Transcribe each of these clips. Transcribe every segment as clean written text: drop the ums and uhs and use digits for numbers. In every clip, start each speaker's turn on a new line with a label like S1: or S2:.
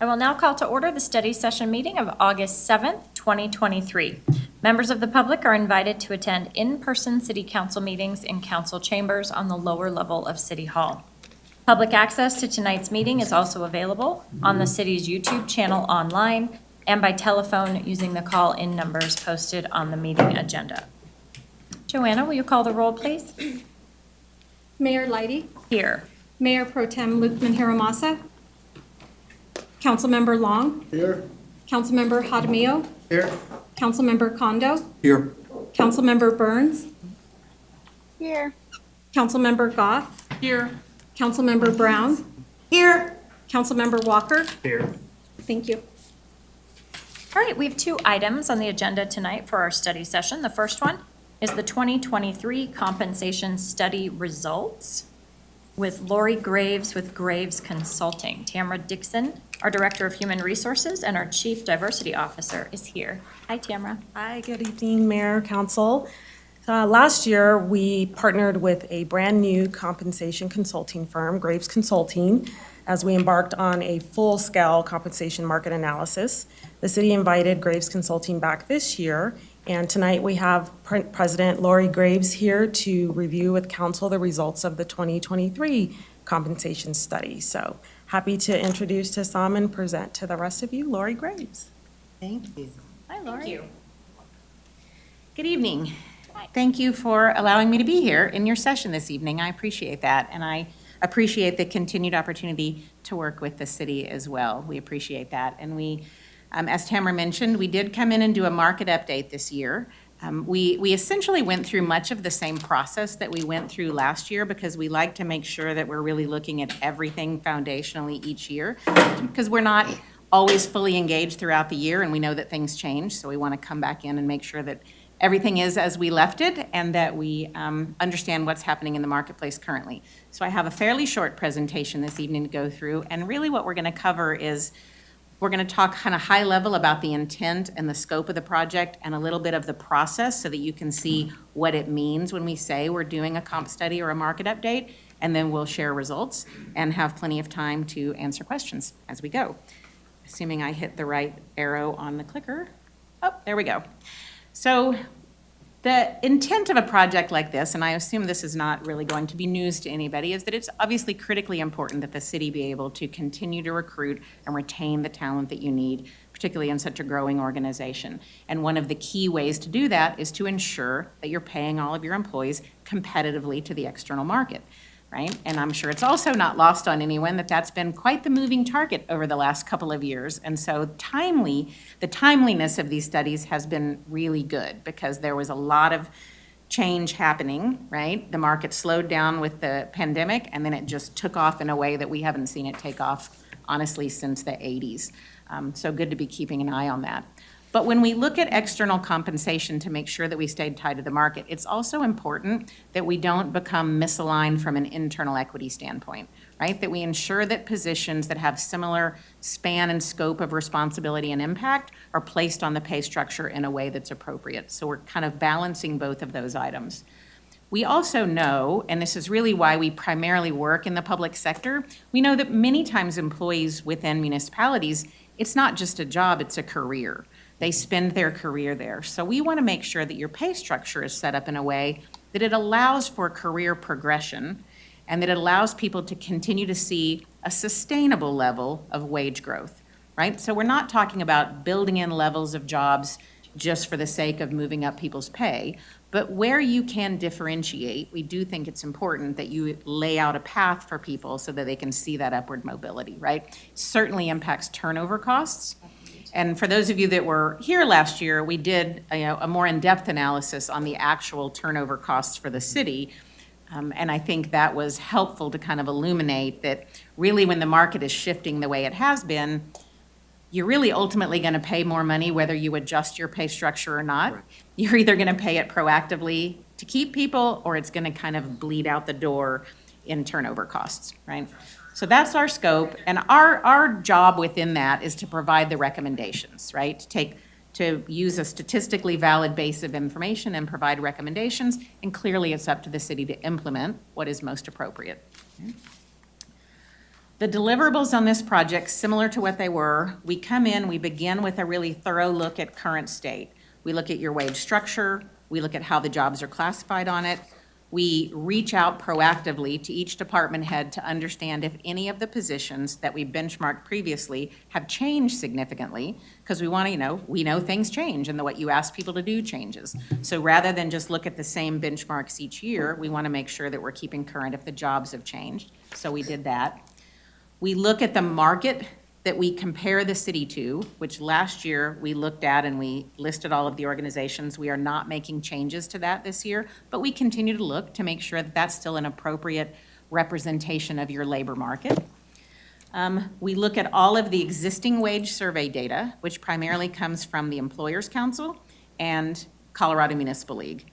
S1: I will now call to order the study session meeting of August 7th, 2023. Members of the public are invited to attend in-person city council meetings in council chambers on the lower level of City Hall. Public access to tonight's meeting is also available on the city's YouTube channel online and by telephone using the call-in numbers posted on the meeting agenda. Joanna, will you call the roll, please?
S2: Mayor Leidy,
S1: Here.
S2: Mayor Pro Tem Lukman Haramasa, Councilmember Long,
S3: Here.
S2: Councilmember Hadamio,
S3: Here.
S2: Councilmember Kondo,
S3: Here.
S2: Councilmember Burns,
S4: Here.
S2: Councilmember Goff,
S3: Here.
S2: Councilmember Brown,
S4: Here.
S2: Councilmember Walker.
S3: Here.
S2: Thank you.
S1: All right, we have two items on the agenda tonight for our study session. The first one is the 2023 compensation study results with Lori Graves with Graves Consulting. Tamara Dixon, our Director of Human Resources and our Chief Diversity Officer, is here. Hi, Tamara.
S5: Hi, good evening, Mayor, Council. Last year, we partnered with a brand-new compensation consulting firm, Graves Consulting, as we embarked on a full-scale compensation market analysis. The city invited Graves Consulting back this year, and tonight we have President Lori Graves here to review with council the results of the 2023 compensation study. So happy to introduce to some and present to the rest of you, Lori Graves.
S4: Thank you.
S1: Hi, Lori.
S4: Good evening. Thank you for allowing me to be here in your session this evening. I appreciate that, and I appreciate the continued opportunity to work with the city as well. We appreciate that, and we, as Tamara mentioned, we did come in and do a market update this year. We essentially went through much of the same process that we went through last year because we like to make sure that we're really looking at everything foundationally each year, because we're not always fully engaged throughout the year, and we know that things change, so we want to come back in and make sure that everything is as we left it and that we understand what's happening in the marketplace currently. So I have a fairly short presentation this evening to go through, and really what we're going to cover is we're going to talk kind of high level about the intent and the scope of the project and a little bit of the process so that you can see what it means when we say we're doing a comp study or a market update, and then we'll share results and have plenty of time to answer questions as we go. Assuming I hit the right arrow on the clicker. Oh, there we go. So the intent of a project like this, and I assume this is not really going to be news to anybody, is that it's obviously critically important that the city be able to continue to recruit and retain the talent that you need, particularly in such a growing organization. And one of the key ways to do that is to ensure that you're paying all of your employees competitively to the external market, right? And I'm sure it's also not lost on anyone that that's been quite the moving target over the last couple of years. And so the timeliness of these studies has been really good because there was a lot of change happening, right? The market slowed down with the pandemic, and then it just took off in a way that we haven't seen it take off, honestly, since the 80s. So good to be keeping an eye on that. But when we look at external compensation to make sure that we stay tied to the market, it's also important that we don't become misaligned from an internal equity standpoint, right? That we ensure that positions that have similar span and scope of responsibility and impact are placed on the pay structure in a way that's appropriate. So we're kind of balancing both of those items. We also know, and this is really why we primarily work in the public sector, we know that many times employees within municipalities, it's not just a job, it's a career. They spend their career there. So we want to make sure that your pay structure is set up in a way that it allows for career progression and that it allows people to continue to see a sustainable level of wage growth, right? So we're not talking about building in levels of jobs just for the sake of moving up people's pay, but where you can differentiate, we do think it's important that you lay out a path for people so that they can see that upward mobility, right? Certainly impacts turnover costs. And for those of you that were here last year, we did a more in-depth analysis on the actual turnover costs for the city. And I think that was helpful to kind of illuminate that really when the market is shifting the way it has been, you're really ultimately going to pay more money whether you adjust your pay structure or not. Right. You're either going to pay it proactively to keep people, or it's going to kind of bleed out the door in turnover costs, right? So that's our scope, and our job within that is to provide the recommendations, right? To use a statistically valid base of information and provide recommendations, and clearly it's up to the city to implement what is most appropriate. The deliverables on this project, similar to what they were, we come in, we begin with a really thorough look at current state. We look at your wage structure, we look at how the jobs are classified on it. We reach out proactively to each department head to understand if any of the positions that we benchmarked previously have changed significantly, because we want to, we know things change and what you ask people to do changes. So rather than just look at the same benchmarks each year, we want to make sure that we're keeping current if the jobs have changed. So we did that. We look at the market that we compare the city to, which last year we looked at and we listed all of the organizations. We are not making changes to that this year, but we continue to look to make sure that that's still an appropriate representation of your labor market. We look at all of the existing wage survey data, which primarily comes from the Employers Council and Colorado Municipal League.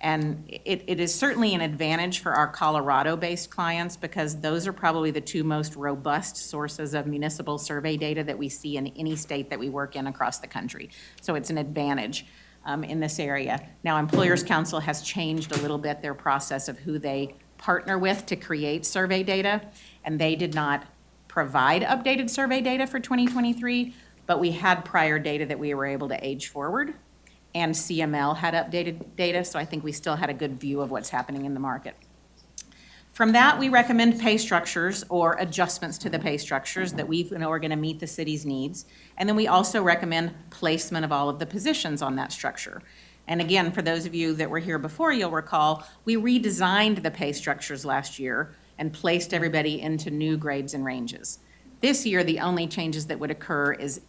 S4: And it is certainly an advantage for our Colorado-based clients because those are probably the two most robust sources of municipal survey data that we see in any state that we work in across the country. So it's an advantage in this area. Now, Employers Council has changed a little bit their process of who they partner with to create survey data, and they did not provide updated survey data for 2023, but we had prior data that we were able to age forward. And CML had updated data, so I think we still had a good view of what's happening in the market. From that, we recommend pay structures or adjustments to the pay structures that we know are going to meet the city's needs. And then we also recommend placement of all of the positions on that structure. And again, for those of you that were here before, you'll recall, we redesigned the pay structures last year and placed everybody into new grades and ranges. This year, the only changes that would occur is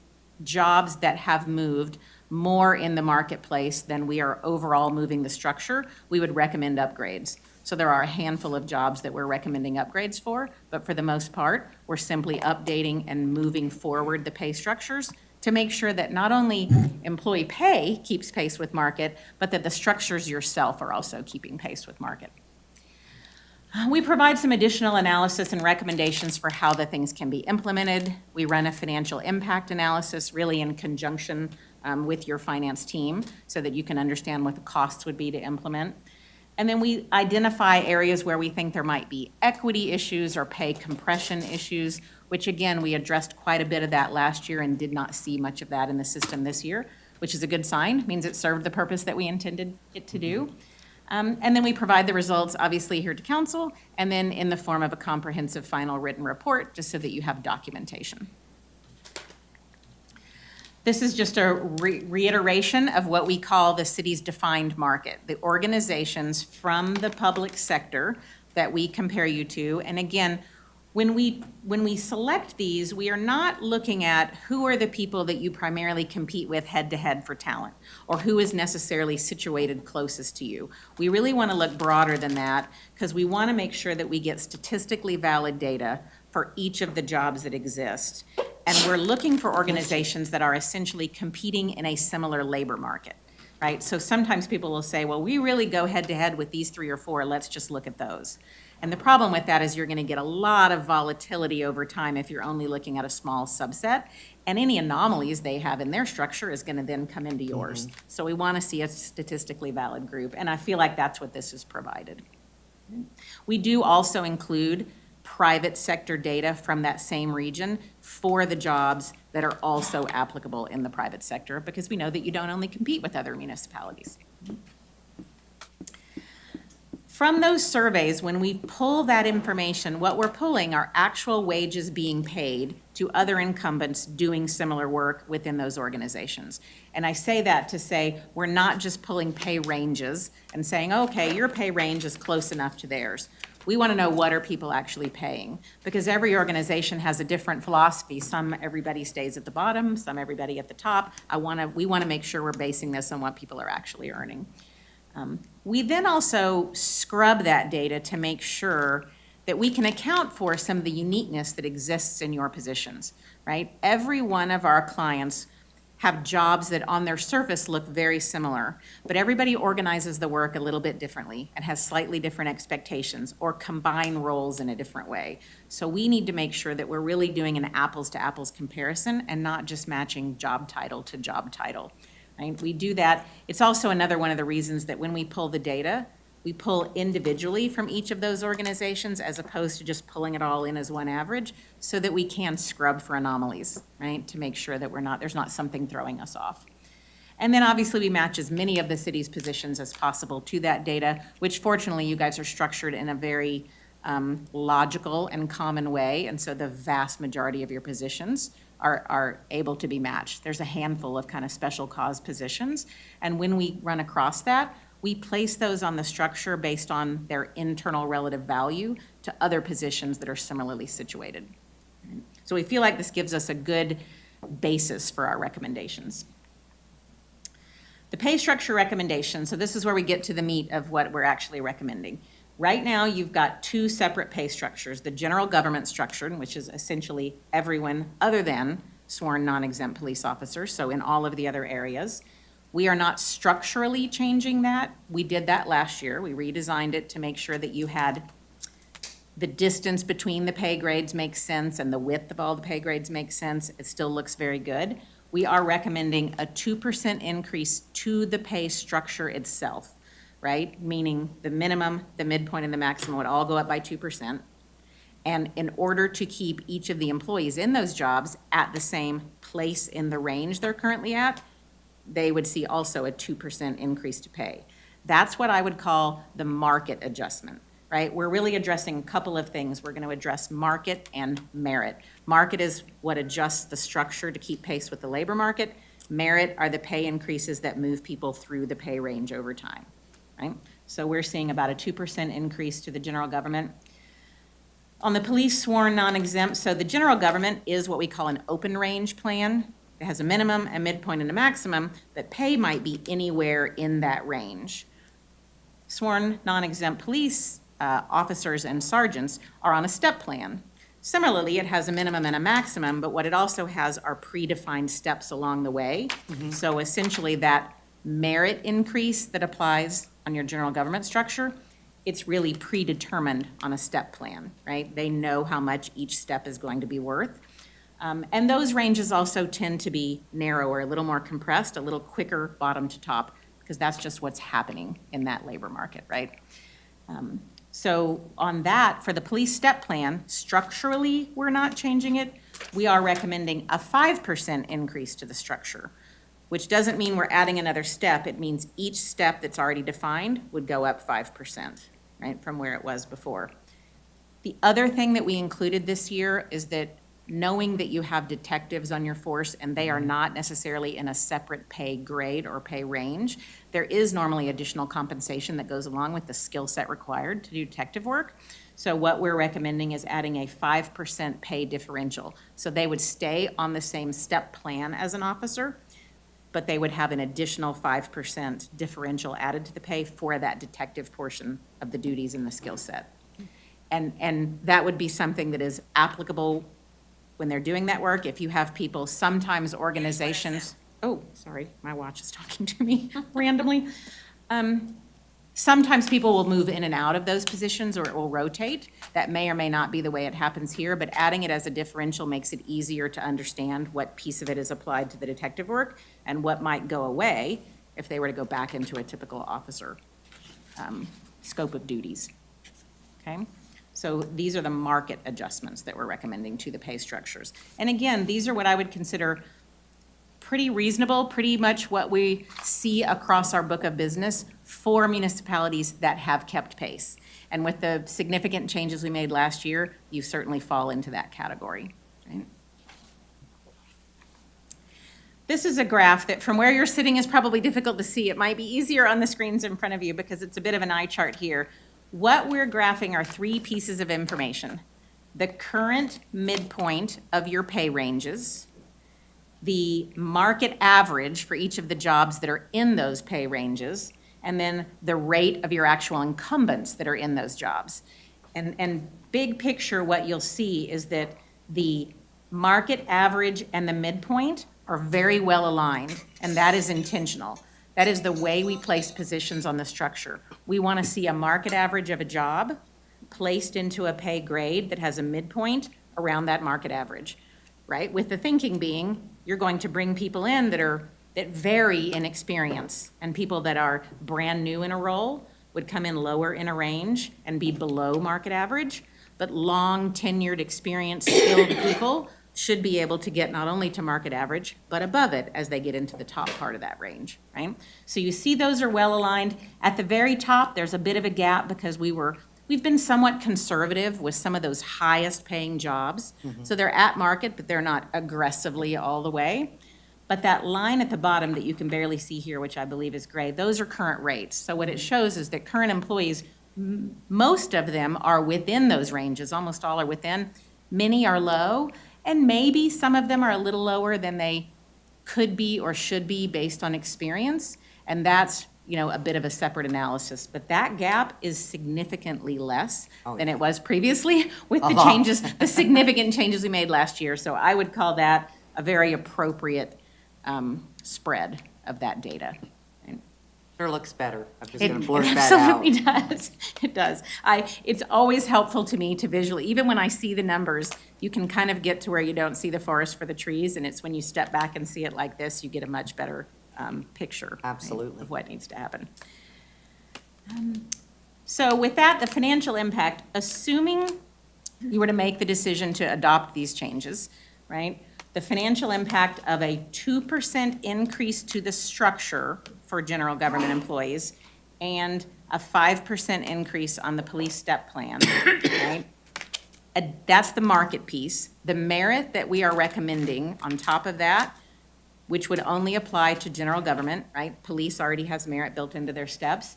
S4: jobs that have moved more in the marketplace than we are overall moving the structure, we would recommend upgrades. So there are a handful of jobs that we're recommending upgrades for, but for the most part, we're simply updating and moving forward the pay structures to make sure that not only employee pay keeps pace with market, but that the structures yourself are also keeping pace with market. We provide some additional analysis and recommendations for how the things can be implemented. We run a financial impact analysis really in conjunction with your finance team so that you can understand what the costs would be to implement. And then we identify areas where we think there might be equity issues or pay compression issues, which again, we addressed quite a bit of that last year and did not see much of that in the system this year, which is a good sign, means it served the purpose that we intended it to do. And then we provide the results, obviously, here to council, and then in the form of a comprehensive final written report, just so that you have documentation. This is just a reiteration of what we call the city's defined market, the organizations from the public sector that we compare you to. And again, when we select these, we are not looking at who are the people that you primarily compete with head-to-head for talent, or who is necessarily situated closest to you. We really want to look broader than that, because we want to make sure that we get statistically valid data for each of the jobs that exist. And we're looking for organizations that are essentially competing in a similar labor market, right? So sometimes people will say, well, we really go head-to-head with these 3 or 4, let's just look at those. And the problem with that is you're going to get a lot of volatility over time if you're only looking at a small subset. And any anomalies they have in their structure is going to then come into yours. So we want to see a statistically valid group. And I feel like that's what this has provided. We do also include private sector data from that same region for the jobs that are also applicable in the private sector, because we know that you don't only compete with other municipalities. From those surveys, when we pull that information, what we're pulling are actual wages being paid to other incumbents doing similar work within those organizations. And I say that to say we're not just pulling pay ranges and saying, okay, your pay range is close enough to theirs. We want to know what are people actually paying, because every organization has a different philosophy. Some everybody stays at the bottom, some everybody at the top. We want to make sure we're basing this on what people are actually earning. We then also scrub that data to make sure that we can account for some of the uniqueness that exists in your positions, right? Every one of our clients have jobs that on their surface look very similar, but everybody organizes the work a little bit differently and has slightly different expectations or combine roles in a different way. So we need to make sure that we're really doing an apples to apples comparison and not just matching job title to job title. Right? We do that. It's also another one of the reasons that when we pull the data, We pull individually from each of those organizations as opposed to just pulling it all in as one average so that we can scrub for anomalies, right? To make sure that there's not something throwing us off. And then obviously we match as many of the city's positions as possible to that data, which fortunately you guys are structured in a very logical and common way. And so the vast majority of your positions are able to be matched. There's a handful of kind of special cause positions. And when we run across that, we place those on the structure based on their internal relative value to other positions that are similarly situated. So we feel like this gives us a good basis for our recommendations. The pay structure recommendation, so this is where we get to the meat of what we're actually recommending. Right now, you've got two separate pay structures, the general government structure, which is essentially everyone other than sworn non-exempt police officers, so in all of the other areas. We are not structurally changing that. We did that last year. We redesigned it to make sure that you had the distance between the pay grades makes sense and the width of all the pay grades makes sense. It still looks very good. We are recommending a 2% increase to the pay structure itself, right? Meaning the minimum, the midpoint, and the maximum would all go up by 2%. And in order to keep each of the employees in those jobs at the same place in the range they're currently at, they would see also a 2% increase to pay. That's what I would call the market adjustment, right? We're really addressing a couple of things. We're going to address market and merit. Market is what adjusts the structure to keep pace with the labor market. Merit are the pay increases that move people through the pay range over time, right? So we're seeing about a 2% increase to the general government. On the police sworn non-exempt, so the general government is what we call an open range plan. It has a minimum, a midpoint, and a maximum, but pay might be anywhere in that range. Sworn non-exempt police officers and sergeants are on a step plan. Similarly, it has a minimum and a maximum, but what it also has are predefined steps along the way. So essentially that merit increase that applies on your general government structure, it's really predetermined on a step plan, right? They know how much each step is going to be worth. And those ranges also tend to be narrower, a little more compressed, a little quicker bottom to top, because that's just what's happening in that labor market, right? So on that, for the police step plan, structurally, we're not changing it. We are recommending a 5% increase to the structure, which doesn't mean we're adding another step. It means each step that's already defined would go up 5%, right, from where it was before. The other thing that we included this year is that knowing that you have detectives on your force and they are not necessarily in a separate pay grade or pay range, there is normally additional compensation that goes along with the skill set required to do detective work. So what we're recommending is adding a 5% pay differential. So they would stay on the same step plan as an officer, but they would have an additional 5% differential added to the pay for that detective portion of the duties and the skill set. And that would be something that is applicable when they're doing that work. If you have people, sometimes organizations, oh, sorry, my watch is talking to me randomly. Sometimes people will move in and out of those positions or it will rotate. That may or may not be the way it happens here, but adding it as a differential makes it easier to understand what piece of it is applied to the detective work and what might go away if they were to go back into a typical officer scope of duties. Okay? So these are the market adjustments that we're recommending to the pay structures. And again, these are what I would consider pretty reasonable, pretty much what we see across our book of business for municipalities that have kept pace. And with the significant changes we made last year, you certainly fall into that category, right? This is a graph that from where you're sitting is probably difficult to see. It might be easier on the screens in front of you because it's a bit of an eye chart here. What we're graphing are three pieces of information: the current midpoint of your pay ranges, the market average for each of the jobs that are in those pay ranges, and then the rate of your actual incumbents that are in those jobs. And big picture, what you'll see is that the market average and the midpoint are very well aligned, and that is intentional. That is the way we place positions on the structure. We want to see a market average of a job placed into a pay grade that has a midpoint around that market average, right? With the thinking being, you're going to bring people in that vary in experience and people that are brand new in a role. would come in lower in a range and be below market average, but long tenured, experienced, skilled people should be able to get not only to market average, but above it as they get into the top part of that range, right? So you see those are well aligned. At the very top, there's a bit of a gap because we've been somewhat conservative with some of those highest paying jobs. So they're at market, but they're not aggressively all the way. But that line at the bottom that you can barely see here, which I believe is gray, those are current rates. So what it shows is that current employees, most of them are within those ranges, almost all are within. Many are low, and maybe some of them are a little lower than they could be or should be based on experience. And that's, a bit of a separate analysis. But that gap is significantly less than it was previously with the changes, the significant changes we made last year. So I would call that a very appropriate spread of that data.
S3: Sure looks better. I'm just
S4: It
S3: going to blurt that out.
S4: absolutely does. It does. It's always helpful to me to visually, even when I see the numbers, you can kind of get to where you don't see the forest for the trees, and it's when you step back and see it like this, you get a much better picture. right,
S3: Absolutely.
S4: Of what needs to happen. So with that, the financial impact, assuming you were to make the decision to adopt these changes, right? The financial impact of a 2% increase to the structure for general government employees and a 5% increase on the police step plan, right? That's the market piece. The merit that we are recommending on top of that, which would only apply to general government, right? Police already has merit built into their steps,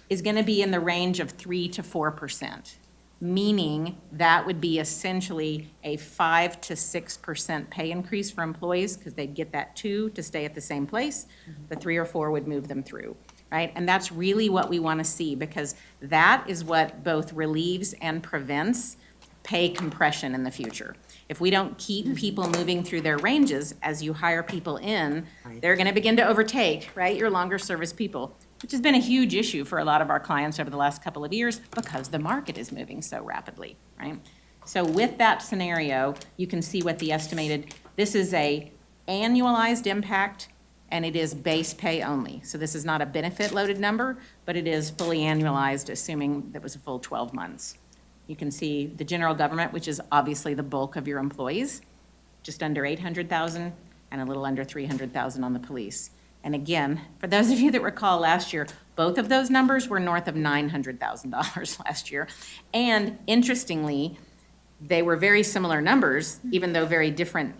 S4: is going to be in the range of 3 to 4%, meaning that would be essentially a 5 to 6% pay increase for employees because they'd get that 2 to stay at the same place. The 3 or 4 would move them through, right? And that's really what we want to see because that is what both relieves and prevents pay compression in the future. If we don't keep people moving through their ranges, as you hire people in, they're going to begin to overtake, right, your longer service people, which has been a huge issue for a lot of our clients over the last couple of years because the market is moving so rapidly, right? So with that scenario, you can see what the estimated, this is a annualized impact and it is base pay only. So this is not a benefit loaded number, but it is fully annualized, assuming that was a full 12 months. You can see the general government, which is obviously the bulk of your employees, just under 800,000 and a little under 300,000 on the police. And again, for those of you that recall last year, both of those numbers were north of $900,000 last year. And interestingly, they were very similar numbers, even though very different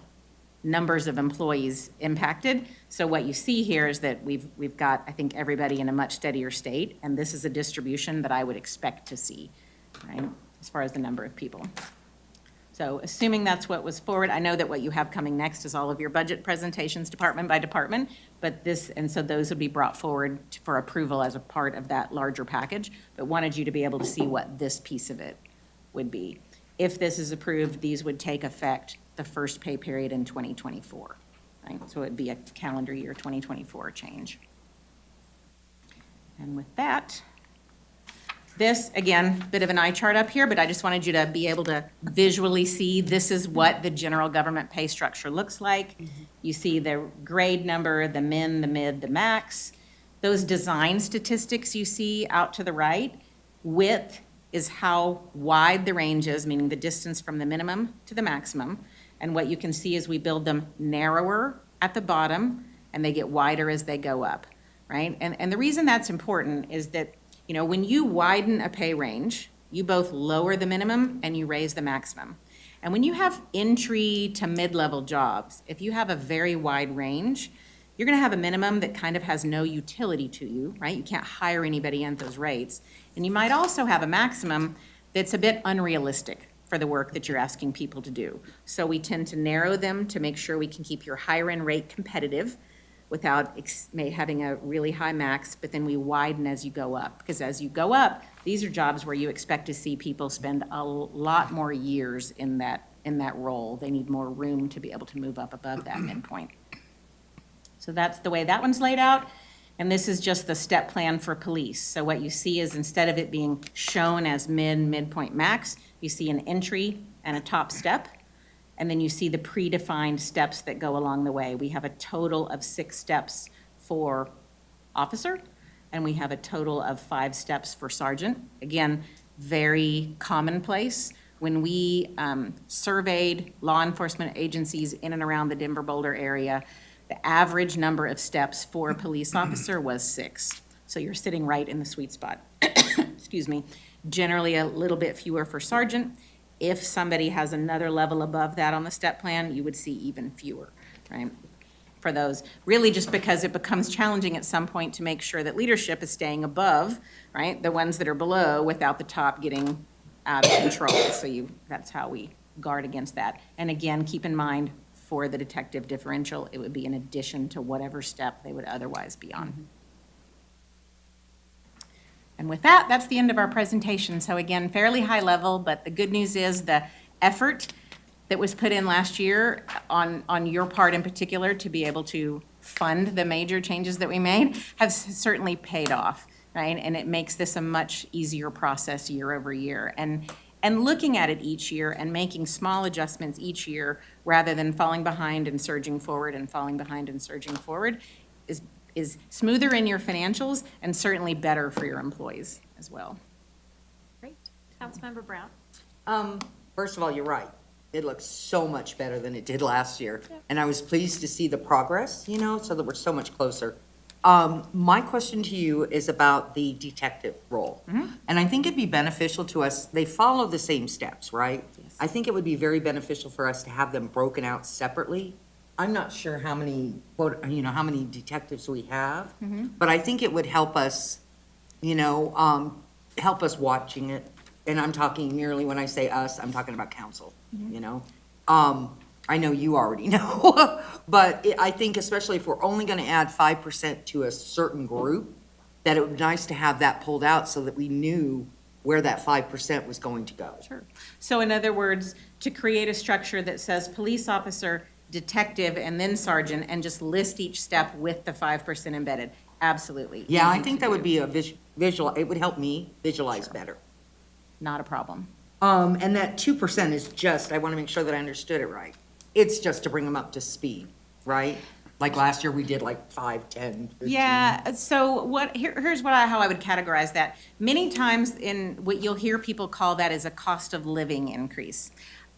S4: numbers of employees impacted. So what you see here is that we've got, I think, everybody in a much steadier state, and this is a distribution that I would expect to see, right, as far as the number of people. So assuming that's what was forward, I know that what you have coming next is all of your budget presentations department by department, but so those would be brought forward for approval as a part of that larger package, but wanted you to be able to see what this piece of it would be. If this is approved, these would take effect the first pay period in 2024, right? So it'd be a calendar year 2024 change. And with that, this, again, bit of an eye chart up here, but I just wanted you to be able to visually see this is what the general government pay structure looks like. You see the grade number, the min, the mid, the max. Those design statistics you see out to the right, width is how wide the range is, meaning the distance from the minimum to the maximum. And what you can see is we build them narrower at the bottom, and they get wider as they go up, right? And the reason that's important is that, you know, when you widen a pay range, you both lower the minimum and you raise the maximum. And when you have entry to mid-level jobs, if you have a very wide range, you're going to have a minimum that kind of has no utility to you, right? You can't hire anybody at those rates. And you might also have a maximum that's a bit unrealistic for the work that you're asking people to do. So we tend to narrow them to make sure we can keep your higher end rate competitive without having a really high max, but then we widen as you go up. Because as you go up, these are jobs where you expect to see people spend a lot more years in that role. They need more room to be able to move up above that midpoint. So that's the way that one's laid out. And this is just the step plan for police. So what you see is instead of it being shown as midpoint, max, you see an entry and a top step. And then you see the predefined steps that go along the way. We have a total of 6 steps for officer and we have a total of 5 steps for sergeant. Again, very commonplace. When we surveyed law enforcement agencies in and around the Denver Boulder area, the average number of steps for a police officer was 6. So you're sitting right in the sweet spot. Excuse me. Generally, a little bit fewer for sergeant. If somebody has another level above that on the step plan, you would see even fewer, right? For those, really just because it becomes challenging at some point to make sure that leadership is staying above, right? The ones that are below without the top getting out of control. So that's how we guard against that. And again, keep in mind, for the detective differential, it would be in addition to whatever step they would otherwise be on. And with that, that's the end of our presentation. So again, fairly high level, but the good news is the effort that was put in last year on your part in particular to be able to fund the major changes that we made has certainly paid off, right? And it makes this a much easier process year over year. And looking at it each year and making small adjustments each year rather than falling behind and surging forward and falling behind and surging forward is smoother in your financials and certainly better for your employees as well.
S1: Great. Councilmember Brown?
S3: First of all, you're right. It looks so much better than it did last year. And I was pleased to see the progress, so that we're so much closer. My question to you is about the detective role. And I think it'd be beneficial to us, they follow the same steps, right?
S4: Yes.
S3: I think it would be very beneficial for us to have them broken out separately. I'm not sure how many, how many detectives we have, but I think it would help us, help us watching it. And I'm talking merely, when I say us, I'm talking about council, I know you already know, but I think especially if we're only gonna add 5% to a certain group, that it would be nice to have that pulled out so that we knew where that 5% was going to go.
S4: Sure. So in other words, to create a structure that says police officer, detective, and then sergeant, and just list each step with the 5% embedded. Absolutely.
S3: Yeah, I
S4: Easy
S3: think
S4: to
S3: that would
S4: do.
S3: be a visual, it would help me visualize better.
S4: Not a problem.
S3: And that 2% is just, I want to make sure that I understood it right. It's just to bring them up to speed, right? Like last year, we did like 5, 10, 15.
S4: Yeah, so here's how I would categorize that. Many times in what you'll hear people call that is a cost of living increase.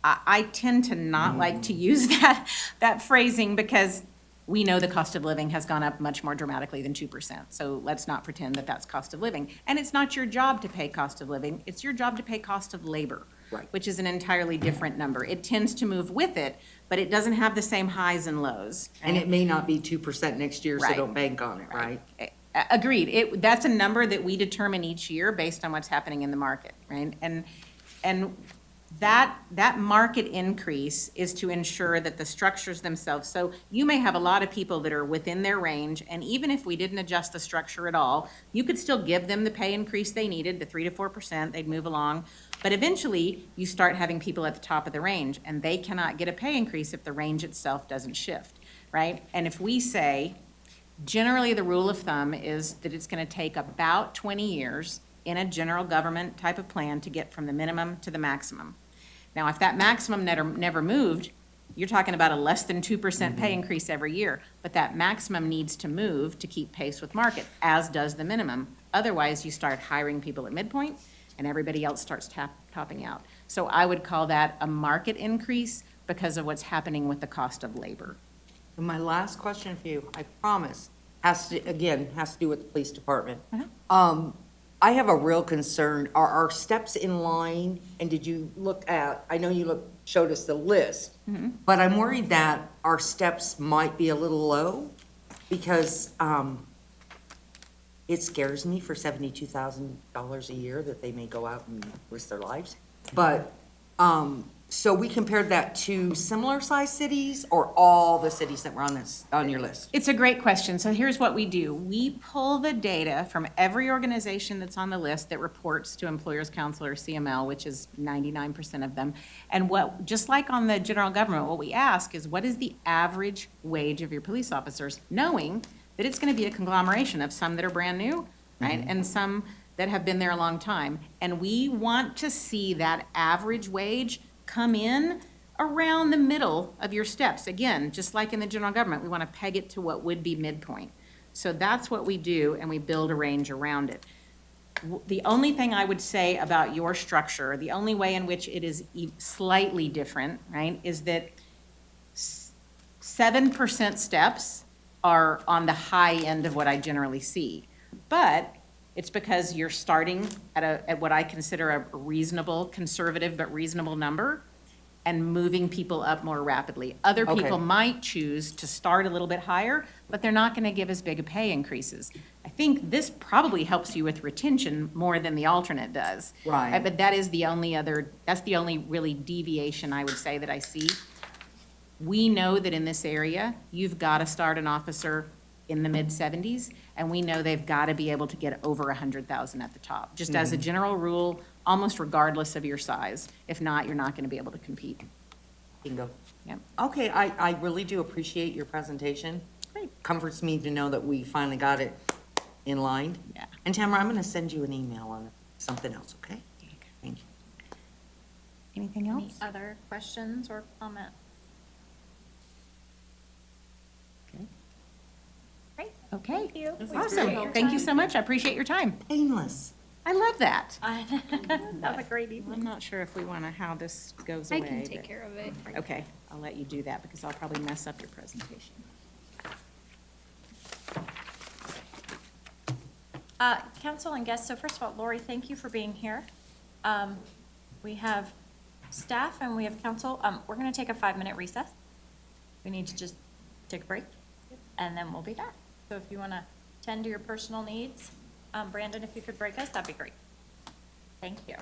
S4: I tend to not like to use that phrasing because we know the cost of living has gone up much more dramatically than 2%. So let's not pretend that that's cost of living. And it's not your job to pay cost of living, it's your job to pay cost of labor.
S3: Right.
S4: Which is an entirely different number. It tends to move with it, but it doesn't have the same highs and lows.
S3: And it may not be 2% next year, so
S4: Right.
S3: don't bank on it, right?
S4: Agreed. That's a number that we determine each year based on what's happening in the market, right? And that market increase is to ensure that the structures themselves, so you may have a lot of people that are within their range, and even if we didn't adjust the structure at all, you could still give them the pay increase they needed, the 3 to 4%, they'd move along. But eventually, you start having people at the top of the range, and they cannot get a pay increase if the range itself doesn't shift, right? And if we say, generally, the rule of thumb is that it's going to take about 20 years in a general government type of plan to get from the minimum to the maximum. Now, if that maximum never moved, you're talking about a less than 2% pay increase every year, but that maximum needs to move to keep pace with market, as does the minimum. Otherwise, you start hiring people at midpoint, and everybody else starts topping out. So I would call that a market increase because of what's happening with the cost of labor.
S3: And my last question for you, I promise, has to do with the police department. I have a real concern, are our steps in line, and did you look at, I know you showed us the list, but I'm worried that our steps might be a little low, because it scares me for $72,000 a year that they may go out and risk their lives. But, so we compared that to similar sized cities, or all the cities that were on your list?
S4: It's a great question. So here's what we do. We pull the data from every organization that's on the list that reports to Employers Council or CML, which is 99% of them. And just like on the general government, what we ask is, what is the average wage of your police officers, knowing that it's going to be a conglomeration of some that are brand new, right? And some that have been there a long time. And we want to see that average wage come in around the middle of your steps. Again, just like in the general government, we want to peg it to what would be midpoint. So that's what we do, and we build a range around it. The only thing I would say about your structure, the only way in which it is slightly different, right, is that 7% steps are on the high end of what I generally see. But it's because you're starting at what I consider a reasonable, conservative but reasonable number, and moving people up more rapidly. Other
S3: Okay.
S4: people might choose to start a little bit higher, but they're not gonna give as big a pay increases. I think this probably helps you with retention more than the alternate does.
S3: Right.
S4: But that's the only really deviation I would say that I see. We know that in this area, you've gotta start an officer in the mid-70s, and we know they've gotta be able to get over 100,000 at the top. Just as a general rule, almost regardless of your size. If not, you're not gonna be able to compete.
S3: Bingo.
S4: Yep.
S3: Okay, I really do appreciate your presentation.
S4: Great.
S3: Comforts me to know that we finally got it in line.
S4: Yeah.
S3: And Tamara, I'm going to send you an email on something else, okay? Thank you.
S4: Anything
S1: Any
S4: else?
S1: other questions or comments?
S4: Okay.
S1: Great.
S4: Okay.
S1: Thank you. We
S4: Awesome.
S1: appreciate your
S4: Thank you
S1: time.
S4: so much. I appreciate your time.
S3: Painless.
S4: I love that.
S1: Have a great evening.
S4: I'm not sure if we want to, how this goes
S1: I
S4: away.
S1: can take
S4: but-
S1: care of it.
S4: Okay, I'll let you do that because I'll probably mess up your presentation.
S1: Council and guests, so first of all, Lori, thank you for being here. We have staff and we have council. We're going to take a 5-minute recess. We need to just take a break, and then we'll be back. So if you want to tend to your personal needs, Brandon, if you could break us, that'd be great. Thank you.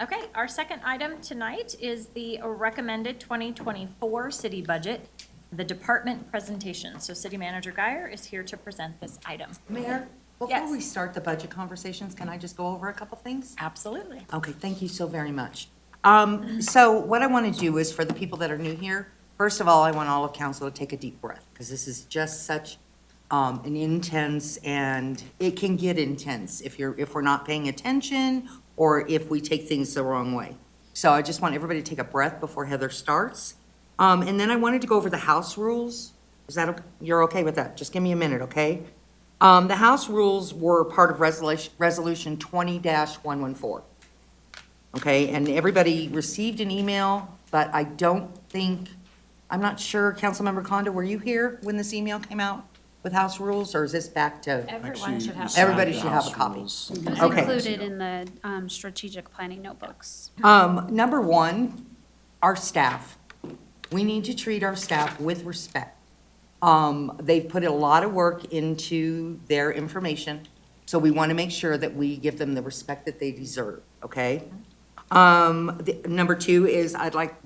S1: Okay, our second item tonight is the recommended 2024 city budget, the department presentation. So City Manager Guyer is here to present this item.
S3: Mayor, before
S1: Yes.
S3: we start the budget conversations, can I just go over a couple things?
S1: Absolutely.
S3: Okay, thank you so very much. So what I want to do is, for the people that are new here, first of all, I want all of council to take a deep breath, because this is just such an intense, and it can get intense if we're not paying attention, or if we take things the wrong way. So I just want everybody to take a breath before Heather starts. And then I wanted to go over the house rules. Is that, you're okay with that? Just give me a minute, okay? The house rules were part of resolution 20-114. Okay, and everybody received an email, but I don't think, I'm not sure, Councilmember Condo, were you here when this email came out with house rules, or is this back to?
S1: Everyone should have.
S3: Everybody should have a copy.
S6: It was
S3: Okay.
S6: included in the strategic planning notebooks.
S3: Number one, our staff. We need to treat our staff with respect. They've put a lot of work into their information, so we want to make sure that we give them the respect that they deserve, okay? Number two is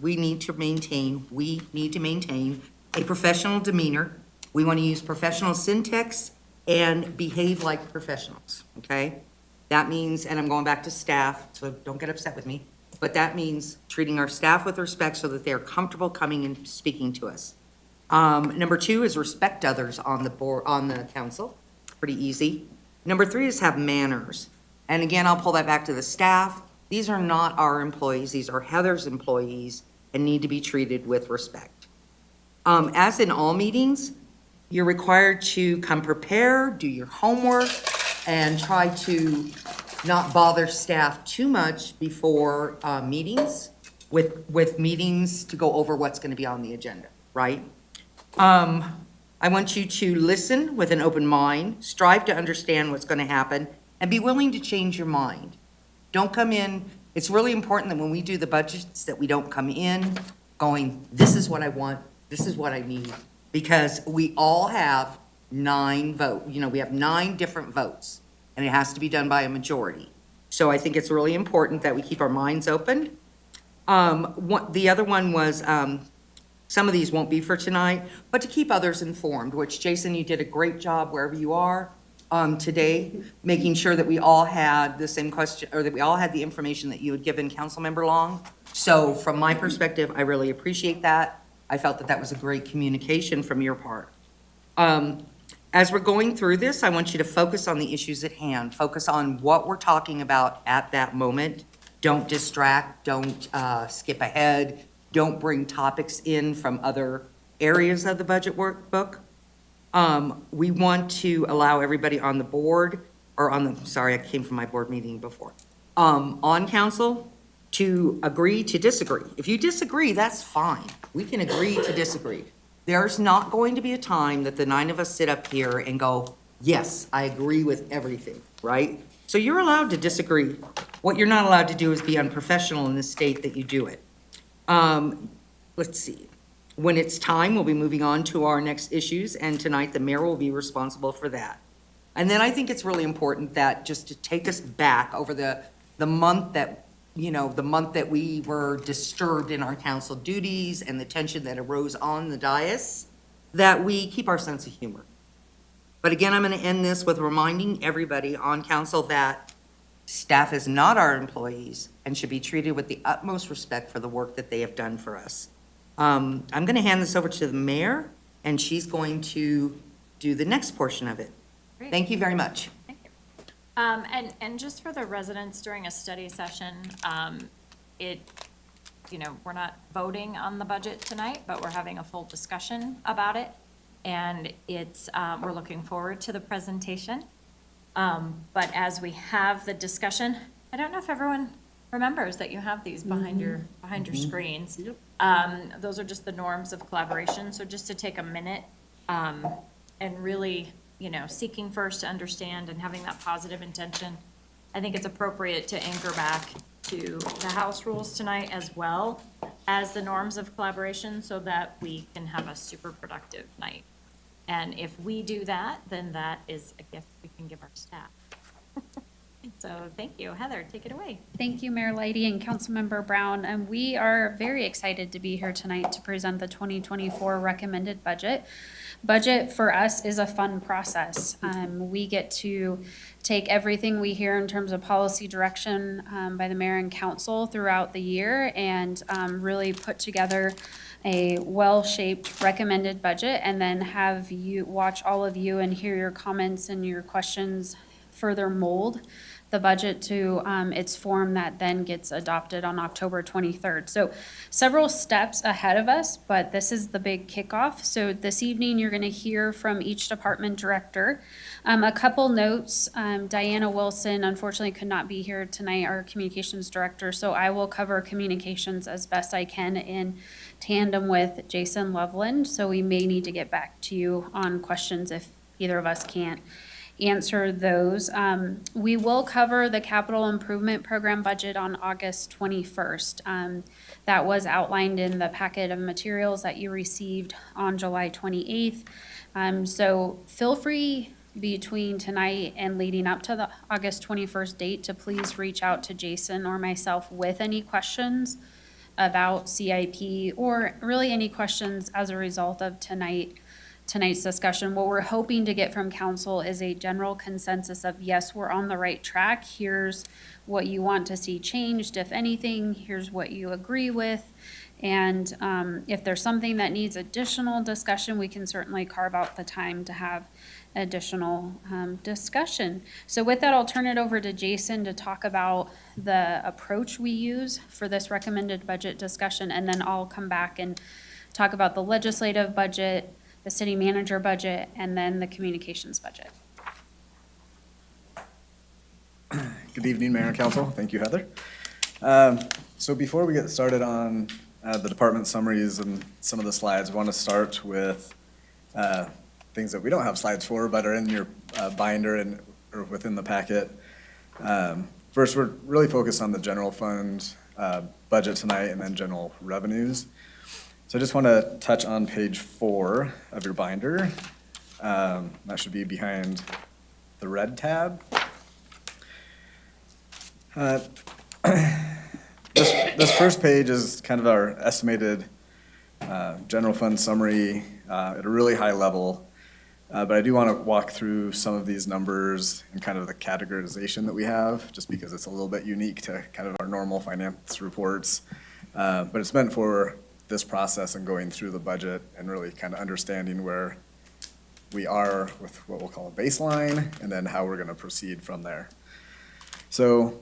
S3: we need to maintain a professional demeanor. We want to use professional syntax and behave like professionals, okay? That means, and I'm going back to staff, so don't get upset with me, but that means treating our staff with respect so that they're comfortable coming and speaking to us. Number two is respect others on the board, on the council, pretty easy. Number three is have manners. And again, I'll pull that back to the staff. These are not our employees, these are Heather's employees and need to be treated with respect. As in all meetings, you're required to come prepared, do your homework, and try to not bother staff too much before meetings, with meetings to go over what's going to be on the agenda, right? I want you to listen with an open mind, strive to understand what's going to happen, and be willing to change your mind. Don't come in, it's really important that when we do the budgets, that we don't come in going, this is what I want, this is what I need, because we all have 9 votes. We have 9 different votes, and it has to be done by a majority. So I think it's really important that we keep our minds open. The other one was, some of these won't be for tonight, but to keep others informed, which, Jason, you did a great job wherever you are today, making sure that we all had the same question, or that we all had the information that you had given Councilmember Long. So from my perspective, I really appreciate that. I felt that that was a great communication from your part. As we're going through this, I want you to focus on the issues at hand. Focus on what we're talking about at that moment. Don't distract, don't skip ahead, don't bring topics in from other areas of the budget workbook. We want to allow everybody on the board, or I came from my board meeting before, on council to agree to disagree. If you disagree, that's fine. We can agree to disagree. There's not going to be a time that the 9 of us sit up here and go, yes, I agree with everything, right? So you're allowed to disagree. What you're not allowed to do is be unprofessional in the state that you do it. Let's see. When it's time, we'll be moving on to our next issues, and tonight the mayor will be responsible for that. And then I think it's really important that, just to take us back over the month that, the month that we were disturbed in our council duties and the tension that arose on the dais, that we keep our sense of humor. But again, I'm going to end this with reminding everybody on council that staff is not our employees and should be treated with the utmost respect for the work that they have done for us. I'm going to hand this over to the mayor, and she's going to do the next portion of it.
S1: Great.
S3: Thank you very much.
S1: Thank you. And just for the residents during a study session, we're not voting on the budget tonight, but we're having a full discussion about it. And we're looking forward to the presentation. But as we have the discussion, I don't know if everyone remembers that you have these behind your screens. Those are just the norms of collaboration. So just to take a minute and really, seeking first to understand and having that positive intention, I think it's appropriate to anchor back to the house rules tonight as well as the norms of collaboration so that we can have a super productive night. And if we do that, then that is a gift we can give our staff. So thank you. Heather, take it away.
S6: Thank you, Mayor Lighty and Councilmember Brown. And we are very excited to be here tonight to present the 2024 recommended budget. Budget for us is a fun process. We get to take everything we hear in terms of policy direction by the mayor and council throughout the year and really put together a well-shaped recommended budget, and then have you watch all of you and hear your comments and your questions further mold the budget to its form that then gets adopted on October 23rd. So several steps ahead of us, but this is the big kickoff. So this evening, you're going to hear from each department director. A couple notes, Diana Wilson unfortunately could not be here tonight, our communications director, so I will cover communications as best I can in tandem with Jason Loveland. So we may need to get back to you on questions if either of us can't answer those. We will cover the capital improvement program budget on August 21st. That was outlined in the packet of materials that you received on July 28th. So feel free between tonight and leading up to the August 21st date to please reach out to Jason or myself with any questions about CIP or really any questions as a result of tonight's discussion. What we're hoping to get from council is a general consensus of, yes, we're on the right track. Here's what you want to see changed, if anything. Here's what you agree with. And if there's something that needs additional discussion, we can certainly carve out the time to have additional discussion. So with that, I'll turn it over to Jason to talk about the approach we use for this recommended budget discussion. And then I'll come back and talk about the legislative budget, the city manager budget, and then the communications budget.
S7: Good evening, Mayor and Council. Thank you, Heather. So before we get started on the department summaries and some of the slides, I want to start with things that we don't have slides for, but are in your binder and or within the packet. First, we're really focused on the general fund budget tonight and then general revenues. So I just want to touch on page 4 of your binder. That should be behind the red tab. This first page is kind of our estimated general fund summary at a really high level. But I do want to walk through some of these numbers and kind of the categorization that we have, just because it's a little bit unique to kind of our normal finance reports. But it's meant for this process and going through the budget and really kind of understanding where we are with what we'll call a baseline and then how we're going to proceed from there. So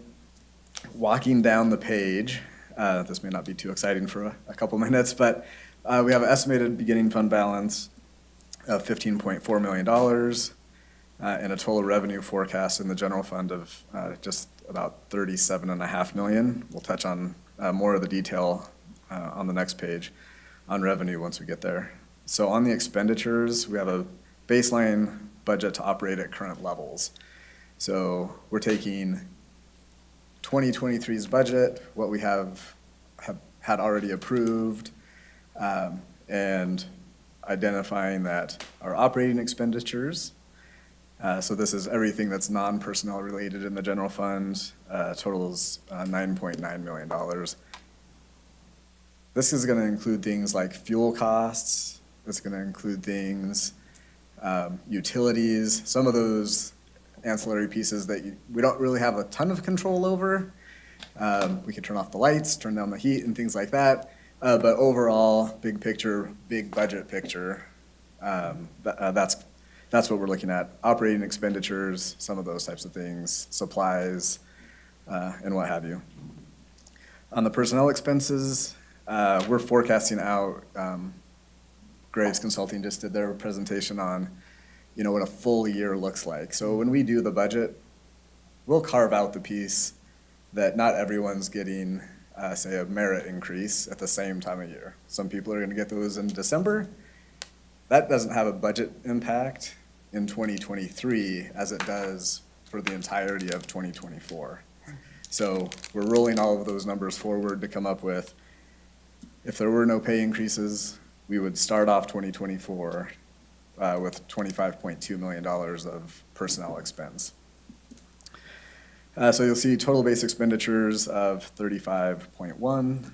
S7: walking down the page, this may not be too exciting for a couple minutes, but we have an estimated beginning fund balance of $15.4 million and a total revenue forecast in the general fund of just about $37.5 million. We'll touch on more of the detail on the next page on revenue once we get there. So on the expenditures, we have a baseline budget to operate at current levels. So we're taking 2023's budget, what we have had already approved, and identifying that our operating expenditures, so this is everything that's non-personnel related in the general fund, totals $9.9 million. This is going to include things like fuel costs. It's going to include things, utilities, some of those ancillary pieces that we don't really have a ton of control over. We could turn off the lights, turn down the heat and things like that. But overall, big picture, big budget picture, that's what we're looking at. Operating expenditures, some of those types of things, supplies, and what have you. On the personnel expenses, we're forecasting out, Graves Consulting just did their presentation on, what a full year looks like. So when we do the budget, we'll carve out the piece that not everyone's getting, say, a merit increase at the same time of year. Some people are gonna get those in December. That doesn't have a budget impact in 2023 as it does for the entirety of 2024. So we're rolling all of those numbers forward to come up with, if there were no pay increases, we would start off 2024 with $25.2 million of personnel expense. So you'll see total base expenditures of 35.1.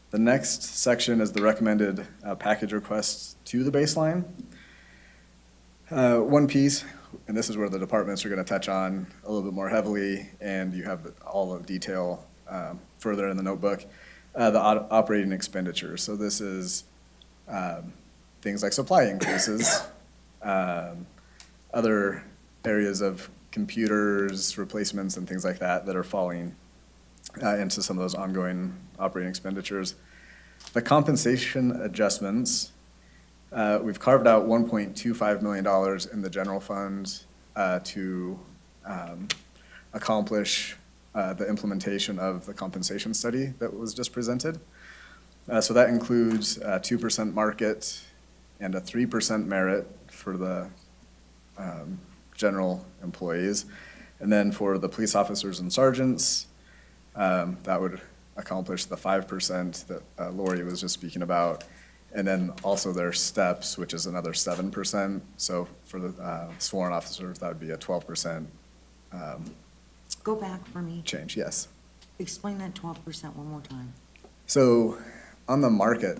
S7: The next section is the recommended package requests to the baseline. One piece, and this is where the departments are going to touch on a little bit more heavily, and you have all of detail further in the notebook, the operating expenditures. So this is things like supply increases, other areas of computers, replacements, and things like that are falling into some of those ongoing operating expenditures. The compensation adjustments, we've carved out $1.25 million in the general fund to accomplish the implementation of the compensation study that was just presented. So that includes 2% market and a 3% merit for the general employees. And then for the police officers and sergeants, that would accomplish the 5% that Lori was just speaking about. And then also their steps, which is another 7%. So for the sworn officers, that would be a 12%
S3: Go back for me.
S7: change, yes.
S3: Explain that 12% one more time.
S7: So on the market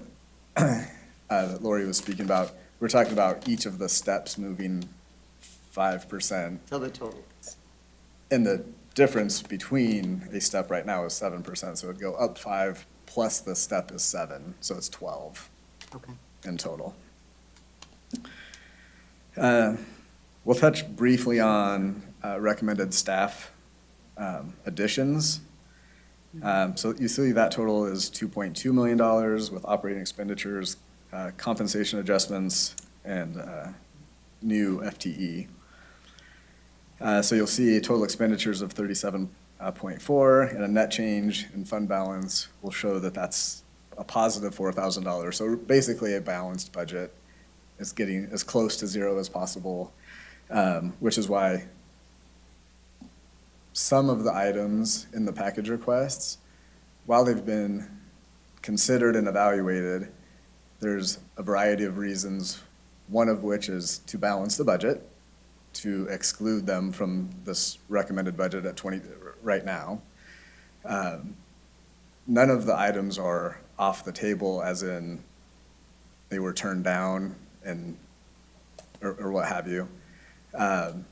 S7: that Lori was speaking about, we're talking about each of the steps moving 5%.
S3: Tell the total.
S7: And the difference between a step right now is 7%, so it'd go up 5 plus the step is 7, so it's 12
S3: Okay.
S7: in total. We'll touch briefly on recommended staff additions. So you see that total is $2.2 million with operating expenditures, compensation adjustments, and new FTE. So you'll see total expenditures of 37.4 and a net change in fund balance will show that that's a positive $4,000. So basically a balanced budget. It's getting as close to zero as possible, which is why some of the items in the package requests, while they've been considered and evaluated, there's a variety of reasons, one of which is to balance the budget, to exclude them from this recommended budget at 20 right now. None of the items are off the table, as in they were turned down or what have you.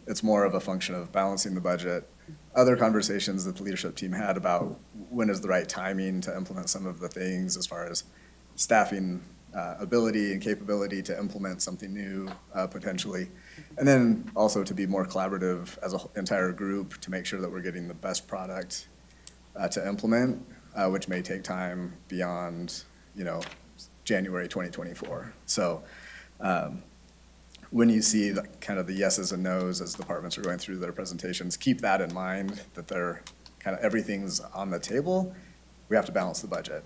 S7: It's more of a function of balancing the budget. Other conversations that the leadership team had about when is the right timing to implement some of the things as far as staffing ability and capability to implement something new potentially. And then also to be more collaborative as an entire group to make sure that we're getting the best product to implement, which may take time beyond, January 2024. So when you see the kind of the yeses and nos as departments are going through their presentations, keep that in mind, that they're kind of everything's on the table. We have to balance the budget.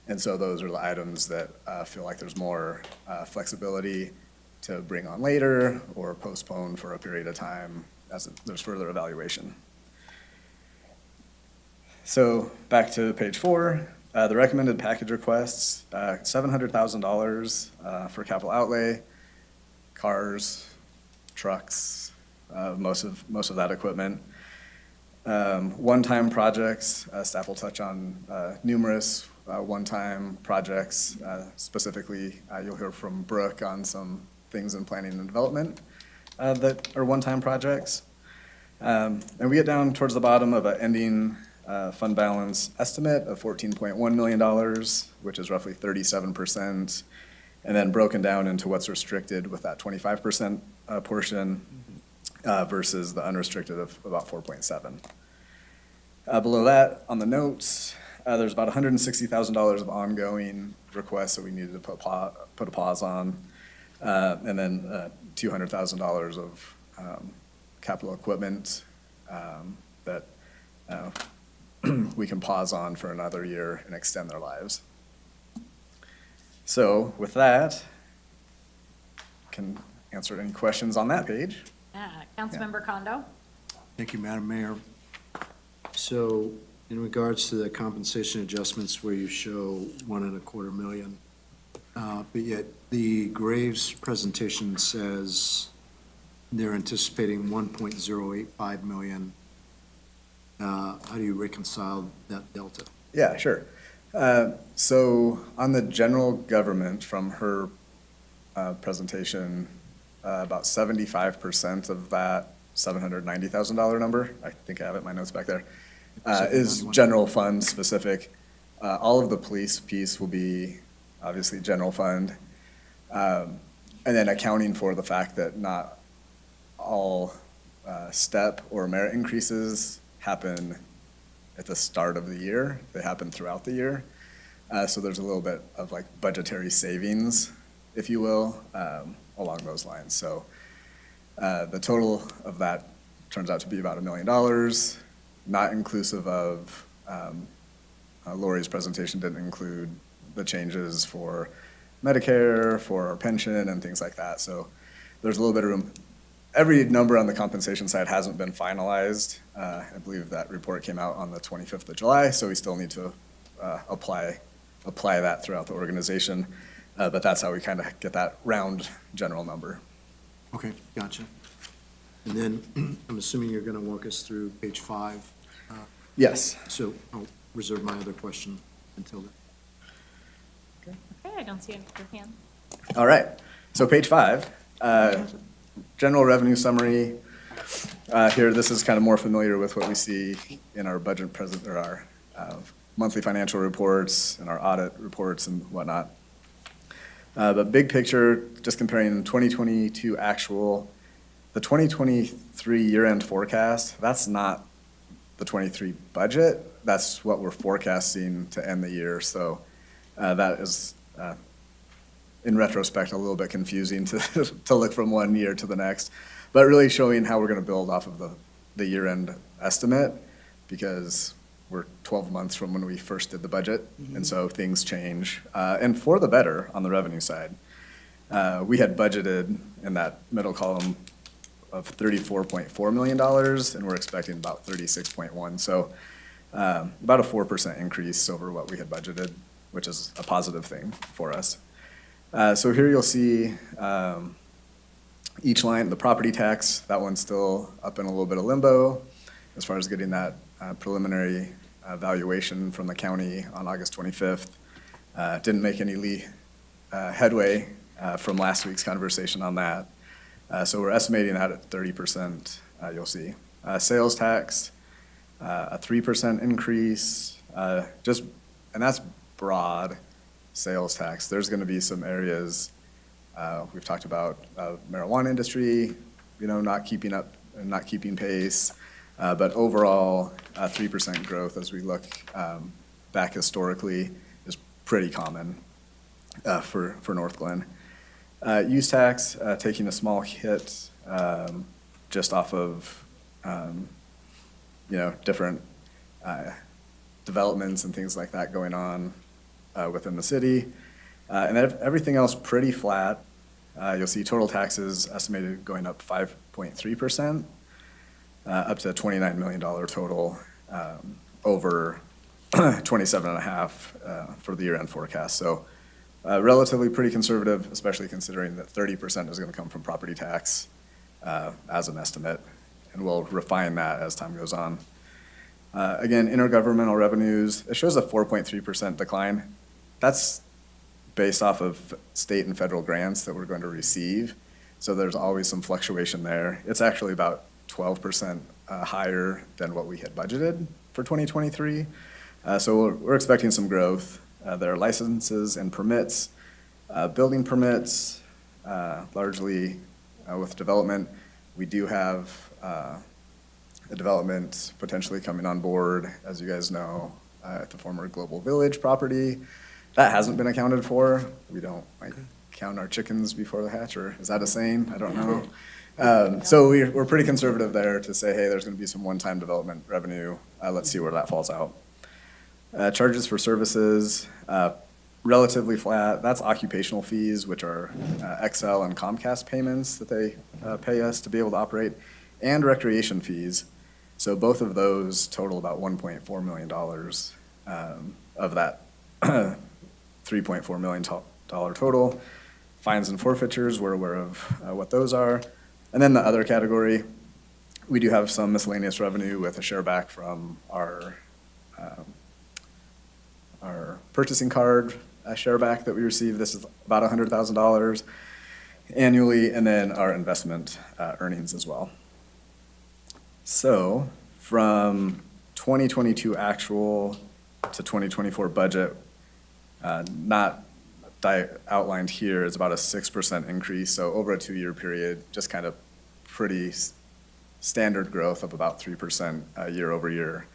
S7: And so those are the items that feel like there's more flexibility to bring on later or postpone for a period of time as there's further evaluation. So back to page 4, the recommended package requests, $700,000 for capital outlay, cars, trucks, most of that equipment. One-time projects, staff will touch on numerous one-time projects. Specifically, you'll hear from Brooke on some things in planning and development that are one-time projects. And we get down towards the bottom of an ending fund balance estimate of $14.1 million, which is roughly 37%, and then broken down into what's restricted with that 25% portion versus the unrestricted of about 4.7. Below that, on the notes, there's about $160,000 of ongoing requests that we needed to put a pause on, and then $200,000 of capital equipment that we can pause on for another year and extend their lives. So with that, can answer any questions on that page.
S1: Councilmember Kondo?
S8: Thank you, Madam Mayor. So in regards to the compensation adjustments where you show $1.25 million, but yet the Graves presentation says they're anticipating 1.085 million. How do you reconcile that delta?
S7: Yeah, sure. So on the general government, from her presentation, about 75% of that $790,000 number, I think I have it in my notes back there, is
S8: 791.
S7: general fund specific. All of the police piece will be obviously general fund. And then accounting for the fact that not all step or merit increases happen at the start of the year, they happen throughout the year. So there's a little bit of like budgetary savings, if you will, along those lines. So the total of that turns out to be about $1 million, not inclusive of, Lori's presentation didn't include the changes for Medicare, for our pension and things like that. So there's a little bit of room. Every number on the compensation side hasn't been finalized. I believe that report came out on the 25th of July, so we still need to apply that throughout the organization. But that's how we kind of get that round general number.
S8: Okay, gotcha. And then I'm assuming you're going to walk us through page 5.
S7: Yes.
S8: So I'll reserve my other question until then.
S1: Okay, I don't see any other hands.
S7: All right. So page 5, general revenue summary. Here, this is kind of more familiar with what we see in our budget present, or our monthly financial reports and our audit reports and whatnot. But big picture, just comparing 2022 actual, the 2023 year-end forecast, that's not the 23 budget. That's what we're forecasting to end the year. So that is, in retrospect, a little bit confusing to look from one year to the next, but really showing how we're going to build off of the year-end estimate, because we're 12 months from when we first did the budget, and so things change, and for the better on the revenue side. We had budgeted in that middle column of $34.4 million, and we're expecting about 36.1. So about a 4% increase over what we had budgeted, which is a positive thing for us. So here you'll see each line, the property tax, that one's still up in a little bit of limbo as far as getting that preliminary valuation from the county on August 25th. Didn't make any headway from last week's conversation on that. So we're estimating that at 30%, you'll see. Sales tax, a 3% increase, and that's broad sales tax. There's going to be some areas, we've talked about marijuana industry, not keeping up and not keeping pace. But overall, 3% growth as we look back historically is pretty common for North Glen. Use tax, taking a small hit just off of, different developments and things like that going on within the city. And then everything else pretty flat. You'll see total taxes estimated going up 5.3%, up to $29 million total, over 27.5 for the year-end forecast. So relatively pretty conservative, especially considering that 30% is going to come from property tax as an estimate, and we'll refine that as time goes on. Again, intergovernmental revenues, it shows a 4.3% decline. That's based off of state and federal grants that we're going to receive, so there's always some fluctuation there. It's actually about 12% higher than what we had budgeted for 2023. So we're expecting some growth. There are licenses and permits, building permits, largely with development. We do have a development potentially coming on board, as you guys know, at the former Global Village property. That hasn't been accounted for. We don't count our chickens before they hatch, or is that a saying? I don't know. So we're pretty conservative there to say, hey, there's going to be some one-time development revenue. Let's see where that falls out. Charges for services, relatively flat. That's occupational fees, which are XL and Comcast payments that they pay us to be able to operate, and recreation fees. So both of those total about $1.4 million of that $3.4 million total. Fines and forfeitures, we're aware of what those are. And then the other category, we do have some miscellaneous revenue with a share back from our purchasing card share back that we receive. This is about $100,000 annually, and then our investment earnings as well. So from 2022 actual to 2024 budget, not outlined here, is about a 6% increase. So over a 2-year period, just kind of pretty standard growth of about 3% year over year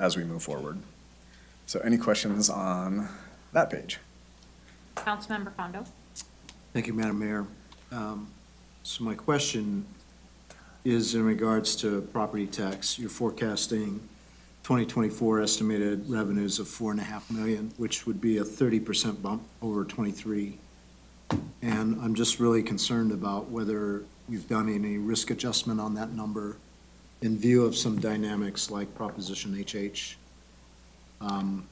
S7: as we move forward. So any questions on that page?
S1: Councilmember Condo?
S8: Thank you, Madam Mayor. So my question is in regards to property tax. You're forecasting 2024 estimated revenues of $4.5 million, which would be a 30% bump over '23. And I'm just really concerned about whether you've done any risk adjustment on that number in view of some dynamics like Proposition HH.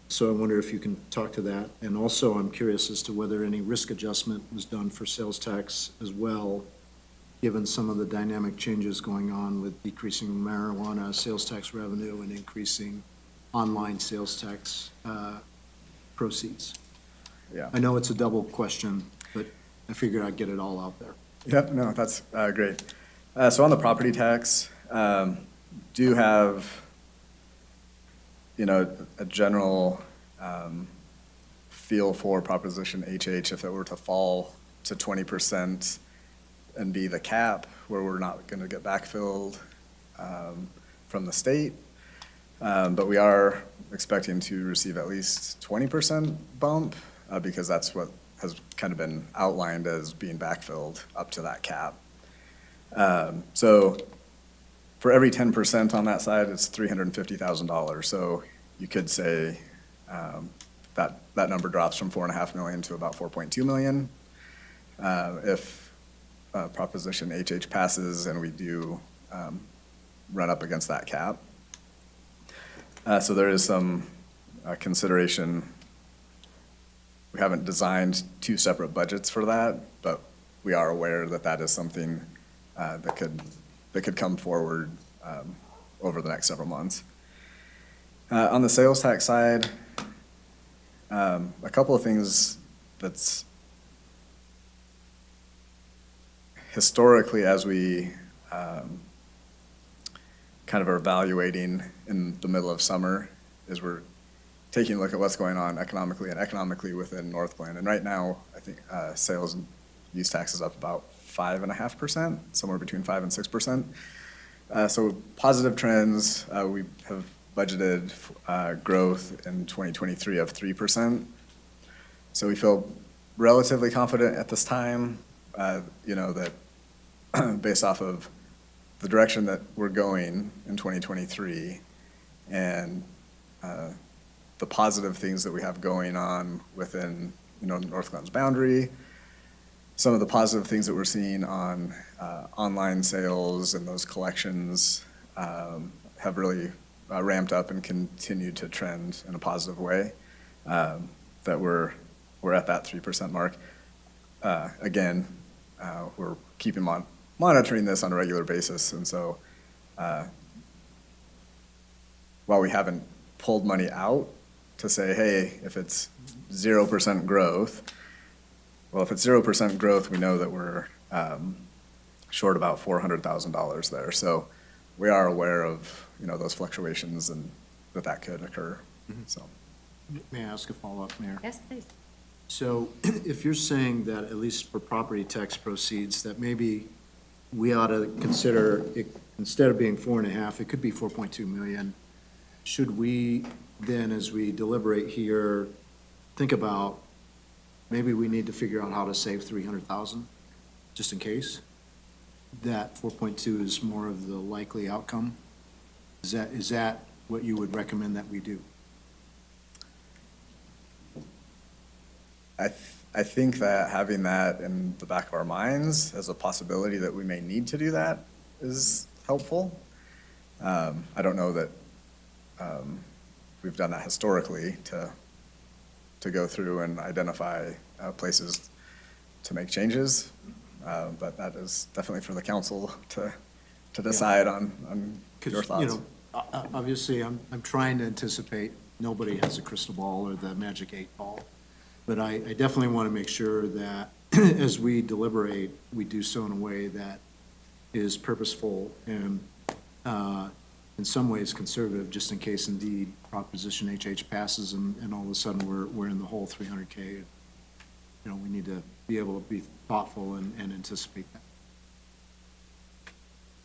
S8: So I wonder if you can talk to that. And also, I'm curious as to whether any risk adjustment was done for sales tax as well, given some of the dynamic changes going on with decreasing marijuana sales tax revenue and increasing online sales tax proceeds.
S7: Yeah.
S8: I know it's a double question, but I figured I'd get it all out there.
S7: Yep, no, that's great. So on the property tax, do have, a general feel for Proposition HH if it were to fall to 20% and be the cap where we're not going to get backfilled from the state. But we are expecting to receive at least 20% bump because that's what has kind of been outlined as being backfilled up to that cap. So for every 10% on that side, it's $350,000. So you could say that number drops from $4.5 million to about $4.2 million. If Proposition HH passes and we do run up against that cap. So there is some consideration. We haven't designed 2 separate budgets for that, but we are aware that that is something that could come forward over the next several months. On the sales tax side, a couple of things that's historically, as we kind of are evaluating in the middle of summer, is we're taking a look at what's going on economically within Northglenn. And right now, I think sales and use tax is up about 5.5%, somewhere between 5 and 6%. So positive trends. We have budgeted growth in 2023 of 3%. So we feel relatively confident at this time, that based off of the direction that we're going in 2023 and the positive things that we have going on within, Northglenn's boundary, some of the positive things that we're seeing on online sales and those collections have really ramped up and continued to trend in a positive way, that we're at that 3% mark. Again, we're keeping monitoring this on a regular basis, and so while we haven't pulled money out to say, hey, if it's 0% growth, well, if it's 0% growth, we know that we're short about $400,000 there. So we are aware of, those fluctuations and that could occur, so.
S8: May I ask a follow-up, Mayor?
S1: Yes, please.
S8: So if you're saying that at least for property tax proceeds, that maybe we ought to consider, instead of being 4.5, it could be 4.2 million. Should we then, as we deliberate here, think about, maybe we need to figure out how to save 300,000, just in case? That 4.2 is more of the likely outcome? Is that what you would recommend that we do?
S7: I think that having that in the back of our minds as a possibility that we may need to do that is helpful. I don't know that we've done that historically to go through and identify places to make changes, But that is definitely for the council to decide on your
S8: Because,
S7: thoughts.
S8: Obviously, I'm trying to anticipate, nobody has a crystal ball or the magic 8 ball. But I definitely want to make sure that as we deliberate, we do so in a way that is purposeful and in some ways conservative, just in case indeed Proposition HH passes and all of a sudden we're in the whole 300K. You know, we need to be able to be thoughtful and anticipate that.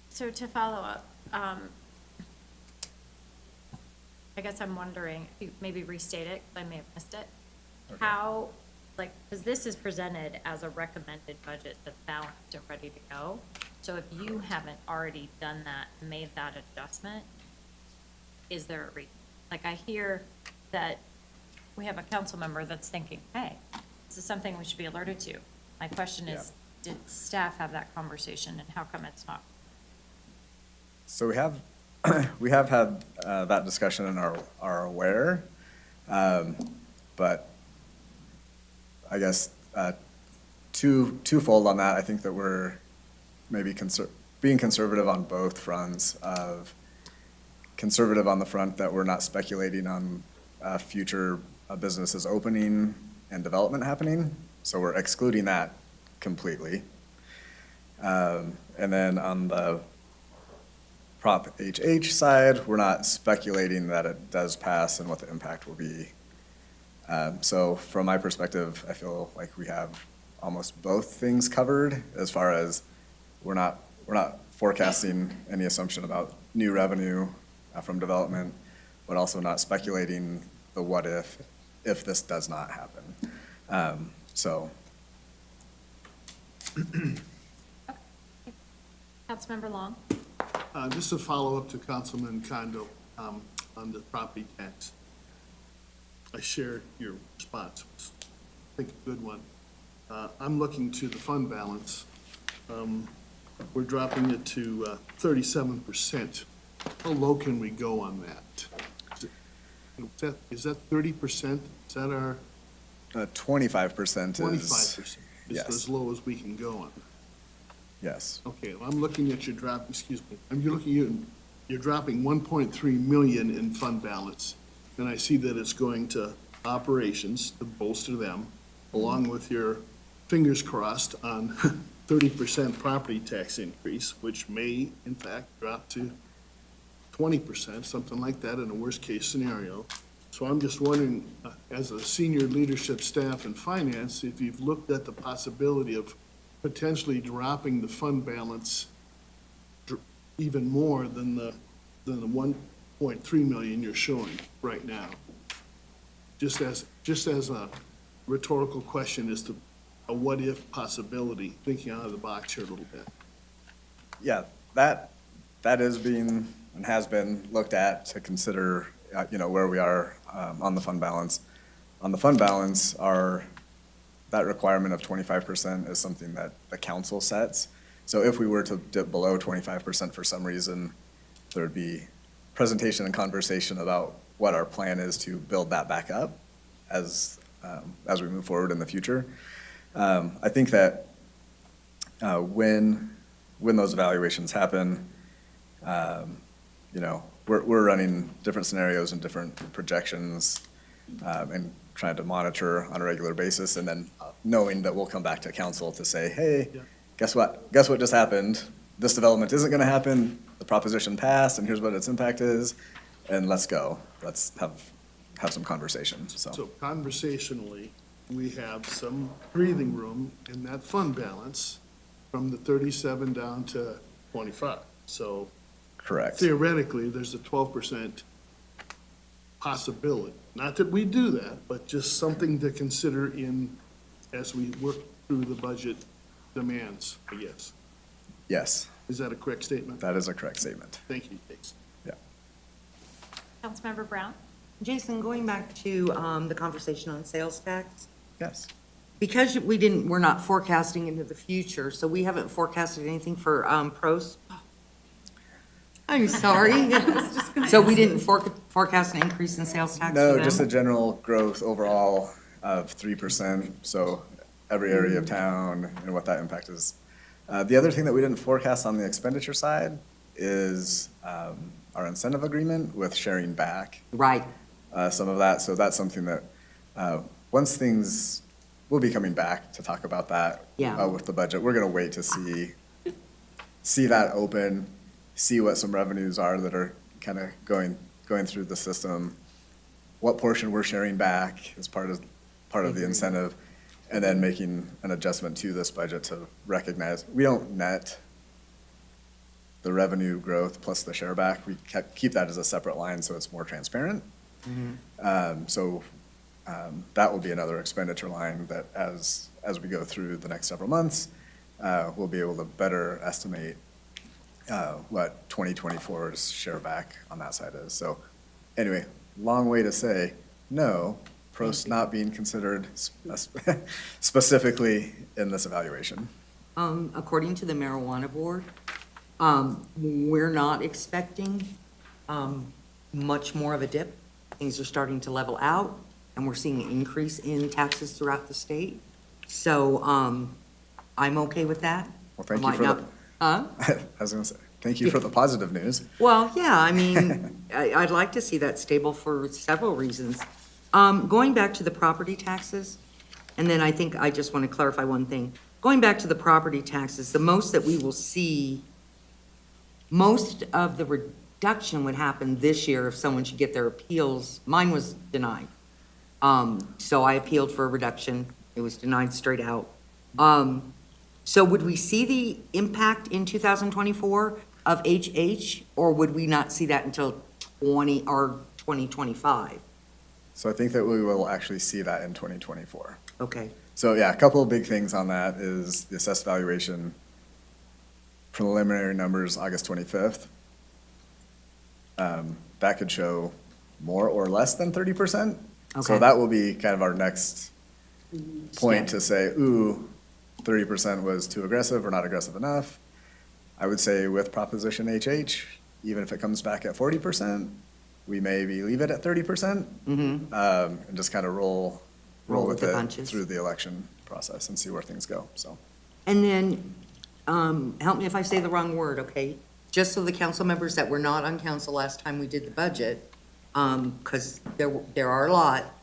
S1: So to follow up, I guess I'm wondering, if you maybe restate it, 'cause I may have missed it. How, like, because this is presented as a recommended budget that's balanced and ready to go. So if you haven't already done that, made that adjustment, is there a reason? Like, I hear that we have a council member that's thinking, hey, this is something we should be alerted to. My question is, did staff have that conversation, and how come it's not?
S7: So we have had that discussion and are aware. But I guess twofold on that. I think that we're maybe being conservative on both fronts of conservative on the front that we're not speculating on future businesses opening and development happening. So we're excluding that completely. And then on the Prop HH side, we're not speculating that it does pass and what the impact will be. So from my perspective, I feel like we have almost both things covered as far as we're not forecasting any assumption about new revenue from development, but also not speculating the what if this does not happen. So.
S1: Councilmember Long?
S9: Just a follow-up to Councilman Condo on the property tax. I share your response. It's, I think, a good one. I'm looking to the fund balance. We're dropping it to 37%. How low can we go on that? Is that 30%? Is that our
S7: 25% is.
S9: 25%? Is
S7: yes.
S9: as low as we can go on?
S7: Yes.
S9: Okay, well, I'm looking at your drop, excuse me, you're dropping 1.3 million in fund balance, and I see that it's going to operations to bolster them, along with your fingers crossed on 30% property tax increase, which may in fact drop to 20%, something like that in a worst-case scenario. So I'm just wondering, as a senior leadership staff in finance, if you've looked at the possibility of potentially dropping the fund balance even more than the 1.3 million you're showing right now. Just as a rhetorical question as to a what-if possibility, thinking out of the box here a little bit.
S7: Yeah, that is being and has been looked at to consider, where we are on the fund balance. On the fund balance, that requirement of 25% is something that the council sets. So if we were to dip below 25% for some reason, there would be presentation and conversation about what our plan is to build that back up as we move forward in the future. I think that when those evaluations happen, we're running different scenarios and different projections and trying to monitor on a regular basis, and then knowing that we'll come back to council to say, hey,
S9: Yeah.
S7: guess what? Guess what just happened? This development isn't gonna happen, the proposition passed, and here's what its impact is, and let's go. Let's have some conversations,
S9: So conversationally, we have some breathing room in that fund balance from the 37 down to 25. So
S7: Correct.
S9: theoretically, there's a 12% possibility. Not that we do that, but just something to consider as we work through the budget demands, I guess.
S7: Yes,
S9: Is that a correct statement?
S7: that is a correct statement.
S9: Thank you, Jason.
S1: Councilmember Brown?
S3: Jason, going back to the conversation on sales tax,
S7: Yes.
S3: because we're not forecasting into the future, so we haven't forecasted anything for pros. I'm sorry. So we didn't forecast an increase in sales tax for
S7: No,
S3: them?
S7: just a general growth overall of 3%, so every area of town and what that impact is. The other thing that we didn't forecast on the expenditure side is our incentive agreement with sharing back
S3: Right,
S7: some of that. So that's something that, once things, we'll be coming back to talk about that
S3: Yeah.
S7: with the budget. We're going to wait to see that open, see what some revenues are that are kind of going through the system, what portion we're sharing back as part of the incentive, and then making an adjustment to this budget to recognize, we don't net the revenue growth plus the share back. We keep that as a separate line so it's more transparent. That will be another expenditure line that as we go through the next several months, we'll be able to better estimate what 2024's share back on that side is. So anyway, long way to say, no, PROS not being considered specifically in this evaluation.
S3: according to the marijuana board, we're not expecting, much more of a dip. Things are starting to level out, and we're seeing an increase in taxes throughout the state. So, I'm okay with that.
S7: Well, thank
S3: I
S7: you for
S3: might
S7: the,
S3: not- Huh?
S7: I was gonna say, thank you for the positive news.
S3: Well, yeah, I mean, I'd like to see that stable for several reasons. Going back to the property taxes, and then I think I just want to clarify one thing. Going back to the property taxes, the most that we will see, most of the reduction would happen this year if someone should get their appeals. Mine was denied. So I appealed for a reduction. It was denied straight out. So would we see the impact in 2024 of HH, or would we not see that until 2025?
S7: So I think that we will actually see that in 2024.
S3: Okay,
S7: So yeah, a couple of big things on that is the assessed valuation preliminary numbers, August 25th. That could show more or less than 30%. So
S3: Okay.
S7: that will be kind of our next point
S3: Step.
S7: to say, ooh, 30% was too aggressive or not aggressive enough. I would say with Proposition HH, even if it comes back at 40%, we maybe leave it at 30%.
S3: mm-hmm,
S7: And just kind of roll
S3: Roll with
S7: with
S3: the
S7: it
S3: punches.
S7: through the election process and see where things go, so.
S3: And then, help me if I say the wrong word, okay? Just so the council members that were not on council last time we did the budget, because there are a lot,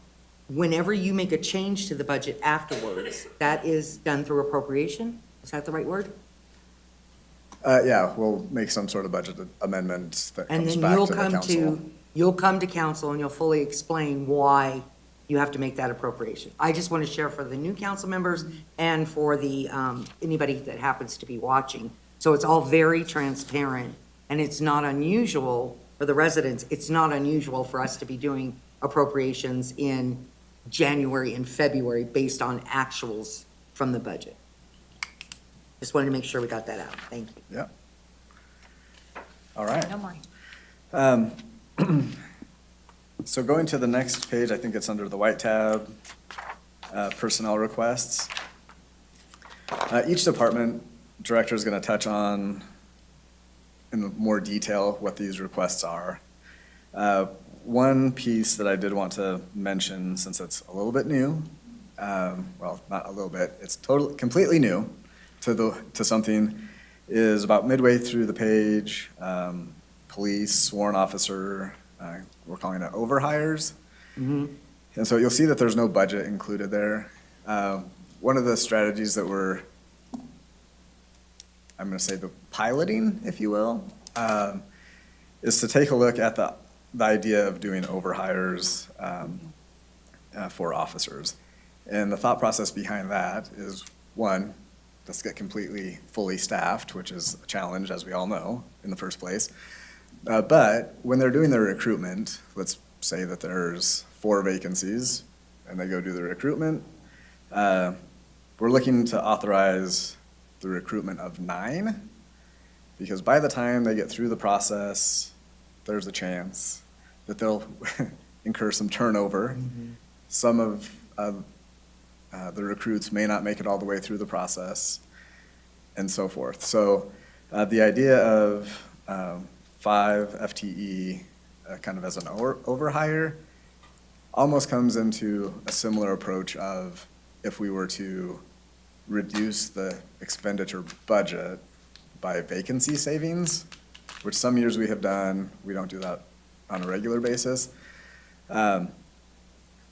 S3: whenever you make a change to the budget afterwards, that is done through appropriation? Is that the right word?
S7: Yeah, we'll make some sort of budget amendment that
S3: And
S7: comes
S3: then
S7: back
S3: you'll
S7: to the
S3: come
S7: council.
S3: you'll come to council and you'll fully explain why you have to make that appropriation. I just want to share for the new council members and for the, anybody that happens to be watching. So it's all very transparent, and it's not unusual for the residents, it's not unusual for us to be doing appropriations in January and February based on actuals from the budget. Just wanted to make sure we got that out. Thank you.
S7: Yeah. All right.
S1: No more.
S7: So going to the next page, I think it's under the white tab, personnel requests. Each department director is going to touch on in more detail what these requests are. One piece that I did want to mention, since it's a little bit new, well, not a little bit, it's completely new to something, is about midway through the page, police, sworn officer, we're calling it overhires.
S3: Mm-hmm.
S7: And so you'll see that there's no budget included there. One of the strategies that we're, I'm going to say the piloting, if you will, is to take a look at the idea of doing overhires for officers. And the thought process behind that is, one, let's get completely fully staffed, which is a challenge, as we all know, in the first place. But when they're doing their recruitment, let's say that there's 4 vacancies and they go do the recruitment, we're looking to authorize the recruitment of 9, because by the time they get through the process, there's a chance that they'll incur some turnover. Some of the recruits may not make it all the way through the process, and so forth. So the idea of 5 FTE kind of as an overhire almost comes into a similar approach of if we were to reduce the expenditure budget by vacancy savings, which some years we have done. We don't do that on a regular basis.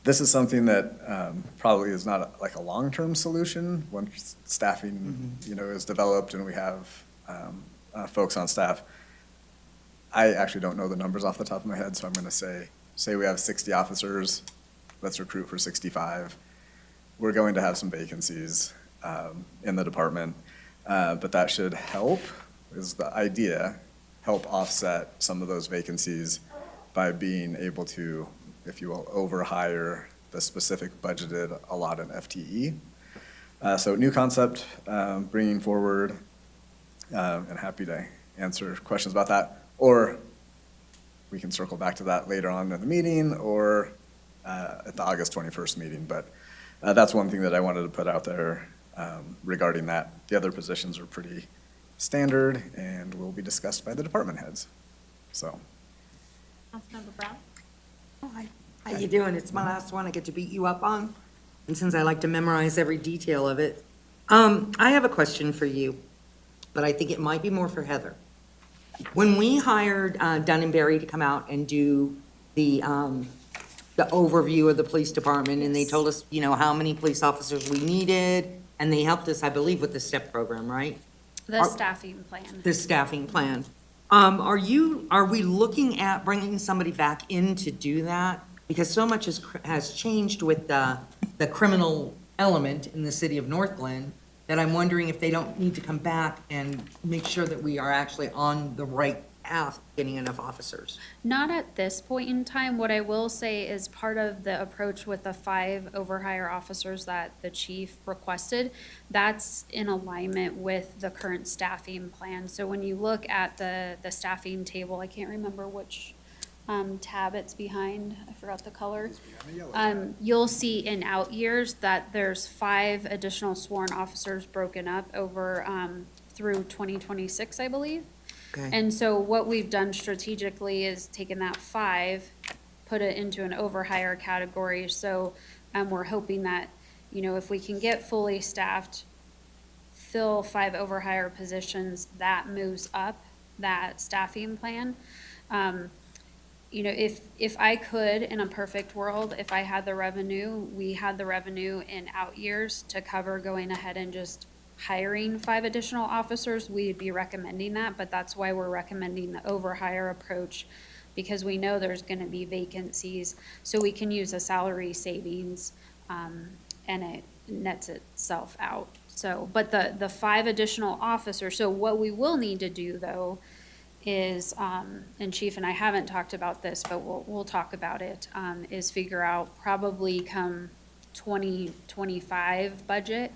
S7: This is something that probably is not like a long-term solution once staffing, is developed and we have folks on staff. I actually don't know the numbers off the top of my head, so I'm going to say we have 60 officers, let's recruit for 65. We're going to have some vacancies in the department, but that should help, is the idea, help offset some of those vacancies by being able to, if you will, overhire the specific budgeted allotted FTE. So new concept, bringing forward, and happy to answer questions about that. Or we can circle back to that later on in the meeting or at the August 21st meeting. But that's one thing that I wanted to put out there regarding that. The other positions are pretty standard and will be discussed by the department heads. So.
S1: Councilmember Brown?
S3: Hi. How you doing? It's my last one I get to beat you up on. And since I like to memorize every detail of it, I have a question for you, but I think it might be more for Heather. When we hired Dun & Berry to come out and do the overview of the police department, and they told us, how many police officers we needed, and they helped us, I believe, with the STEP program, right?
S6: The staffing plan.
S3: The staffing plan. Are we looking at bringing somebody back in to do that? Because so much has changed with the criminal element in the city of North Glen, that I'm wondering if they don't need to come back and make sure that we are actually on the right path, getting enough officers.
S6: Not at this point in time. What I will say is part of the approach with the 5 overhire officers that the chief requested, that's in alignment with the current staffing plan. So when you look at the staffing table, I can't remember which tab it's behind, I forgot the color. You'll see in out years that there's 5 additional sworn officers broken up over through 2026, I believe.
S3: Okay.
S6: And so what we've done strategically is taken that 5, put it into an overhire category. So we're hoping that, if we can get fully staffed, fill 5 overhire positions, that moves up that staffing plan. If I could, in a perfect world, if I had the revenue, we had the revenue in out years to cover going ahead and just hiring 5 additional officers, we'd be recommending that, but that's why we're recommending the overhire approach, because we know there's gonna be vacancies, so we can use a salary savings, and it nets itself out. So, but the 5 additional officers, so what we will need to do though is, and Chief and I haven't talked about this, but we'll talk about it, is figure out probably come 2025 budget,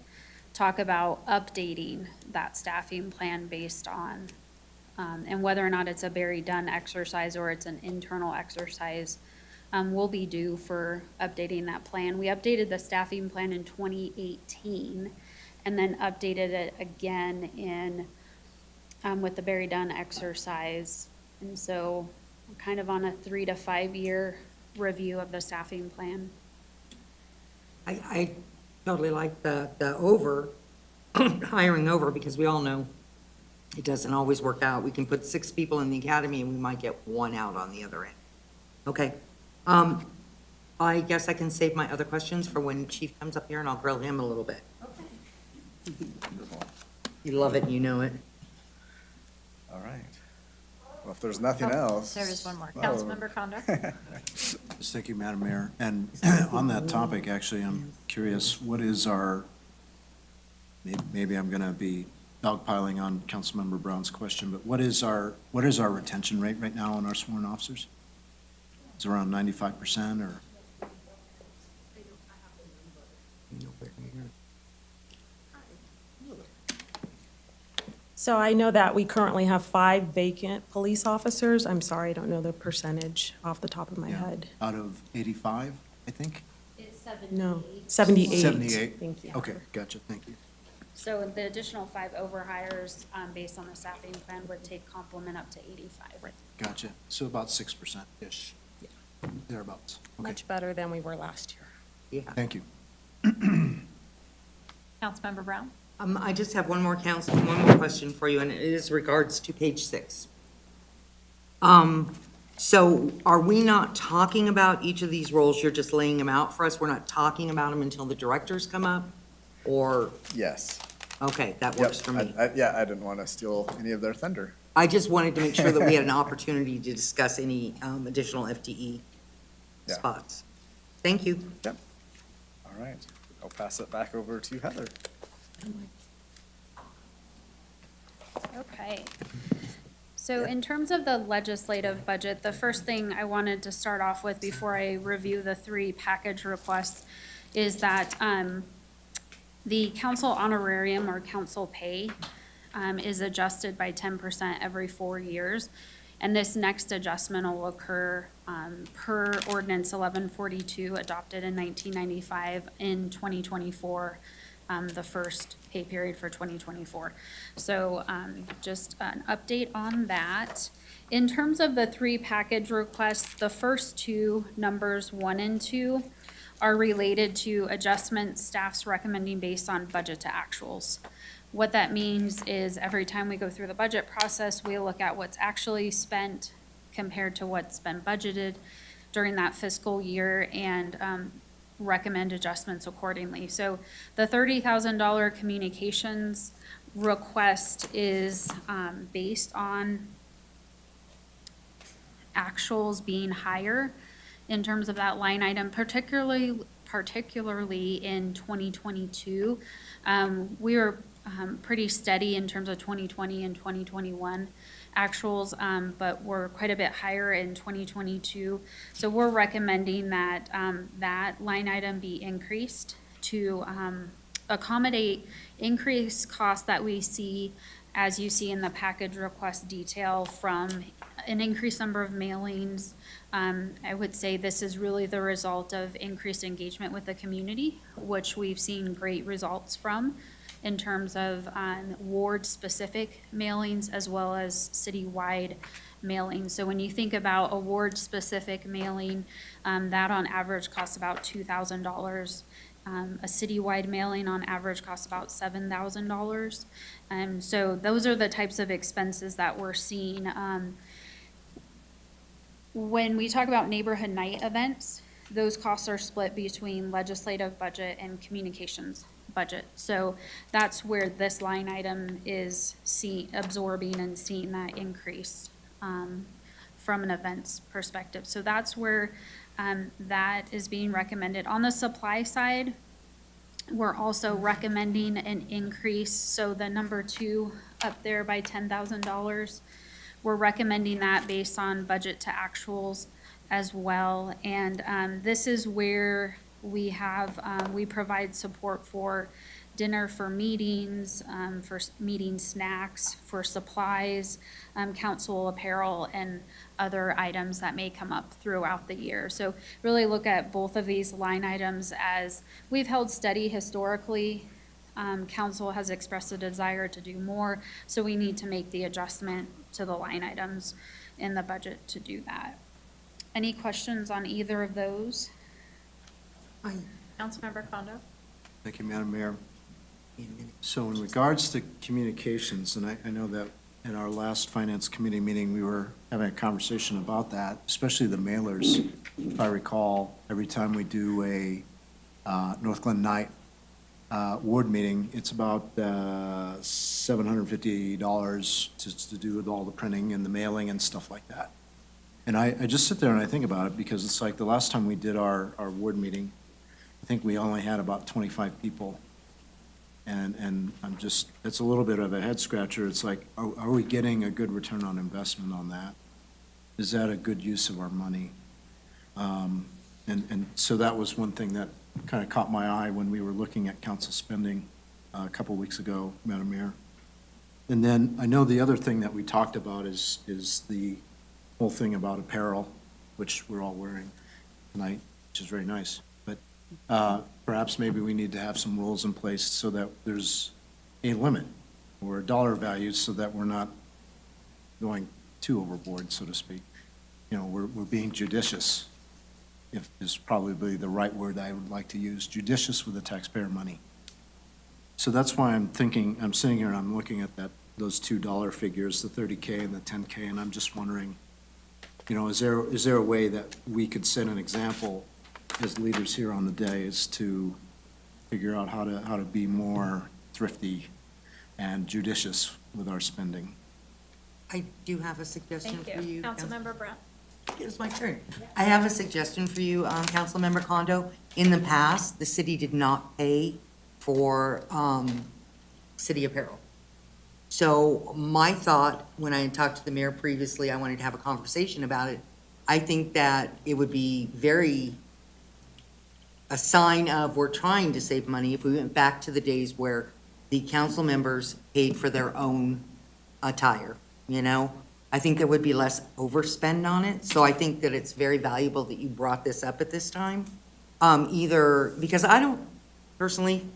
S6: talk about updating that staffing plan based on, and whether or not it's a Barry Dunn exercise or it's an internal exercise, will be due for updating that plan. We updated the staffing plan in 2018 and then updated it again in, with the Barry Dunn exercise. And so we're kind of on a 3 to 5 year review of the staffing plan.
S3: I totally like the hiring over, because we all know it doesn't always work out. We can put 6 people in the academy and we might get 1 out on the other end. Okay. I guess I can save my other questions for when Chief comes up here and I'll grill him a little bit. Okay. You love it, you know it.
S7: All right. Well, if there's nothing else.
S1: There is one more.
S7: Oh.
S1: Councilmember Condor?
S8: Thank you, Madam Mayor. And on that topic, actually, I'm curious, what is our, maybe I'm going to be dogpiling on Councilmember Brown's question, but what is our retention rate right now on our sworn officers? Is it around 95% or?
S5: So I know that we currently have 5 vacant police officers. I'm sorry, I don't know the percentage off the top of my head.
S8: Out of 85, I think?
S6: It's 78.
S5: No, 78.
S8: 78?
S5: Thank you.
S8: Okay, gotcha, thank you.
S6: So the additional 5 overhires, based on the staffing plan, would take complement up to 85. Right.
S8: Gotcha. So about 6%-ish, thereabouts. Okay,
S5: Much better than we were last year.
S3: Yeah.
S8: thank you.
S1: Councilmember Brown?
S3: I just have one more question for you, and it is regards to page 6. So are we not talking about each of these roles? You're just laying them out for us? We're not talking about them until the directors come up? Or,
S7: Yes.
S3: okay, that
S7: Yep.
S3: works for me.
S7: Yeah, I didn't want to steal any of their thunder.
S3: I just wanted to make sure that we had an opportunity to discuss any additional FTE
S7: Yeah.
S3: spots. Thank you.
S7: Yep. All right. I'll pass it back over to Heather.
S6: Okay. So in terms of the legislative budget, the first thing I wanted to start off with before I review the 3 package requests is that the council honorarium or council pay is adjusted by 10% every 4 years. And this next adjustment will occur per ordinance 1142 adopted in 1995 in 2024, the first pay period for 2024. So just an update on that. In terms of the 3 package requests, the first 2, numbers 1 and 2, are related to adjustments staff's recommending based on budget to actuals. What that means is every time we go through the budget process, we look at what's actually spent compared to what's been budgeted during that fiscal year and recommend adjustments accordingly. So the $30,000 communications request is based on actuals being higher in terms of that line item, particularly in 2022. We were pretty steady in terms of 2020 and 2021 actuals, but we're quite a bit higher in 2022. So we're recommending that that line item be increased to accommodate increased costs that we see, as you see in the package request detail, from an increased number of mailings. I would say this is really the result of increased engagement with the community, which we've seen great results from in terms of ward-specific mailings as well as citywide mailings. So when you think about a ward-specific mailing, that on average costs about $2,000. A citywide mailing on average costs about $7,000. So those are the types of expenses that we're seeing. When we talk about neighborhood night events, those costs are split between legislative budget and communications budget. So that's where this line item is absorbing and seeing that increase from an events perspective. So that's where that is being recommended. On the supply side, we're also recommending an increase. So the number 2 up there by $10,000, we're recommending that based on budget to actuals as well. And this is where we have, we provide support for dinner for meetings, for meeting snacks, for supplies, council apparel, and other items that may come up throughout the year. So really look at both of these line items as we've held steady historically. Council has expressed a desire to do more, so we need to make the adjustment to the line items in the budget to do that. Any questions on either of those?
S1: Councilmember Kondo?
S8: Thank you, Madam Mayor. So in regards to communications, and I know that in our last Finance Committee meeting, we were having a conversation about that, especially the mailers. If I recall, every time we do a North Glen Night ward meeting, it's about $750 to do with all the printing and the mailing and stuff like that. And I just sit there and I think about it, because it's like the last time we did our ward meeting, I think we only had about 25 people. And I'm just, it's a little bit of a head scratcher. It's like, are we getting a good return on investment on that? Is that a good use of our money? And so that was one thing that kind of caught my eye when we were looking at council spending a couple weeks ago, Madam Mayor. And then I know the other thing that we talked about is the whole thing about apparel, which we're all wearing tonight, which is very nice. But perhaps maybe we need to have some rules in place so that there's a limit or a dollar value so that we're not going too overboard, so to speak. You know, we're being judicious, if is probably the right word I would like to use, judicious with the taxpayer money. So that's why I'm thinking, I'm sitting here and I'm looking at those $2 figures, the 30K and the 10K, and I'm just wondering, is there a way that we could set an example as leaders here on the dais to figure out how to be more thrifty and judicious with our spending?
S3: I do have a suggestion for you.
S1: Councilmember Brown?
S3: It's my turn. I have a suggestion for you, Councilmember Condo. In the past, the city did not pay for city apparel. So my thought, when I talked to the mayor previously, I wanted to have a conversation about it. I think that it would be a sign of we're trying to save money if we went back to the days where the council members paid for their own attire, I think there would be less overspend on it. So I think that it's very valuable that you brought this up at this time. Either, because I don't, personally,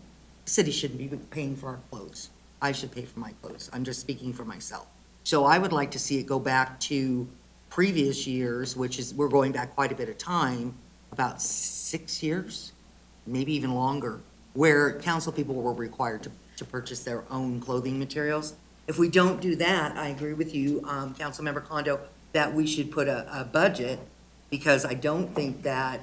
S3: the city shouldn't be paying for our clothes. I should pay for my clothes. I'm just speaking for myself. So I would like to see it go back to previous years, which is, we're going back quite a bit of time, about 6 years, maybe even longer, where council people were required to purchase their own clothing materials. If we don't do that, I agree with you, Councilmember Condo, that we should put a budget, because I don't think that,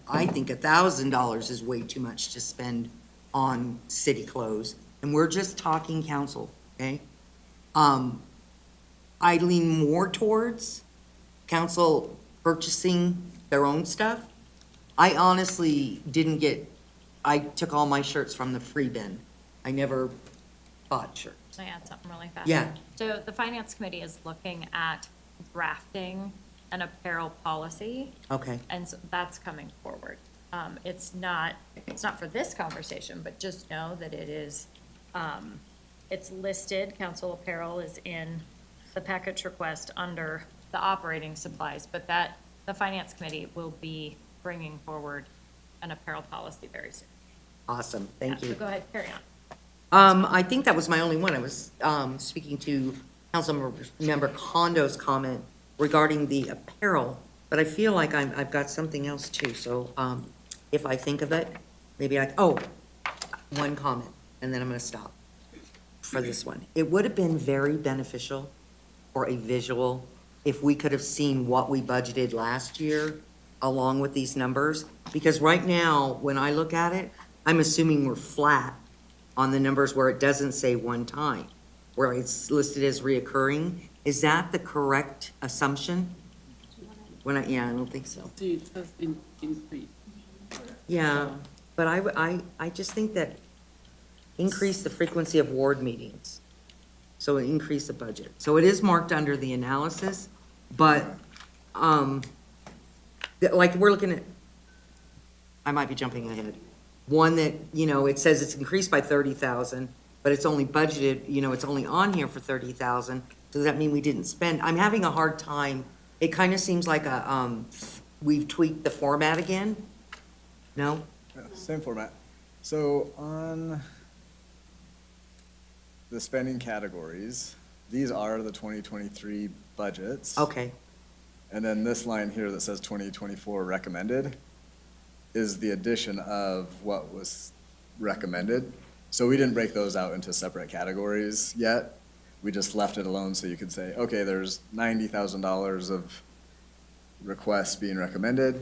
S3: I think $1,000 is way too much to spend on city clothes. And we're just talking council, okay? I lean more towards council purchasing their own stuff. I honestly I took all my shirts from the free bin. I never bought shirts.
S1: Can I add something really fast?
S3: Yeah.
S1: So the Finance Committee is looking at drafting an apparel policy,
S3: Okay,
S1: and so that's coming forward. It's not for this conversation, but just know that it is, it's listed, council apparel is in the package request under the operating supplies, but that, the Finance Committee will be bringing forward an apparel policy very soon.
S3: awesome, thank
S1: So
S3: you.
S1: go ahead, carry on.
S3: I think that was my only one. I was speaking to Councilmember Condo's comment regarding the apparel, but I feel like I've got something else too. So if I think of it, maybe one comment, and then I'm going to stop for this one. It would have been very beneficial for a visual if we could have seen what we budgeted last year along with these numbers, because right now, when I look at it, I'm assuming we're flat on the numbers where it doesn't say one time, where it's listed as reoccurring. Is that the correct assumption? I don't think so.
S10: It has increased.
S3: Yeah, but I just think that increase the frequency of ward meetings. So increase the budget. So it is marked under the analysis, but, like, we're looking at, I might be jumping ahead. One that, it says it's increased by 30,000, but it's only budgeted, it's only on here for 30,000. Does that mean we didn't spend? I'm having a hard time. It kind of seems like we've tweaked the format again. No?
S7: Yeah, same format. So on the spending categories, these are the 2023 budgets.
S3: Okay,
S7: And then this line here that says 2024 recommended is the addition of what was recommended. So we didn't break those out into separate categories yet. We just left it alone so you could say, okay, there's $90,000 of requests being recommended,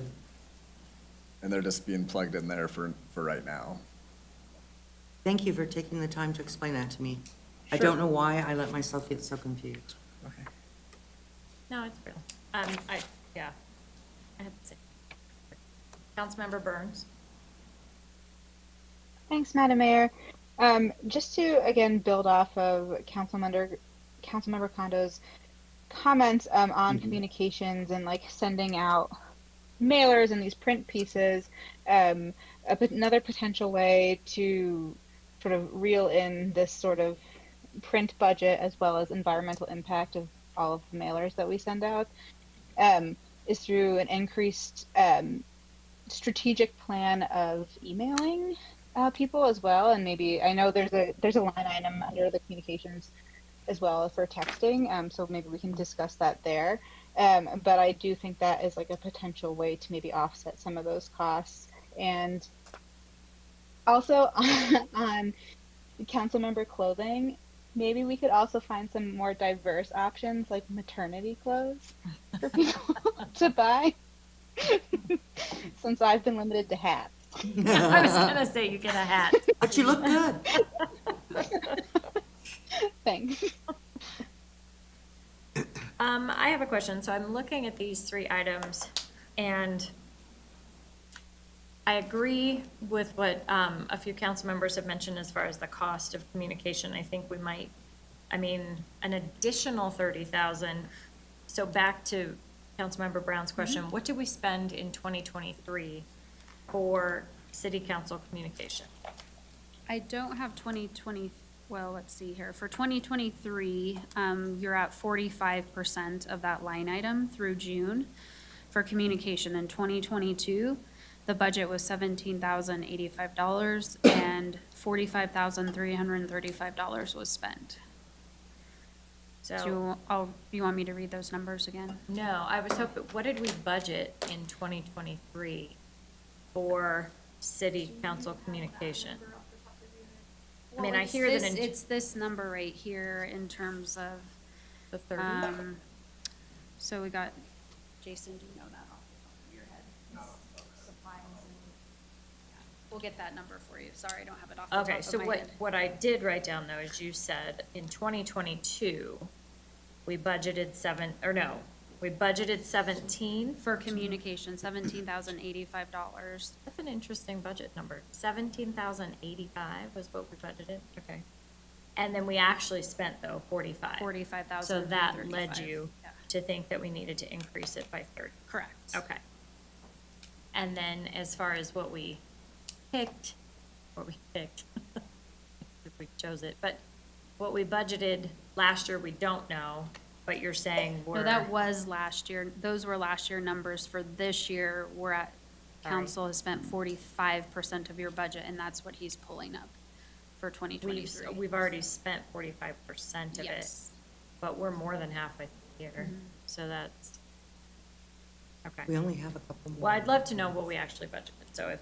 S7: and they're just being plugged in there for right now.
S3: thank you for taking the time to explain that to me. I don't know why I let myself get so confused.
S7: Okay.
S1: No, it's real. I had to say. Councilmember Burns?
S11: Thanks, Madam Mayor. Just to, again, build off of Councilmember Condo's comments on communications and like sending out mailers and these print pieces, another potential way to sort of reel in this sort of print budget as well as environmental impact of all of the mailers that we send out is through an increased strategic plan of emailing people as well. And maybe, I know there's a line item under the communications as well for texting, so maybe we can discuss that there. But I do think that is like a potential way to maybe offset some of those costs. And also on council member clothing, maybe we could also find some more diverse options like maternity clothes for people to buy. Since I've been limited to hats.
S1: I was gonna say you get a hat.
S3: But you look good.
S11: Thanks.
S1: I have a question. So I'm looking at these three items, and I agree with what a few council members have mentioned as far as the cost of communication. I think we might, an additional 30,000. So back to Councilmember Brown's question, what did we spend in 2023 for city council communication?
S6: I don't have 2020, well, let's see here. For 2023, you're at 45% of that line item through June for communication. In 2022, the budget was $17,085 and $45,335 was spent.
S1: So,
S6: You want me to read those numbers again?
S1: no, I was hoping, what did we budget in 2023 for city council communication? I mean, I
S6: It's
S1: hear that
S6: this-
S1: in
S6: It's this number right here in terms of,
S1: the 30.
S6: so we got, Jason, do you know that off the top of your head? Supplies and- We'll get that number for you. Sorry, I don't have it off the top
S1: Okay,
S6: of
S1: so
S6: my head.
S1: what I did write down though is you said in 2022, we budgeted we budgeted 17.
S6: For communication, $17,085.
S1: That's an interesting budget number. 17,085 was what we budgeted, okay. And then we actually spent though 45.
S6: 45,000.
S1: So that led you to think that we needed to increase it by 30.
S6: Correct.
S1: Okay. And then as far as what we picked, if we chose it, but what we budgeted last year, we don't know, but you're saying we're.
S6: No, that was last year. Those were last year numbers. For this year, we're at,
S1: Sorry.
S6: council has spent 45% of your budget, and that's what he's pulling up for 2023.
S1: We've already spent 45% of it,
S6: Yes.
S1: but we're more than halfway through the year, so that's, okay.
S3: We only have a couple more.
S1: Well, I'd love to know what we actually budgeted, so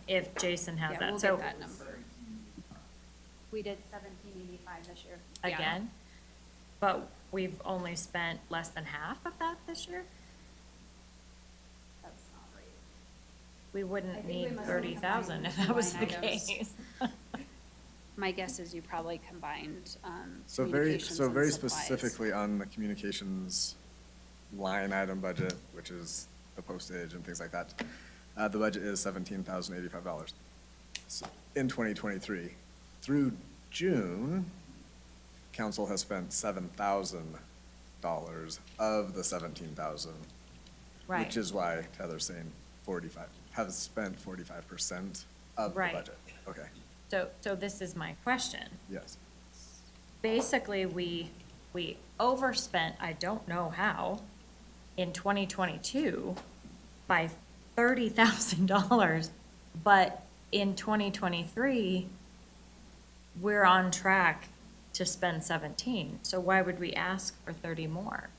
S1: if Jason has
S6: Yeah,
S1: that,
S6: we'll
S1: so.
S6: get that number. We did 1785 this year. Yeah.
S1: Again, but we've only spent less than half of that this year?
S6: That's not right.
S1: We
S6: I
S1: wouldn't
S6: think we
S1: need
S6: must have
S1: 30,000 if
S6: combined
S1: that was the
S6: line items.
S1: case.
S6: My guess is you probably combined
S7: So
S6: communications and
S7: very
S6: supplies.
S7: specifically on the communications line item budget, which is the postage and things like that, the budget is $17,085 in 2023. Through June, council has spent $7,000 of the 17,000.
S1: Right.
S7: Which is why Heather's saying 45, have spent 45% of the
S1: Right.
S7: budget. Okay,
S1: So this is my question.
S7: yes.
S1: Basically, we overspent, I don't know how, in 2022 by $30,000, but in 2023, we're on track to spend 17. So why would we ask for 30 more?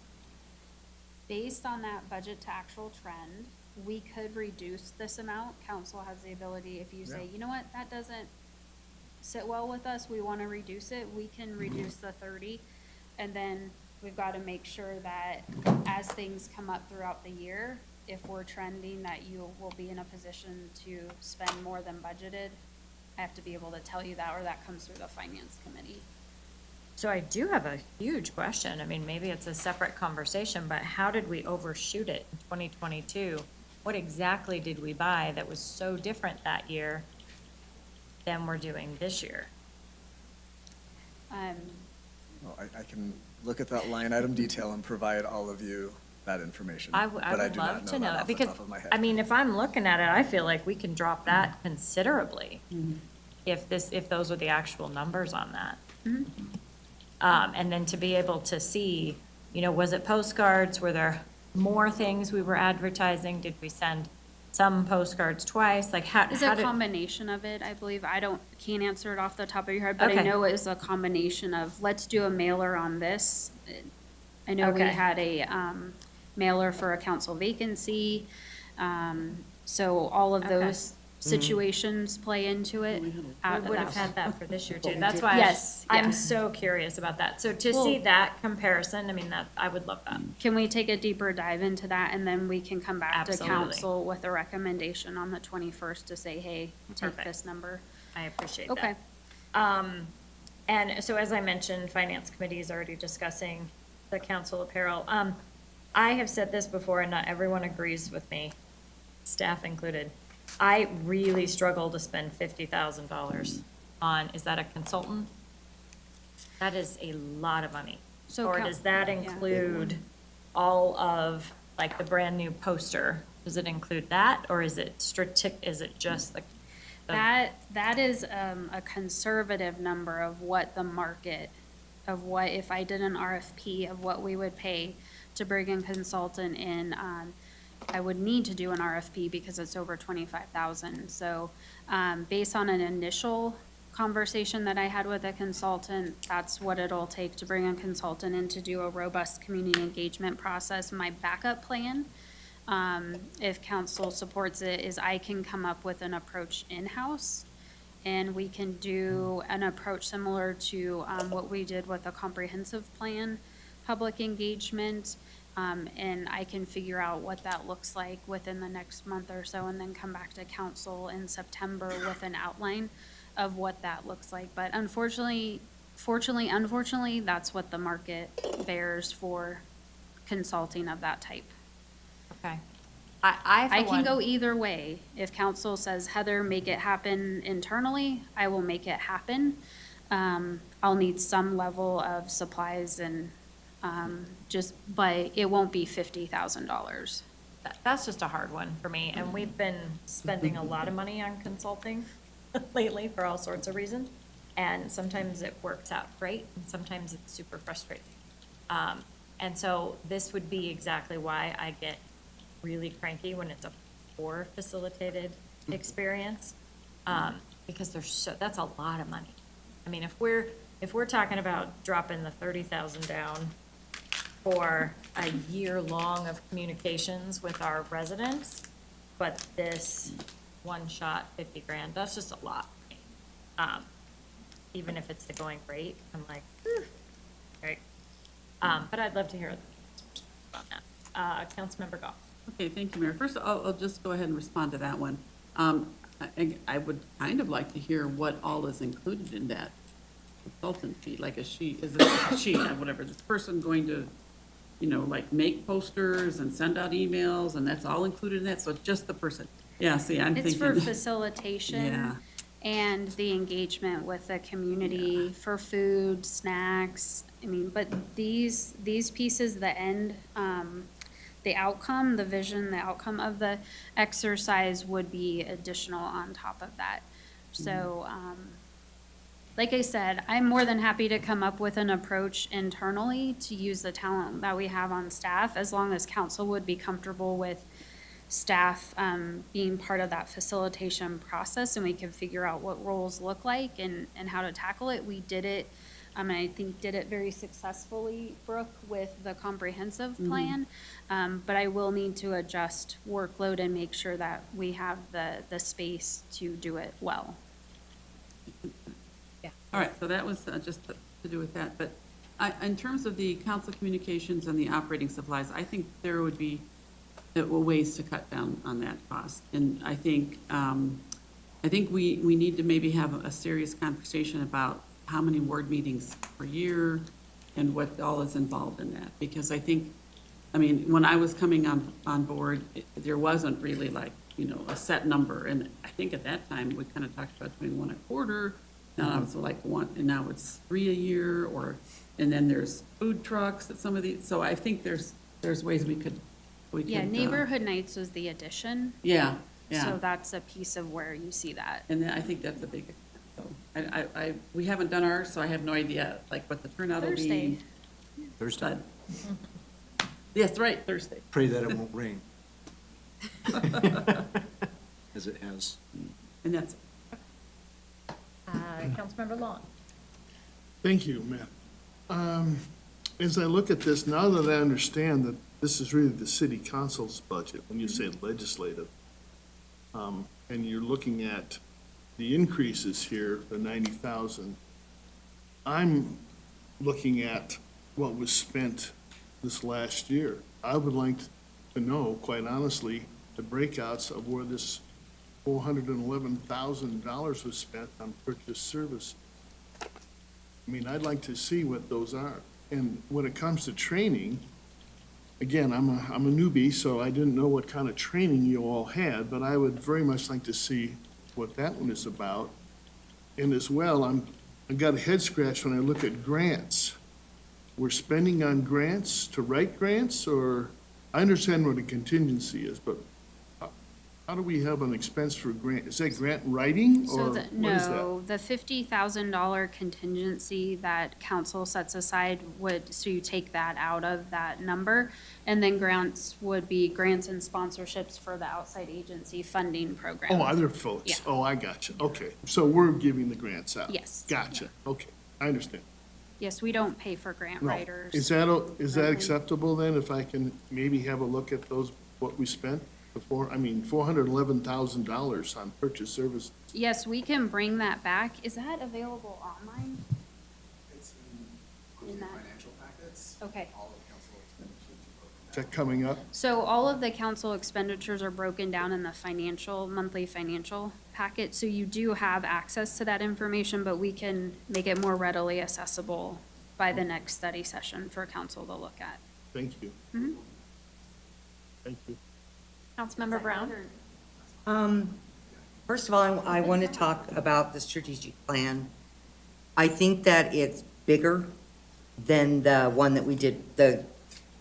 S6: Based on that budget to actual trend, we could reduce this amount. Council has the ability, if you say,
S7: Yeah.
S6: you know what, that doesn't sit well with us, we want to reduce it, we can reduce the 30. And then we've got to make sure that as things come up throughout the year, if we're trending that you will be in a position to spend more than budgeted, I have to be able to tell you that, or that comes through the finance committee.
S1: So I do have a huge question. I mean, maybe it's a separate conversation, but how did we overshoot it in 2022? What exactly did we buy that was so different that year than we're doing this year?
S7: Well, I can look at that line item detail and provide all of you that information.
S1: I
S7: but
S1: would
S7: do not
S1: love to know
S7: that
S1: that,
S7: off the
S1: because,
S7: top of my head.
S1: I mean, if I'm looking at it, I feel like we can drop that considerably if those are the actual numbers on that. And then to be able to see, was it postcards? Were there more things we were advertising? Did we send some postcards twice? Like how
S6: It's
S1: how
S6: a
S1: did?
S6: combination of it, I believe. Can't answer it off the top of your head, but I
S1: Okay.
S6: know it was a combination of, let's do a mailer on this. I know we
S1: Okay.
S6: had a mailer for a council vacancy. So all of
S1: Okay.
S6: those situations play into it.
S1: We
S6: out of
S1: would have
S6: that.
S1: had that for this year too. That's why
S6: Yes,
S1: I'm
S6: yeah.
S1: so curious about that. So to see
S6: Well-
S1: that comparison, I mean, that, I would love that.
S6: Can we take a deeper dive into that, and then we can come back to
S1: Absolutely.
S6: council with a recommendation on the 21st to say, hey, take
S1: Perfect.
S6: this number?
S1: I appreciate
S6: Okay.
S1: that. And so as I mentioned, Finance Committee is already discussing the council apparel. I have said this before, and not everyone agrees with me, staff included. I really struggle to spend $50,000 on, is that a consultant? That is a lot of money.
S6: So
S1: Or
S6: coun-
S1: does that
S6: yeah.
S1: include all of, like, the brand-new poster? Does it include that, or is it is it just the?
S6: That is a conservative number of what the market, of what, if I did an RFP, of what we would pay to bring a consultant in. I would need to do an RFP because it's over 25,000. So based on an initial conversation that I had with a consultant, that's what it'll take to bring a consultant in to do a robust community engagement process. My backup plan, if council supports it, is I can come up with an approach in-house, and we can do an approach similar to what we did with a comprehensive plan, public engagement, and I can figure out what that looks like within the next month or so, and then come back to council in September with an outline of what that looks like. But unfortunately, that's what the market bears for consulting of that type.
S1: Okay.
S6: I can go either way. If council says, Heather, make it happen internally, I will make it happen. I'll need some level of supplies and, but it won't be $50,000.
S1: That's just a hard one for me, and we've been spending a lot of money on consulting lately for all sorts of reasons, and sometimes it works out great, and sometimes it's super frustrating. And so this would be exactly why I get really cranky when it's a poor facilitated experience, because that's a lot of money. I mean, if we're talking about dropping the 30,000 down for a year long of communications with our residents, but this one shot 50 grand, that's just a lot. Even if it's the going rate, I'm like, whew, right? But I'd love to hear about that. Councilmember Goff.
S10: Okay, thank you, Mayor. First, I'll just go ahead and respond to that one. I would kind of like to hear what all is included in that consultant fee, like is it a she, whatever, this person going to, like make posters and send out emails, and that's all included in that, so just the person? Yeah, see, I'm thinking.
S6: It's for facilitation
S10: Yeah.
S6: and the engagement with the community for food, snacks. I mean, but these pieces, the end, the outcome, the vision, the outcome of the exercise would be additional on top of that. So, like I said, I'm more than happy to come up with an approach internally to use the talent that we have on staff, as long as council would be comfortable with staff being part of that facilitation process, and we can figure out what roles look like and how to tackle it. We did it, I think did it very successfully, Brooke, with the comprehensive plan. But I will need to adjust workload and make sure that we have the space to do it well.
S10: All right, so that was just to do with that, but in terms of the council communications and the operating supplies, I think there would be ways to cut down on that cost. And I think we need to maybe have a serious conversation about how many ward meetings per year and what all is involved in that. Because when I was coming on board, there wasn't really like, a set number. And I think at that time, we kind of talked about doing one a quarter. Now it's like one, and now it's 3 a year, and then there's food trucks at some of these. So I think there's ways we could.
S6: Yeah, neighborhood nights was the addition.
S10: Yeah.
S6: So that's a piece of where you see that.
S10: And then I think that's a big, so we haven't done ours, so I have no idea, like, what the turnout will be.
S8: Thursday.
S10: Yes, right, Thursday.
S8: Pray that it won't rain. As it has.
S10: And that's,
S1: Councilmember Long.
S9: Thank you, Matt. As I look at this, now that I understand that this is really the city council's budget, when you say legislative, and you're looking at the increases here, the 90,000, I'm looking at what was spent this last year. I would like to know, quite honestly, the breakouts of where this $411,000 was spent on purchase service. I mean, I'd like to see what those are. And when it comes to training, again, I'm a newbie, so I didn't know what kind of training you all had, but I would very much like to see what that one is about. And as well, I got a head scratch when I look at grants. We're spending on grants to write grants, or, I understand what a contingency is, but how do we have an expense for grant? Is that grant writing,
S6: So
S9: or
S6: the,
S9: what is that?
S6: no, the $50,000 contingency that council sets aside would, so you take that out of that number. And then grants would be grants and sponsorships for the outside agency funding program.
S9: Oh, other folks?
S6: Yeah.
S9: Oh, I gotcha, okay. So we're giving the grants out?
S6: Yes.
S9: Gotcha, okay, I understand.
S6: Yes, we don't pay for grant
S9: No.
S6: writers.
S9: Is that
S6: currently.
S9: acceptable then, if I can maybe have a look at those, what we spent before? I mean, $411,000 on purchase service.
S6: Yes, we can bring that back. Is that available online?
S7: It's
S6: In that-
S7: financial packets.
S6: Okay.
S7: All of council expenditures.
S9: Is that coming up?
S6: So all of the council expenditures are broken down in the monthly financial packet. So you do have access to that information, but we can make it more readily accessible by the next study session for council to look at.
S9: Thank you.
S6: Mhm.
S9: Thank you.
S1: Councilmember Brown?
S3: First of all, I want to talk about the strategic plan. I think that it's bigger than the one that we did, the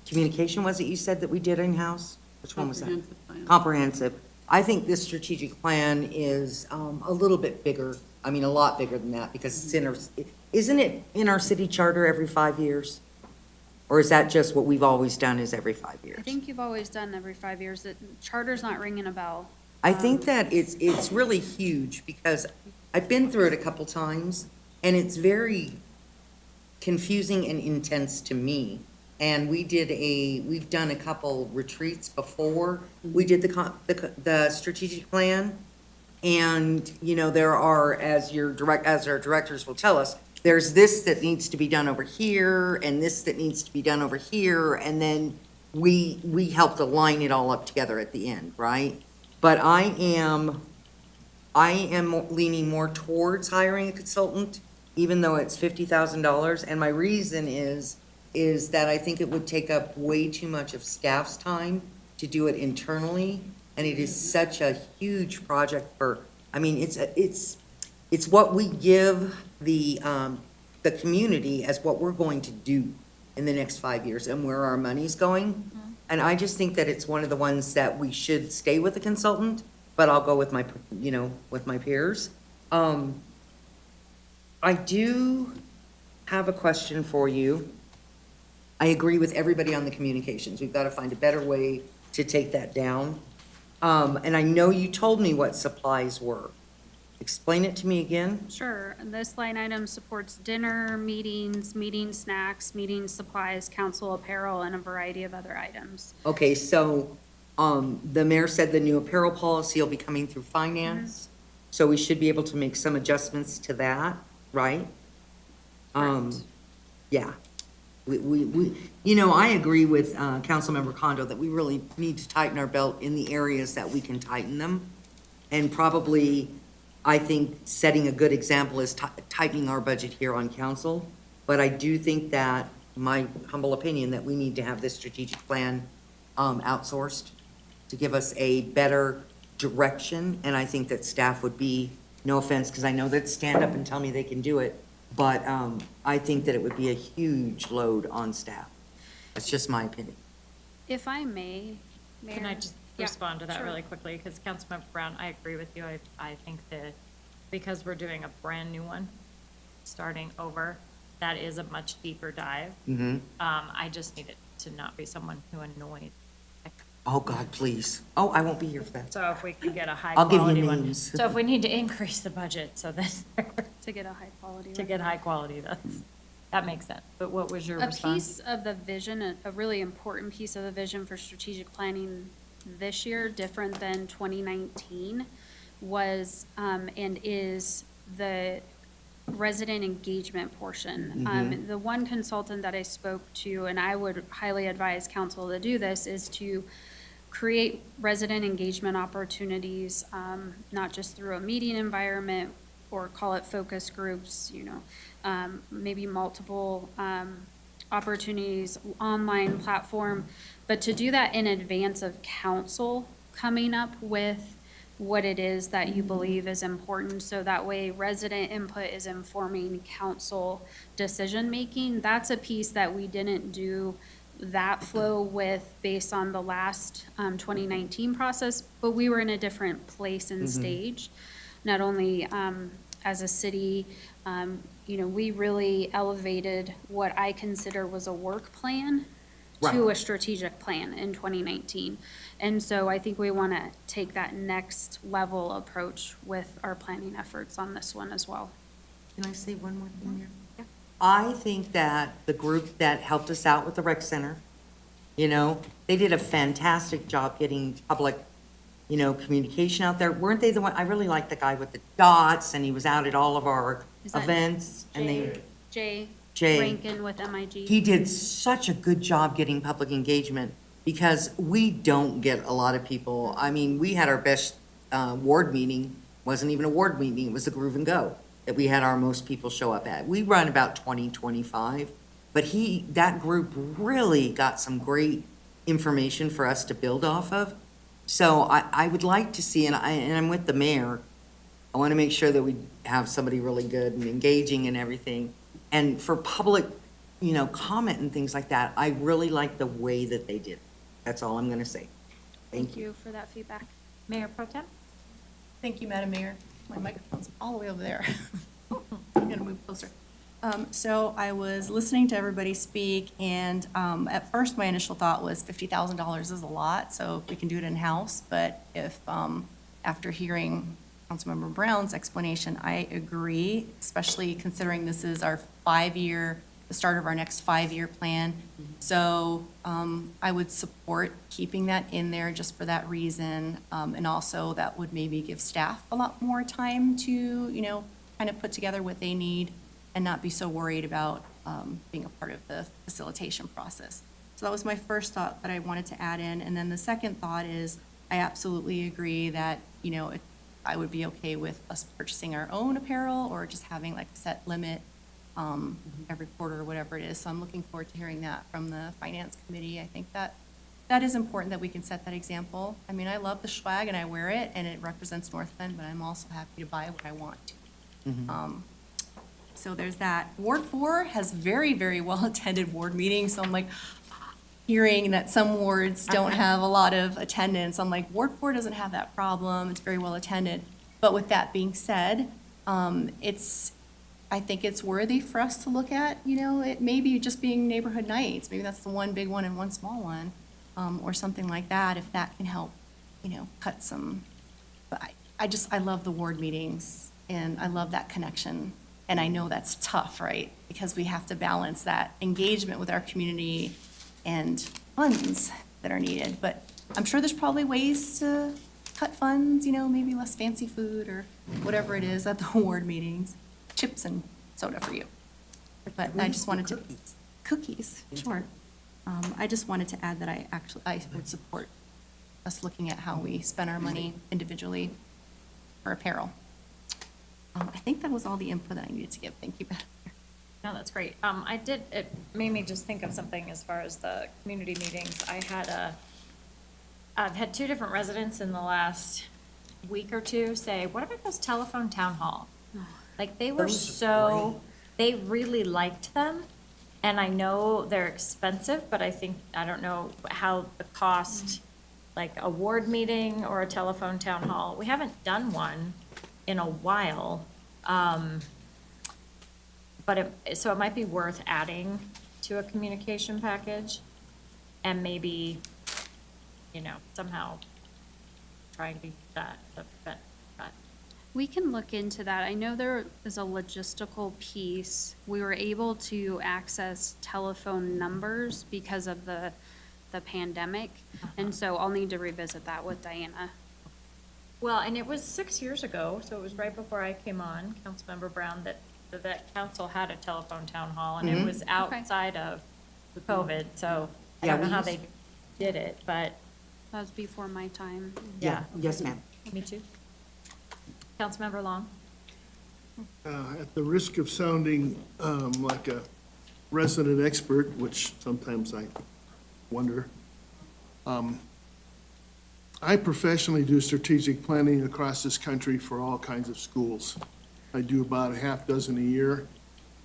S3: communication, was it you said that we did in-house? Which one was that?
S10: Comprehensive plan.
S3: Comprehensive. I think this strategic plan is a little bit bigger, I mean, a lot bigger than that, because it's in our, isn't it in our city charter every 5 years? Or is that just what we've always done is every 5 years?
S6: I think you've always done every 5 years. That charter's not ringing a bell.
S3: I think that it's really huge, because I've been through it a couple times, and it's very confusing and intense to me. And we've done a couple retreats before we did the strategic plan. And, you know, there are, as our directors will tell us, there's this that needs to be done over here, and this that needs to be done over here, and then we help to line it all up together at the end, right? But I am leaning more towards hiring a consultant, even though it's $50,000. And my reason is that I think it would take up way too much of staff's time to do it internally. And it is such a huge project I mean, it's what we give the community as what we're going to do in the next 5 years and where our money's going. And I just think that it's one of the ones that we should stay with a consultant, but I'll go with with my peers. I do have a question for you. I agree with everybody on the communications. We've got to find a better way to take that down. And I know you told me what supplies were. Explain it to me again.
S6: Sure. This line item supports dinner, meetings, meeting snacks, meeting supplies, council apparel, and a variety of other items.
S3: Okay, so, the mayor said the new apparel policy will be coming through finance, so we should be able to make some adjustments to that, right?
S6: Correct.
S3: Yeah. I agree with, Councilmember Condo that we really need to tighten our belt in the areas that we can tighten them. And probably, I think setting a good example is tightening our budget here on council. But I do think that, my humble opinion, that we need to have this strategic plan outsourced to give us a better direction. And I think that staff would be, no offense, because I know that stand up and tell me they can do it, but I think that it would be a huge load on staff. That's just my opinion.
S6: If I may, Mayor.
S1: Can I just
S6: Yeah,
S1: respond to that
S6: sure.
S1: really quickly? Because Councilmember Brown, I agree with you. I think that because we're doing a brand-new one, starting over, that is a much deeper dive.
S3: Mm-hmm.
S1: I just need it to not be someone who annoys.
S3: Oh, God, please. Oh, I won't be here for that.
S1: So if we can get a
S3: I'll give you
S1: high-quality one.
S3: names.
S1: So if we need to increase the budget, so that,
S6: To get a high quality.
S1: to
S6: one.
S1: get high quality, that makes sense. But what was your
S6: A
S1: response?
S6: piece of the vision, a really important piece of the vision for strategic planning this year, different than 2019, was, and is the resident engagement portion. The one consultant that I spoke to, and I would highly advise council to do this, is to create resident engagement opportunities, not just through a meeting environment, or call it focus groups, maybe multiple opportunities, online platform, but to do that in advance of council coming up with what it is that you believe is important, so that way resident input is informing council decision-making. That's a piece that we didn't do that flow with based on the last 2019 process, but we were in a different place and stage. Not only as a city, we really elevated what I consider was a work plan to a strategic plan in 2019. And so I think we want to take that next level approach with our planning efforts on this one as well.
S3: Can I say one more thing here? Yeah. I think that the group that helped us out with the rec center, they did a fantastic job getting public, communication out there. Weren't they the one, I really liked the guy with the dots, and he was out at all of our
S6: Is that
S3: events, and
S6: Jay
S3: Jay.
S6: Rankin with MIG.
S3: He did such a good job getting public engagement, because we don't get a lot of people. I mean, we had our best ward meeting, wasn't even a ward meeting, it was the Groove and Go that we had our most people show up at. We run about 20, 25, but that group really got some great information for us to build off of. So I would like to see, and I'm with the mayor, I want to make sure that we have somebody really good and engaging and everything. And for public, comment and things like that, I really like the way that they did it. That's all I'm going to say.
S6: Thank you for that feedback.
S1: Mayor Pro Tem?
S12: Thank you, Madam Mayor. My microphone's all the way over there. I'm going to move closer. So I was listening to everybody speak, and at first, my initial thought was $50,000 is a lot, so if we can do it in-house. But if, after hearing Councilmember Brown's explanation, I agree, especially considering this is our the start of our next 5-year plan. So I would support keeping that in there just for that reason. And also that would maybe give staff a lot more time to, kind of put together what they need and not be so worried about being a part of the facilitation process. So that was my first thought that I wanted to add in. And then the second thought is, I absolutely agree that, I would be okay with us purchasing our own apparel or just having like a set limit every quarter or whatever it is. So I'm looking forward to hearing that from the Finance Committee. I think that is important that we can set that example. I mean, I love the swag and I wear it and it represents North Bend, but I'm also happy to buy what I want to. So there's that. Ward 4 has very, very well-attended ward meetings, so I'm like, hearing that some wards don't have a lot of attendance, I'm like, Ward 4 doesn't have that problem, it's very well-attended. But with that being said, I think it's worthy for us to look at, it may be just being neighborhood nights, maybe that's the one big one and one small one, or something like that, if that can help, cut some, but I love the ward meetings, and I love that connection. And I know that's tough, right? Because we have to balance that engagement with our community and funds that are needed. But I'm sure there's probably ways to cut funds, maybe less fancy food or whatever it is at the ward meetings. Chips and soda for you. But I just wanted to. Cookies, sure. I just wanted to add that I would support us looking at how we spend our money individually for apparel. I think that was all the input that I needed to give. Thank you, Madam Mayor.
S1: No, that's great. It made me just think of something as far as the community meetings. I've had 2 different residents in the last week or 2 say, what about those telephone town hall? Like, they were they really liked them. And I know they're expensive, but I don't know how the cost, like a ward meeting or a telephone town hall. We haven't done one in a while. So it might be worth adding to a communication package and maybe, somehow trying to use that.
S6: We can look into that. I know there is a logistical piece. We were able to access telephone numbers because of the pandemic. And so I'll need to revisit that with Diana.
S1: Well, and it was 6 years ago, so it was right before I came on, Councilmember Brown, that council had a telephone town hall, and it was outside of COVID, so I
S3: Yeah,
S1: don't know
S3: we
S1: how
S3: used-
S1: they did it, but
S6: That was before my time.
S1: yeah.
S3: Yes, ma'am.
S1: Me too. Councilmember Long?
S9: At the risk of sounding like a resident expert, which sometimes I wonder, I professionally do strategic planning across this country for all kinds of schools. I do about a half dozen a year,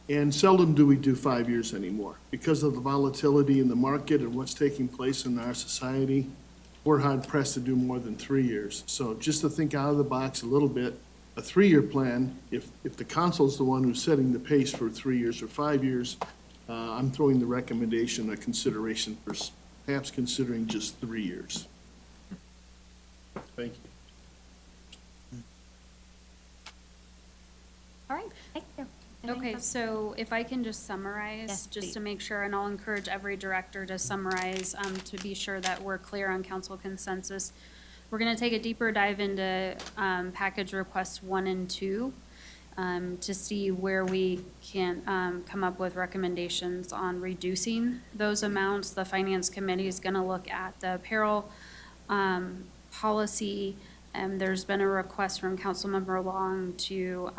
S9: and seldom do we do 5 years anymore. Because of the volatility in the market and what's taking place in our society, we're hard pressed to do more than 3 years. So just to think out of the box a little bit, a 3-year plan, if the council's the one who's setting the pace for 3 years or 5 years, I'm throwing the recommendation, a consideration for perhaps considering just 3 years. Thank you.
S1: All right, thank you.
S6: Okay, so if I can just
S1: Yes,
S6: summarize, just
S1: please.
S6: to make sure, and I'll encourage every director to summarize, to be sure that we're clear on council consensus. We're gonna take a deeper dive into, package requests 1 and 2, to see where we can, come up with recommendations on reducing those amounts. The finance committee is gonna look at the apparel, policy. There's been a request from Councilmember Long to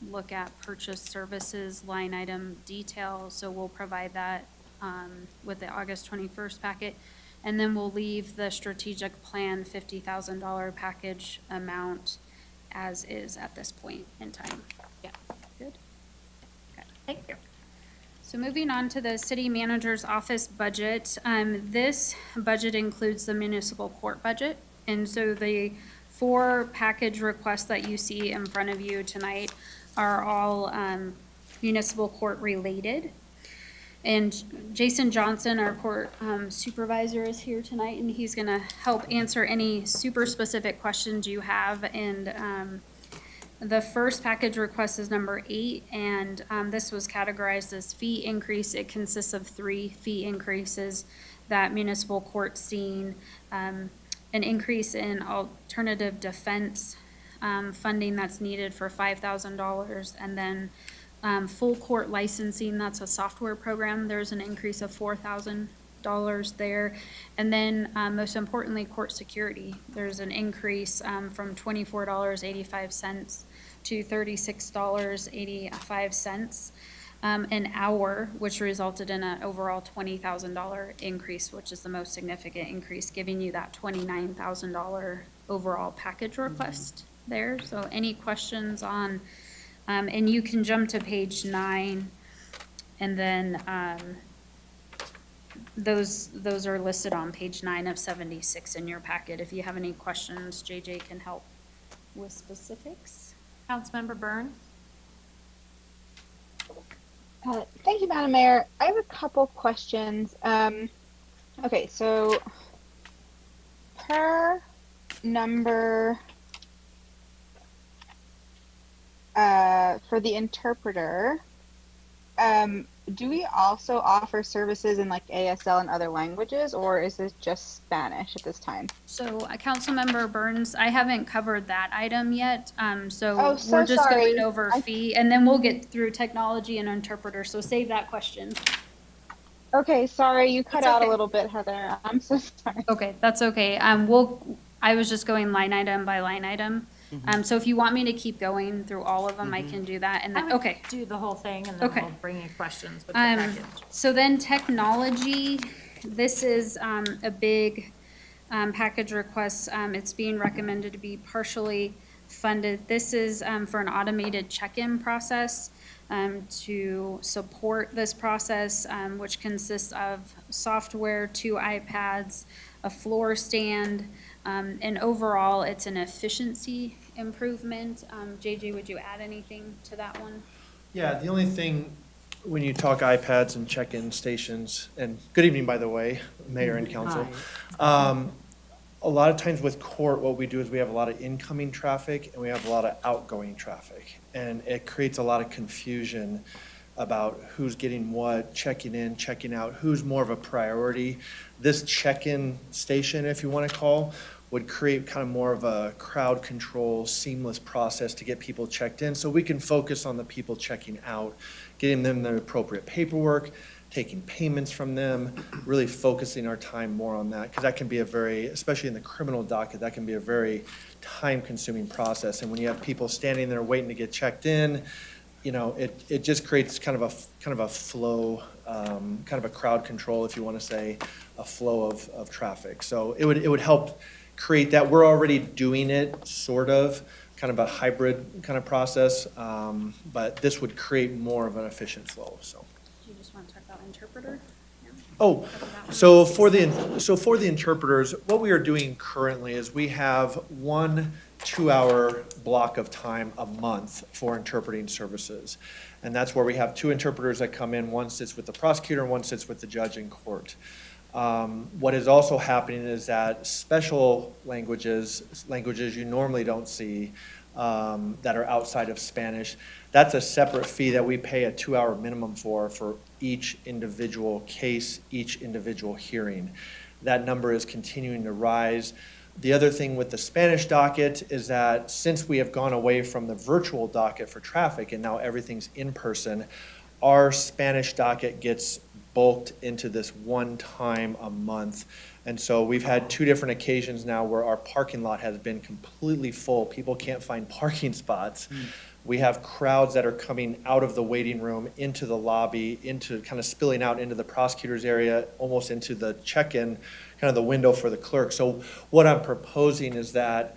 S6: look at purchase services line item detail, so we'll provide that with the August 21st packet. And then we'll leave the strategic plan $50,000 package amount as is at this point in time.
S1: Yeah.
S6: Good.
S1: Thank you.
S6: So moving on to the city manager's office budget, this budget includes the municipal court budget. And so the 4 package requests that you see in front of you tonight are all municipal court related. And Jason Johnson, our court supervisor, is here tonight, and he's gonna help answer any super specific questions you have. And the first package request is number 8, and this was categorized as fee increase. It consists of 3 fee increases that municipal court's seen. An increase in alternative defense funding that's needed for $5,000, and then full court licensing, that's a software program, there's an increase of $4,000 there. And then, most importantly, court security, there's an increase from $24.85 to $36.85 an hour, which resulted in an overall $20,000 increase, which is the most significant increase, giving you that $29,000 overall package request there. So any questions on, and you can jump to page 9, and then those are listed on page 9 of 76 in your packet. If you have any questions, JJ can help with specifics.
S1: Councilmember Burns?
S11: Thank you, Madam Mayor. I have a couple questions. Okay, so per number for the interpreter, do we also offer services in like ASL and other languages, or is this just Spanish at this time?
S6: So, Councilmember Burns, I haven't covered that item yet, so
S11: Oh, so
S6: we're just
S11: sorry.
S6: going over fee, and then we'll get through technology and interpreter, so save that question.
S11: Okay, sorry, you cut
S6: It's
S11: out a
S6: okay.
S11: little bit, Heather. I'm so sorry.
S6: Okay, that's okay. I was just going line item by line item. So if you want me to keep going through all of them, I can do that, and
S1: I
S6: then,
S1: would
S6: okay.
S1: do the whole thing, and then
S6: Okay.
S1: we'll bring you questions with the
S6: Um,
S1: package.
S6: so then technology, this is, a big, package request. It's being recommended to be partially funded. This is, for an automated check-in process, to support this process, which consists of software, 2 iPads, a floor stand, and overall, it's an efficiency improvement. JJ, would you add anything to that one?
S13: Yeah, the only thing, when you talk iPads and check-in stations, and good evening, by the way, Mayor and Council. A lot of times with court, what we do is we have a lot of incoming traffic and we have a lot of outgoing traffic. And it creates a lot of confusion about who's getting what, checking in, checking out, who's more of a priority. This check-in station, if you want to call, would create kind of more of a crowd control, seamless process to get people checked in, so we can focus on the people checking out, getting them the appropriate paperwork, taking payments from them, really focusing our time more on that, because that can be a very, especially in the criminal docket, that can be a very time-consuming process. And when you have people standing there waiting to get checked in, you know, it just creates kind of a flow, kind of a crowd control, if you want to say, a flow of traffic. So it would help create that. We're already doing it, sort of, kind of a hybrid kind of process, but this would create more of an efficient flow, so.
S6: Do you just want to talk about interpreter?
S13: Oh, so for the interpreters, what we are doing currently is we have 1 2-hour block of time a month for interpreting services. And that's where we have 2 interpreters that come in, one sits with the prosecutor and one sits with the judge in court. What is also happening is that special languages you normally don't see, that are outside of Spanish, that's a separate fee that we pay a 2-hour minimum for each individual case, each individual hearing. That number is continuing to rise. The other thing with the Spanish docket is that since we have gone away from the virtual docket for traffic and now everything's in person, our Spanish docket gets bulked into this one time a month. And so we've had 2 different occasions now where our parking lot has been completely full. People can't find parking spots. We have crowds that are coming out of the waiting room into the lobby, into kind of spilling out into the prosecutor's area, almost into the check-in, kind of the window for the clerk. So what I'm proposing is that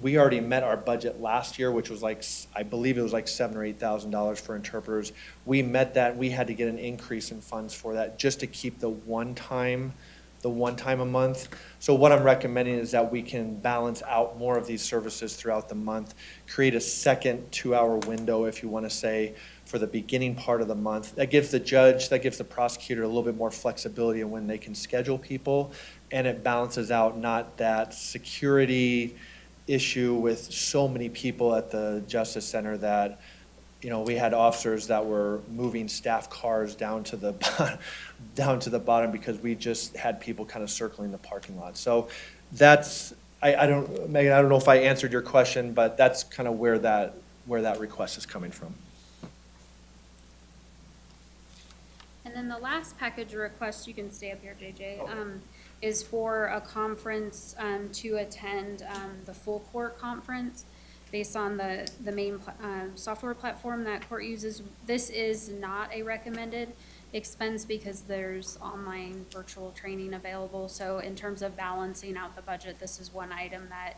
S13: we already met our budget last year, which was like, I believe it was like $7,000 or $8,000 for interpreters. We met that. We had to get an increase in funds for that just to keep the one time a month. So what I'm recommending is that we can balance out more of these services throughout the month, create a second 2-hour window, if you want to say, for the beginning part of the month. That gives the judge, that gives the prosecutor a little bit more flexibility in when they can schedule people, and it balances out not that security issue with so many people at the Justice Center that, you know, we had officers that were moving staff cars down to the bottom because we just had people kind of circling the parking lot. So that's, I don't, Megan, I don't know if I answered your question, but that's kind of where that request is coming from.
S6: And then the last package request, you can stay up here, JJ, is for a conference to attend the Full Court Conference based on the main software platform that court uses. This is not a recommended expense because there's online virtual training available. So in terms of balancing out the budget, this is one item that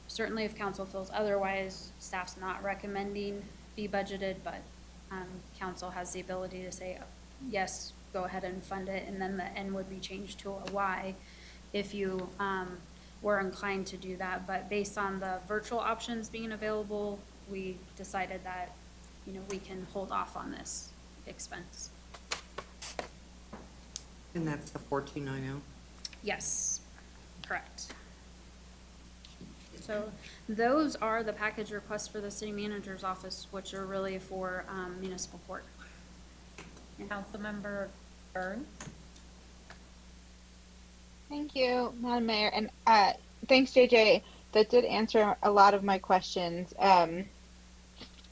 S6: certainly if council feels otherwise, staff's not recommending be budgeted, but council has the ability to say, yes, go ahead and fund it, and then the N would be changed to a Y if you were inclined to do that. But based on the virtual options being available, we decided that, you know, we can hold off on this expense.
S3: And that's the 4290?
S6: Yes, correct. So those are the package requests for the city manager's office, which are really for municipal court.
S1: Councilmember Byrne?
S11: Thank you, Madam Mayor, and thanks, JJ. That did answer a lot of my questions.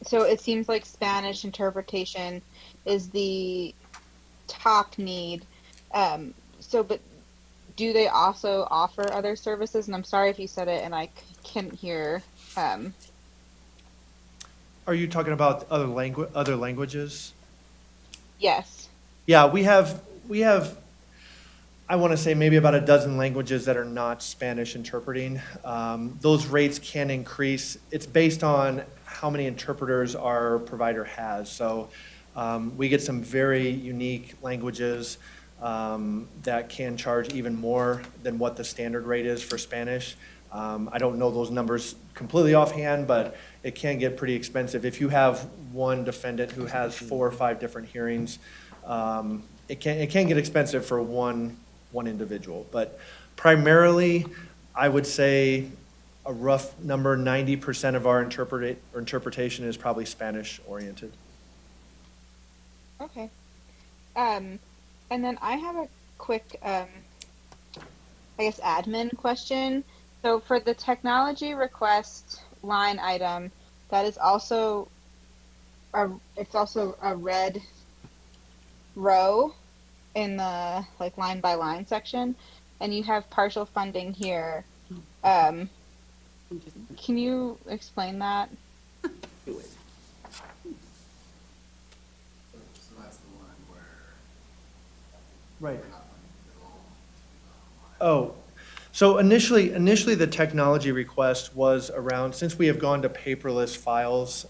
S11: So it seems like Spanish interpretation is the top need. But do they also offer other services? And I'm sorry if you said it and I couldn't hear.
S13: Are you talking about other languages?
S11: Yes.
S13: Yeah, we have, I want to say maybe about a dozen languages that are not Spanish interpreting. Those rates can increase. It's based on how many interpreters our provider has. So we get some very unique languages that can charge even more than what the standard rate is for Spanish. I don't know those numbers completely offhand, but it can get pretty expensive. If you have one defendant who has 4 or 5 different hearings, it can get expensive for one individual. But primarily, I would say a rough number, 90% of our interpretation is probably Spanish oriented.
S11: Okay. And then I have a quick I guess, admin question. So for the technology request line item, that is also it's also a red row in the like line by line section, and you have partial funding here. Can you explain that?
S13: Right. Oh, so initially, the technology request was around, since we have gone to paperless files,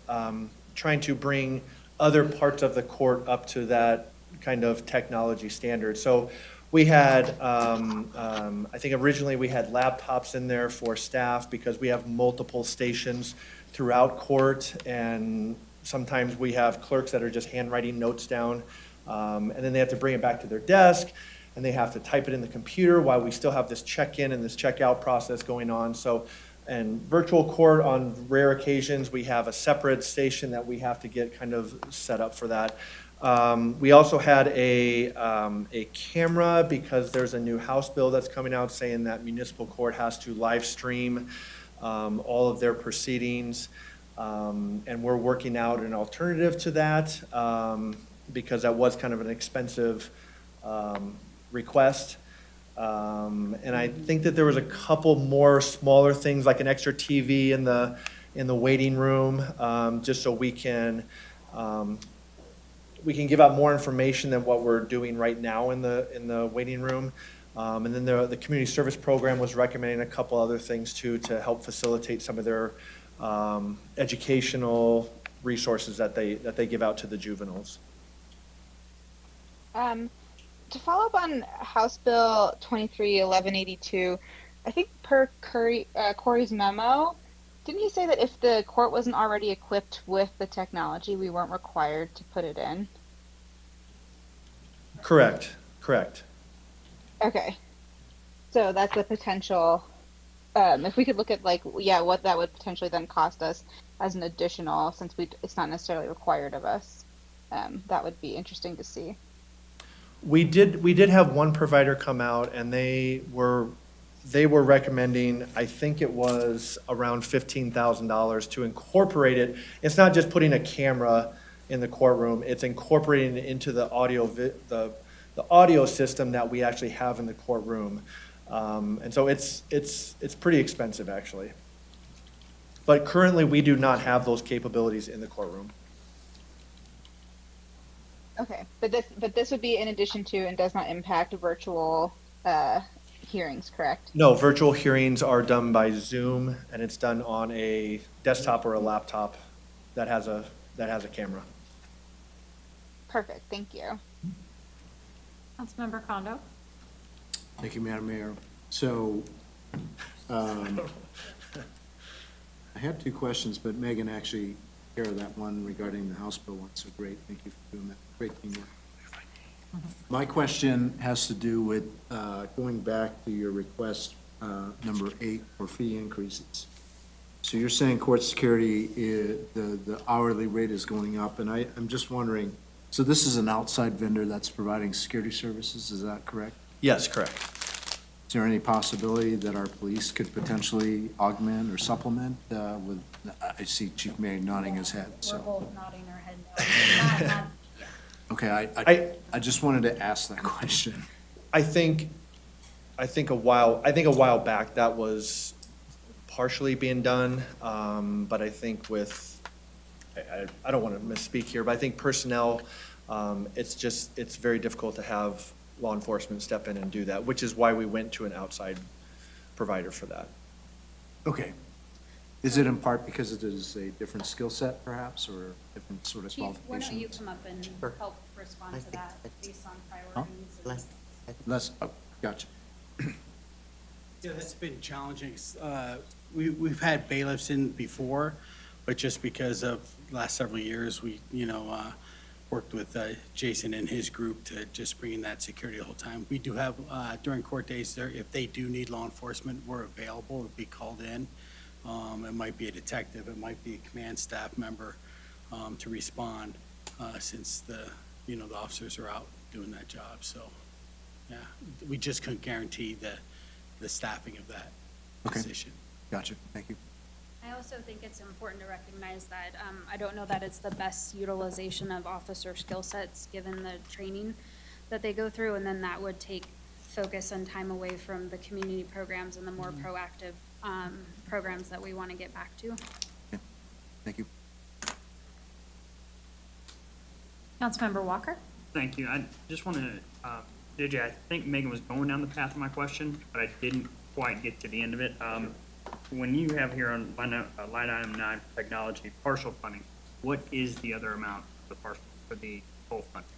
S13: trying to bring other parts of the court up to that kind of technology standard. So we had, I think originally we had laptops in there for staff because we have multiple stations throughout court, and sometimes we have clerks that are just handwriting notes down, and then they have to bring it back to their desk, and they have to type it in the computer while we still have this check-in and this check-out process going on. So, and virtual court, on rare occasions, we have a separate station that we have to get kind of set up for that. We also had a camera because there's a new House bill that's coming out saying that municipal court has to live stream all of their proceedings. And we're working out an alternative to that because that was kind of an expensive request. And I think that there was a couple more smaller things, like an extra TV in the waiting room, just so we can give out more information than what we're doing right now in the waiting room. And then the community service program was recommending a couple other things too to help facilitate some of their educational resources that they give out to the juveniles.
S11: To follow up on House Bill 231182, I think per Corey's memo, didn't he say that if the court wasn't already equipped with the technology, we weren't required to put it in?
S13: Correct.
S11: Okay. So that's a potential, if we could look at what that would potentially then cost us as an additional, since it's not necessarily required of us, that would be interesting to see.
S13: We did have one provider come out, and they were recommending, I think it was around $15,000 to incorporate it. It's not just putting a camera in the courtroom, it's incorporating it into the audio system that we actually have in the courtroom. And so it's pretty expensive, actually. But currently, we do not have those capabilities in the courtroom.
S11: Okay, but this would be in addition to and does not impact virtual hearings, correct?
S13: No, virtual hearings are done by Zoom, and it's done on a desktop or a laptop that has a camera.
S11: Perfect, thank you.
S1: Councilmember Kondo?
S8: Thank you, Madam Mayor. So, I have two questions, but Megan actually care of that one regarding the House bill one, so great, thank you for doing that, great teamwork. My question has to do with going back to your request, number 8, for fee increases. So you're saying court security, the hourly rate is going up, and I'm just wondering, so this is an outside vendor that's providing security services, is that correct?
S13: Yes, correct.
S8: Is there any possibility that our police could potentially augment or supplement with, I see Chief Mayor nodding his head, so.
S6: We're both nodding our head no.
S8: Okay, I just wanted to ask that question.
S13: I think a while back that was partially being done, but I think I don't want to misspeak here, but I think personnel, it's very difficult to have law enforcement step in and do that, which is why we went to an outside provider for that.
S8: Okay. Is it in part because it is a different skill set perhaps, or different sort of
S6: Chief, why don't you
S8: qualifications?
S6: come up and help respond to that based on priorities?
S8: Let's, gotcha.
S14: Yeah, that's been challenging. We've had bailiffs in before, but just because of the last several years, we, worked with Jason and his group to just bring in that security the whole time. We do have, during court days, if they do need law enforcement, we're available to be called in. It might be a detective, it might be a command staff member to respond since the officers are out doing that job. So, yeah, we just couldn't guarantee the the staffing of that
S8: Okay.
S14: position.
S8: Gotcha, thank you.
S6: I also think it's important to recognize that, I don't know that it's the best utilization of officer skill sets, given the training that they go through, and then that would take focus and time away from the community programs and the more proactive, programs that we want to get back to.
S8: Thank you.
S1: Councilmember Walker?
S15: Thank you. I just want to, JJ, I think Megan was going down the path of my question, but I didn't quite get to the end of it. When you have here on line item 9, technology, partial funding, what is the other amount for the full funding?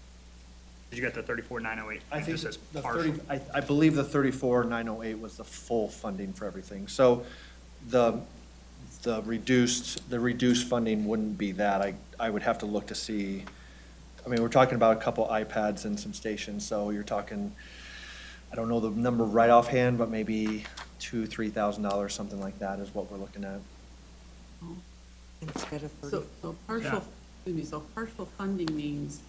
S15: Because you got the 34,908.
S13: I think
S15: it says
S13: the
S15: partial.
S13: 30, I believe the 34,908 was the full funding for everything. So the reduced funding wouldn't be that. I would have to look to see, I mean, we're talking about a couple iPads and some stations, so you're talking, I don't know the number right offhand, but maybe $2,000-3,000, something like that is what we're looking at.
S3: Instead of 30.
S10: So partial, excuse me, so partial funding means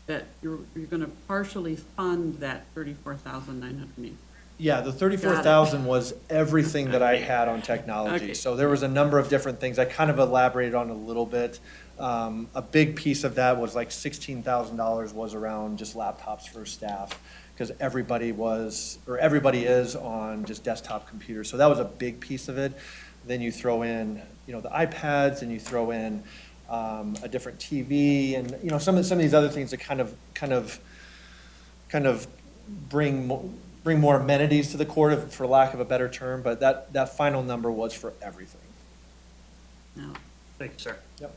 S10: that you're going to partially fund that 34,908.
S13: Yeah, the 34,000 was everything that I had on technology.
S10: Okay.
S13: So there was a number of different things. I kind of elaborated on a little bit. A big piece of that was like $16,000 was around just laptops for staff, because everybody is on just desktop computers. So that was a big piece of it. Then you throw in, the iPads, and you throw in a different TV, and some of these other things that kind of bring more amenities to the court, for lack of a better term. But that final number was for everything.
S10: No.
S15: Thank you, sir.
S13: Yep.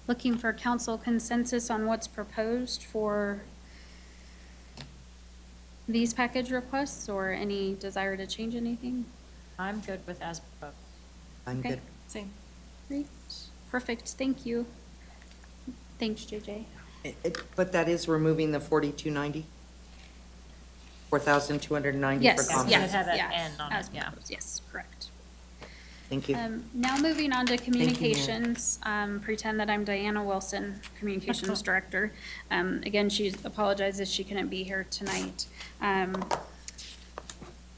S6: Looking for council consensus on what's proposed for these package requests, or any desire to change anything?
S1: I'm good with as proposed.
S3: I'm
S6: Okay.
S3: good.
S12: Same.
S6: Great, perfect, thank you. Thanks, JJ.
S3: But that is removing the 4,290? 4,290 for
S6: Yes,
S3: common?
S1: Should
S6: yes,
S1: have an
S6: yeah,
S1: N on it,
S6: as
S1: yeah.
S6: proposed, yes, correct.
S3: Thank you.
S6: Now moving on to
S3: you, Mayor.
S6: communications, pretend that I'm Diana Wilson, Communications Director. Again, she apologizes she couldn't be here tonight.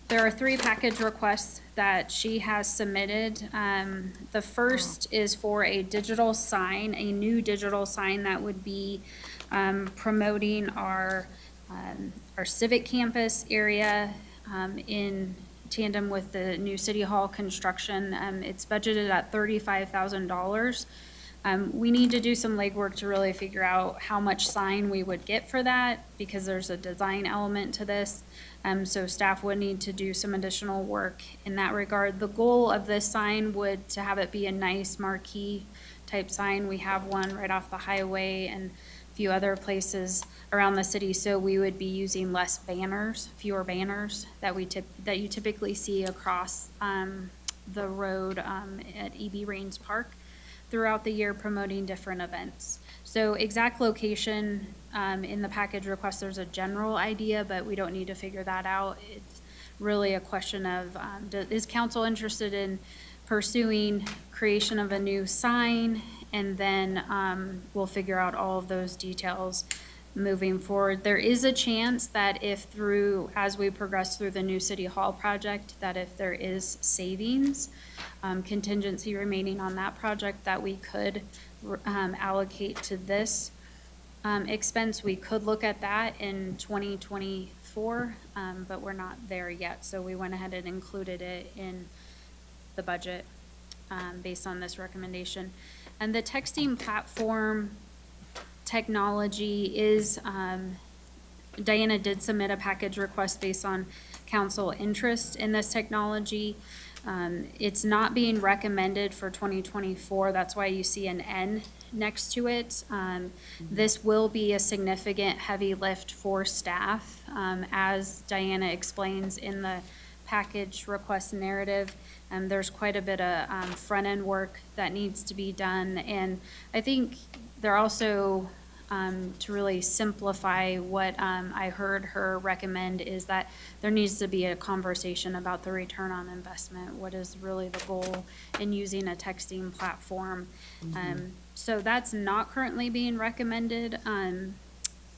S6: There are 3 package requests that she has submitted. The first is for a digital sign, a new digital sign that would be promoting our civic campus area in tandem with the new City Hall construction. It's budgeted at $35,000. We need to do some legwork to really figure out how much sign we would get for that, because there's a design element to this. So staff would need to do some additional work in that regard. The goal of this sign would to have it be a nice marquee type sign. We have one right off the highway and a few other places around the city, so we would be using less banners, fewer banners that you typically see across the road at E.B. Rains Park throughout the year, promoting different events. So exact location in the package request, there's a general idea, but we don't need to figure that out. It's really a question of, is council interested in pursuing creation of a new sign? And then we'll figure out all of those details moving forward. There is a chance that as we progress through the new City Hall project, that if there is savings, contingency remaining on that project, that we could allocate to this expense. We could look at that in 2024, but we're not there yet. So we went ahead and included it in the budget based on this recommendation. And the texting platform technology is, Diana did submit a package request based on council interest in this technology. It's not being recommended for 2024. That's why you see an N next to it. This will be a significant heavy lift for staff, as Diana explains in the package request narrative. There's quite a bit of front-end work that needs to be done. And I think they're also, to really simplify what I heard her recommend, is that there needs to be a conversation about the return on investment. What is really the goal in using a texting platform? So that's not currently being recommended.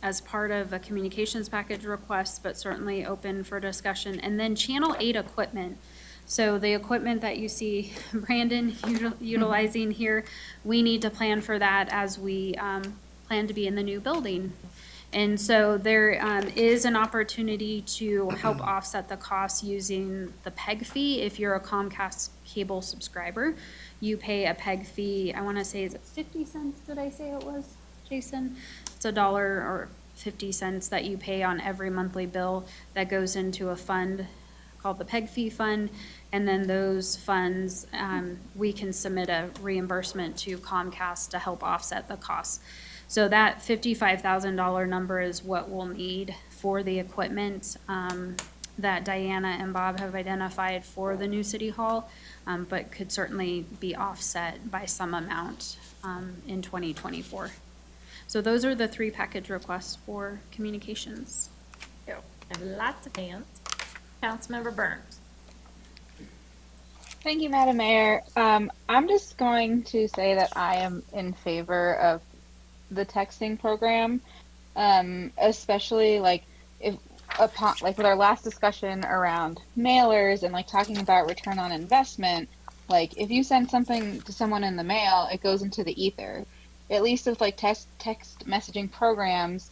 S6: as part of a communications package request, but certainly open for discussion. And then Channel 8 equipment. So the equipment that you see Brandon utilizing here, we need to plan for that as we plan to be in the new building. And so there is an opportunity to help offset the costs using the PEG fee. If you're a Comcast cable subscriber, you pay a PEG fee, I want to say, is it 50 cents, did I say it was, Jason? It's $1 or 50 cents that you pay on every monthly bill that goes into a fund called the PEG fee fund. And then those funds, we can submit a reimbursement to Comcast to help offset the costs. So that $55,000 number is what we'll need for the equipment that Diana and Bob have identified for the new city hall, but could certainly be offset by some amount in 2024. So those are the 3 package requests for communications.
S1: And lots of hands. Councilmember Burns.
S11: Thank you, Madam Mayor. I'm just going to say that I am in favor of the texting program, especially like with our last discussion around mailers and like talking about return on investment. Like if you send something to someone in the mail, it goes into the ether. At least with like text messaging programs,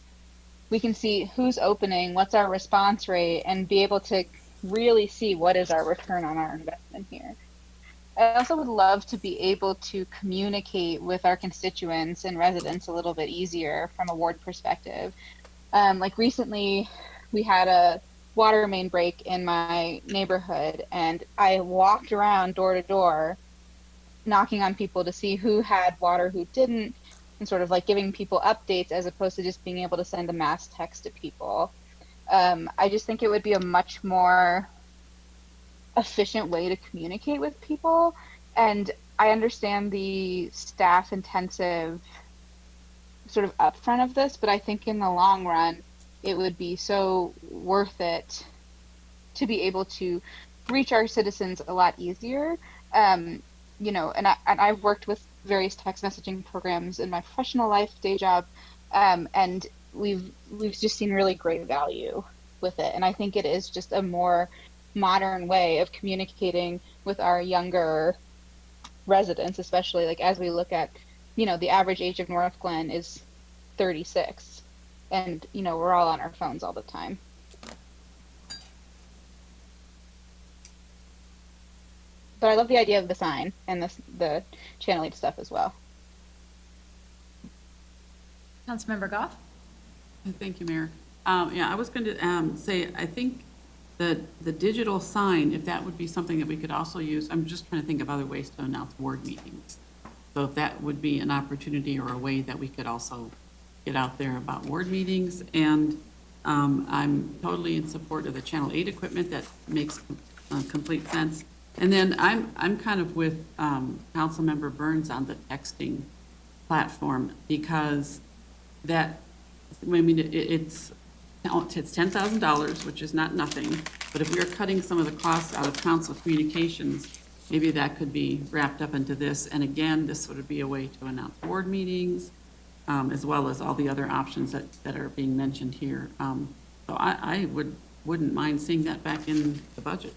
S11: we can see who's opening, what's our response rate, and be able to really see what is our return on our investment here. I also would love to be able to communicate with our constituents and residents a little bit easier from a ward perspective. Like recently, we had a water main break in my neighborhood, and I walked around door to door, knocking on people to see who had water, who didn't, and sort of like giving people updates as opposed to just being able to send a mass text to people. I just think it would be a much more efficient way to communicate with people. And I understand the staff intensive sort of upfront of this, but I think in the long run, it would be so worth it to be able to reach our citizens a lot easier. You know, and I've worked with various text messaging programs in my professional life, day job, and we've just seen really great value with it. And I think it is just a more modern way of communicating with our younger residents, especially like as we look at, you know, the average age of North Glen is 36, and you know, we're all on our phones all the time. But I love the idea of the sign and the Channel 8 stuff as well.
S1: Councilmember Goff?
S10: Thank you, Mayor. Yeah, I was going to say, I think the digital sign, if that would be something that we could also use, I'm just trying to think of other ways to announce board meetings. So if that would be an opportunity or a way that we could also get out there about board meetings. And I'm totally in support of the Channel 8 equipment. That makes complete sense. And then I'm kind of with Councilmember Burns on the texting platform, because that, I mean, it's $10,000, which is not nothing, but if we are cutting some of the costs out of council communications, maybe that could be wrapped up into this. And again, this would be a way to announce board meetings, as well as all the other options that are being mentioned here. So I wouldn't mind seeing that back in the budget.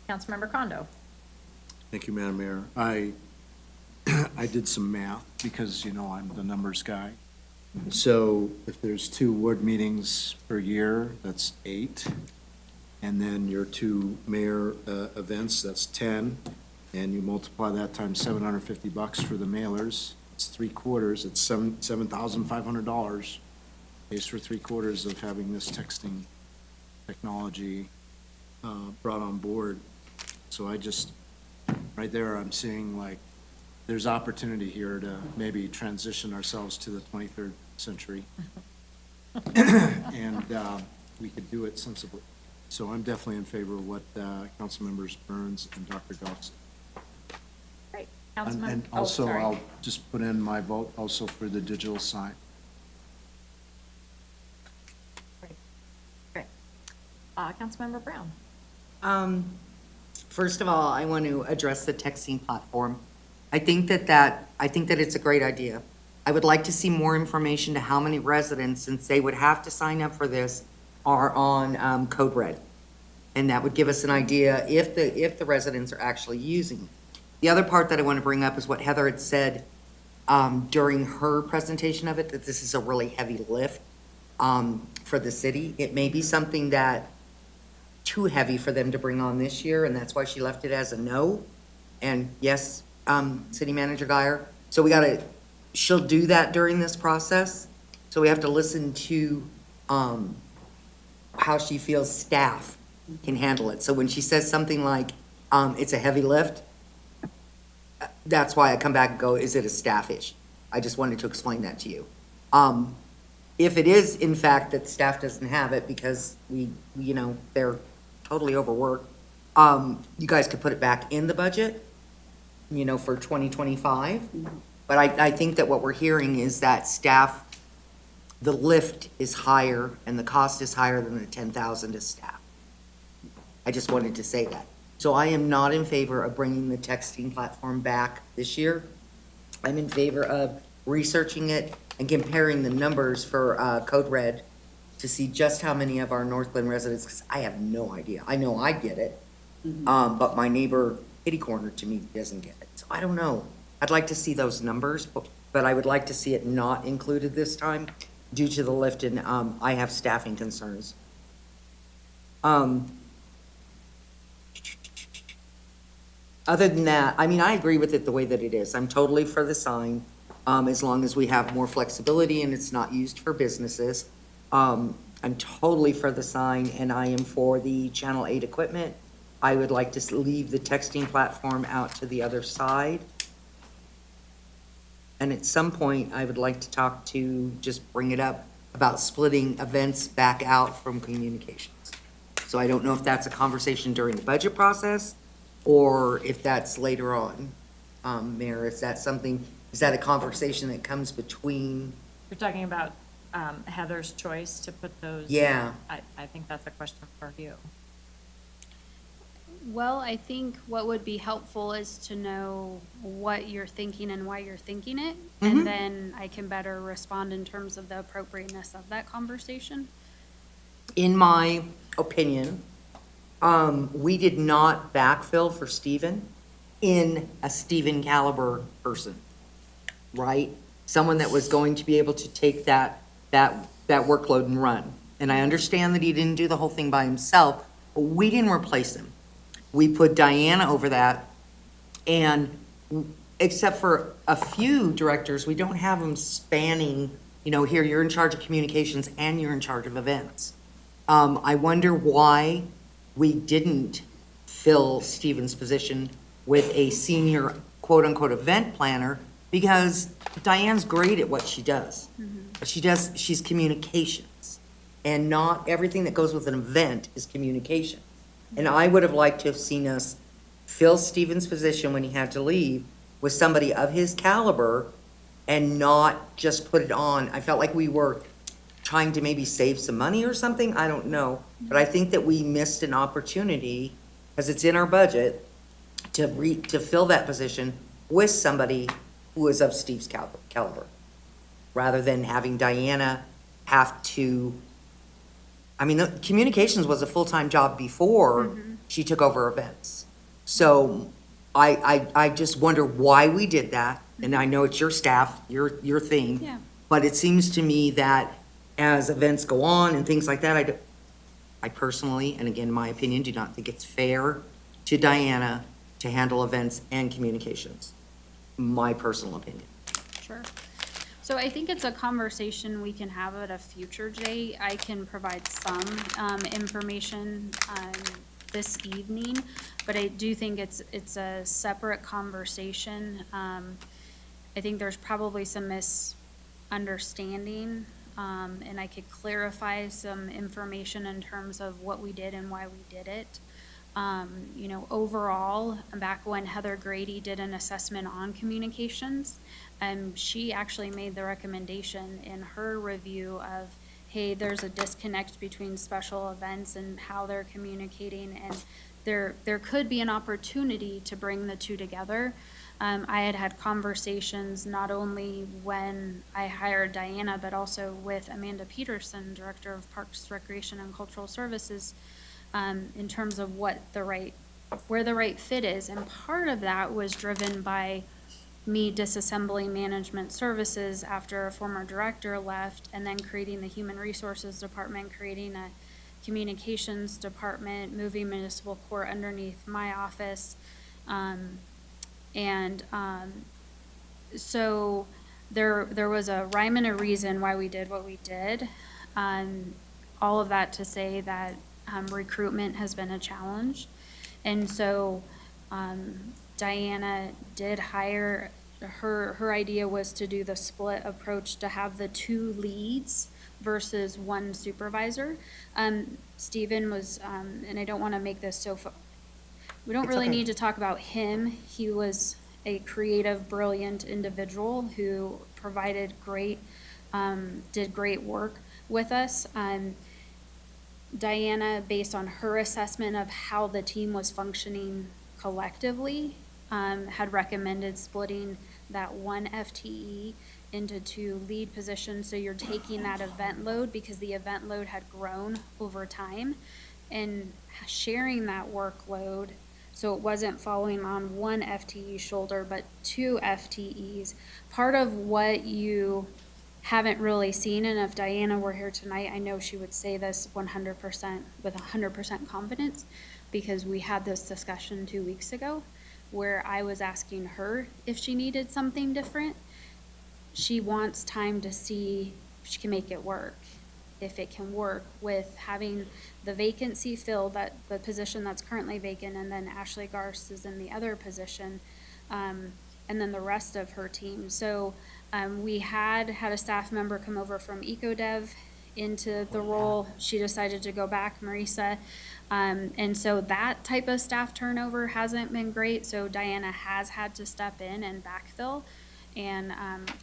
S1: Councilmember Kondo.
S8: Thank you, Madam Mayor. I did some math because, you know, I'm the numbers guy. So if there's 2 ward meetings per year, that's 8. And then your 2 mayor events, that's 10. And you multiply that times $750 for the mailers, it's 3/4, it's $7,500. Pays for 3/4 of having this texting technology brought on board. So I just, right there, I'm seeing like, there's opportunity here to maybe transition ourselves to the 23rd century. And we could do it sensibly. So I'm definitely in favor of what Councilmembers Burns and Dr. Goff said.
S1: Great.
S8: And also, I'll just put in my vote also for the digital sign.
S1: Great. Councilmember Brown.
S3: First of all, I want to address the texting platform. I think that it's a great idea. I would like to see more information to how many residents, since they would have to sign up for this, are on Code Red. And that would give us an idea if the residents are actually using it. The other part that I want to bring up is what Heather had said during her presentation of it, that this is a really heavy lift for the city. It may be something that too heavy for them to bring on this year, and that's why she left it as a no. And yes, City Manager Guyer, so she'll do that during this process. So we have to listen to how she feels staff can handle it. So when she says something like, it's a heavy lift, that's why I come back and go, is it a staff issue? I just wanted to explain that to you. If it is, in fact, that staff doesn't have it because they're totally overworked, you guys could put it back in the budget, for 2025. But I think that what we're hearing is that staff, the lift is higher and the cost is higher than the 10,000 to staff. I just wanted to say that. So I am not in favor of bringing the texting platform back this year. I'm in favor of researching it and comparing the numbers for Code Red to see just how many of our Northland residents, because I have no idea. I know I get it, but my neighbor kitty corner to me doesn't get it. So I don't know. I'd like to see those numbers, but I would like to see it not included this time due to the lift, and I have staffing concerns. Other than that, I agree with it the way that it is. I'm totally for the sign, as long as we have more flexibility and it's not used for businesses. I'm totally for the sign, and I am for the Channel 8 equipment. I would like to leave the texting platform out to the other side. And at some point, I would like to just bring it up about splitting events back out from communications. So I don't know if that's a conversation during the budget process or if that's later on. Mayor, is that a conversation that comes between?
S1: You're talking about Heather's choice to put those?
S3: Yeah.
S1: I think that's a question for you.
S6: Well, I think what would be helpful is to know what you're thinking and why you're thinking it. And then I can better respond in terms of the appropriateness of that conversation.
S3: In my opinion, we did not backfill for Stephen in a Stephen caliber person, right? Someone that was going to be able to take that workload and run. And I understand that he didn't do the whole thing by himself, but we didn't replace him. We put Diana over that, and except for a few directors, we don't have them spanning, here, you're in charge of communications and you're in charge of events. I wonder why we didn't fill Stephen's position with a senior quote-unquote event planner, because Diane's great at what she does. But she's communications, and not everything that goes with an event is communication. And I would have liked to have seen us fill Stephen's position when he had to leave with somebody of his caliber and not just put it on. I felt like we were trying to maybe save some money or something. I don't know. But I think that we missed an opportunity, because it's in our budget, to fill that position with somebody who is of Steve's caliber, rather than having Diana have to. The communications was a full-time job before she took over events. So I just wonder why we did that. And I know it's your staff, your thing.
S6: Yeah.
S3: But it seems to me that as events go on and things like that, I personally, and again, my opinion, do not think it's fair to Diana to handle events and communications. My personal opinion.
S6: Sure. So I think it's a conversation we can have at a future date. I can provide some information this evening, but I do think it's a separate conversation. I think there's probably some misunderstanding, and I could clarify some information in terms of what we did and why we did it. Overall, back when Heather Grady did an assessment on communications, she actually made the recommendation in her review of, hey, there's a disconnect between special events and how they're communicating, and there could be an opportunity to bring the two together. I had had conversations not only when I hired Diana, but also with Amanda Peterson, Director of Parks, Recreation, and Cultural Services, in terms of where the right fit is. And part of that was driven by me disassembling management services after a former director left, and then creating the Human Resources Department, creating a Communications Department, moving municipal court underneath my office. So there was a rhyme and a reason why we did what we did. All of that to say that recruitment has been a challenge. And so Diana did hire, her idea was to do the split approach, to have the 2 leads versus 1 supervisor. Stephen was, and I don't want to make this we don't really need to talk about him. He was a creative, brilliant individual who provided did great work with us. Diana, based on her assessment of how the team was functioning collectively, had recommended splitting that 1 FTE into 2 lead positions. So you're taking that event load, because the event load had grown over time, and sharing that workload, so it wasn't falling on 1 FTE shoulder, but 2 FTEs. Part of what you haven't really seen, and if Diana were here tonight, I know she would say this 100% with 100% confidence, because we had this discussion 2 weeks ago where I was asking her if she needed something different. She wants time to see if she can make it work, if it can work with having the vacancy filled, that the position that's currently vacant, and then Ashley Garst is in the other position, and then the rest of her team. So we had a staff member come over from EcoDev into the role. She decided to go back, Marisa. And so that type of staff turnover hasn't been great. So Diana has had to step in and backfill. And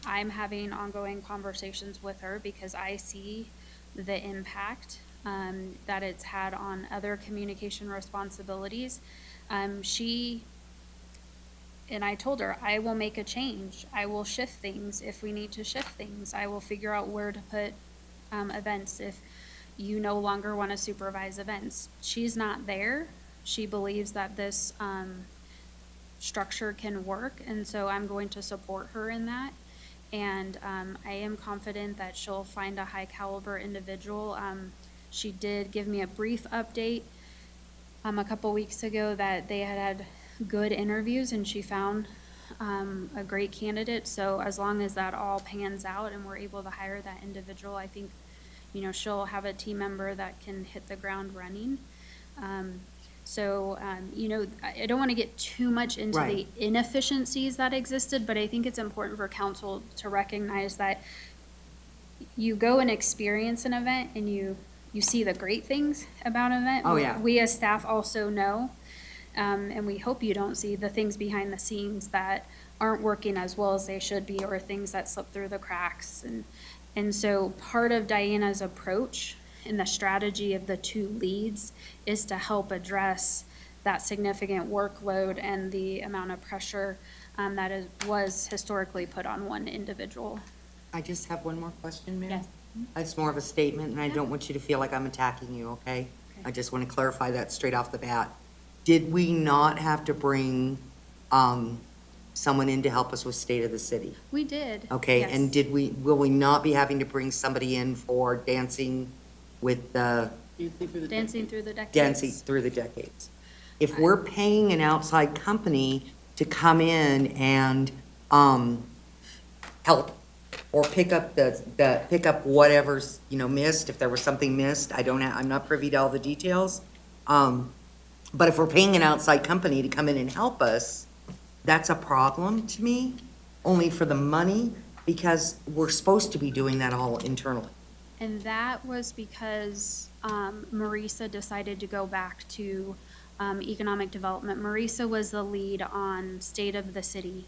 S6: I'm having ongoing conversations with her, because I see the impact that it's had on other communication responsibilities. And I told her, I will make a change. I will shift things if we need to shift things. I will figure out where to put events if you no longer want to supervise events. She's not there. She believes that this structure can work, and so I'm going to support her in that. And I am confident that she'll find a high caliber individual. She did give me a brief update a couple weeks ago that they had good interviews, and she found a great candidate. So as long as that all pans out and we're able to hire that individual, I think, she'll have a team member that can hit the ground running. I don't want to get too much into the inefficiencies that existed, but I think it's important for council to recognize that you go and experience an event and you see the great things about an event.
S3: Oh, yeah. We
S6: as staff also know, and we hope you don't see the things behind the scenes that aren't working as well as they should be, or things that slip through the cracks. And so part of Diana's approach in the strategy of the 2 leads is to help address that significant workload and the amount of pressure that was historically put on 1 individual.
S3: I just have one more question, Mayor.
S6: Yes.
S3: It's more of a statement, and I don't want you to feel like I'm attacking you, okay? I just want to clarify that straight off the bat. Did we not have to bring someone in to help us with State of the City?
S6: We did.
S3: Okay,
S6: Yes.
S3: and will we not be having to bring somebody in for dancing with the,
S6: Dancing through the decades.
S3: dancing through the decades? If we're paying an outside company to come in and help or pick up pick up whatever's, missed, if there was something missed, I'm not privy to all the details. But if we're paying an outside company to come in and help us, that's a problem to me, only for the money, because we're supposed to be doing that all internally.
S6: And that was because Marisa decided to go back to economic development. Marisa was the lead on State of the City.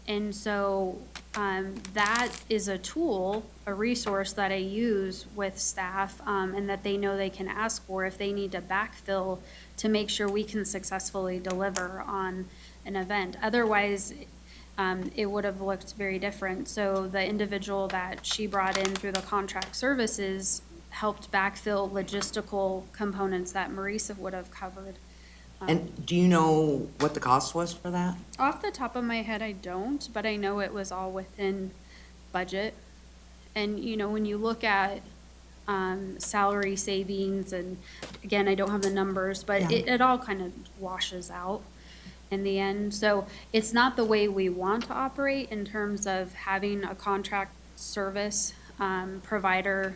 S6: And so that is a tool, a resource that I use with staff, and that they know they can ask for if they need to backfill to make sure we can successfully deliver on an event. Otherwise, it would have looked very different. So the individual that she brought in through the contract services helped backfill logistical components that Marisa would have covered.
S3: And do you know what the cost was for that?
S6: Off the top of my head, I don't, but I know it was all within budget. And, you know, when you look at salary savings, and again, I don't have the numbers, but
S3: Yeah.
S6: it all kind of washes out in the end. So it's not the way we want to operate in terms of having a contract service provider.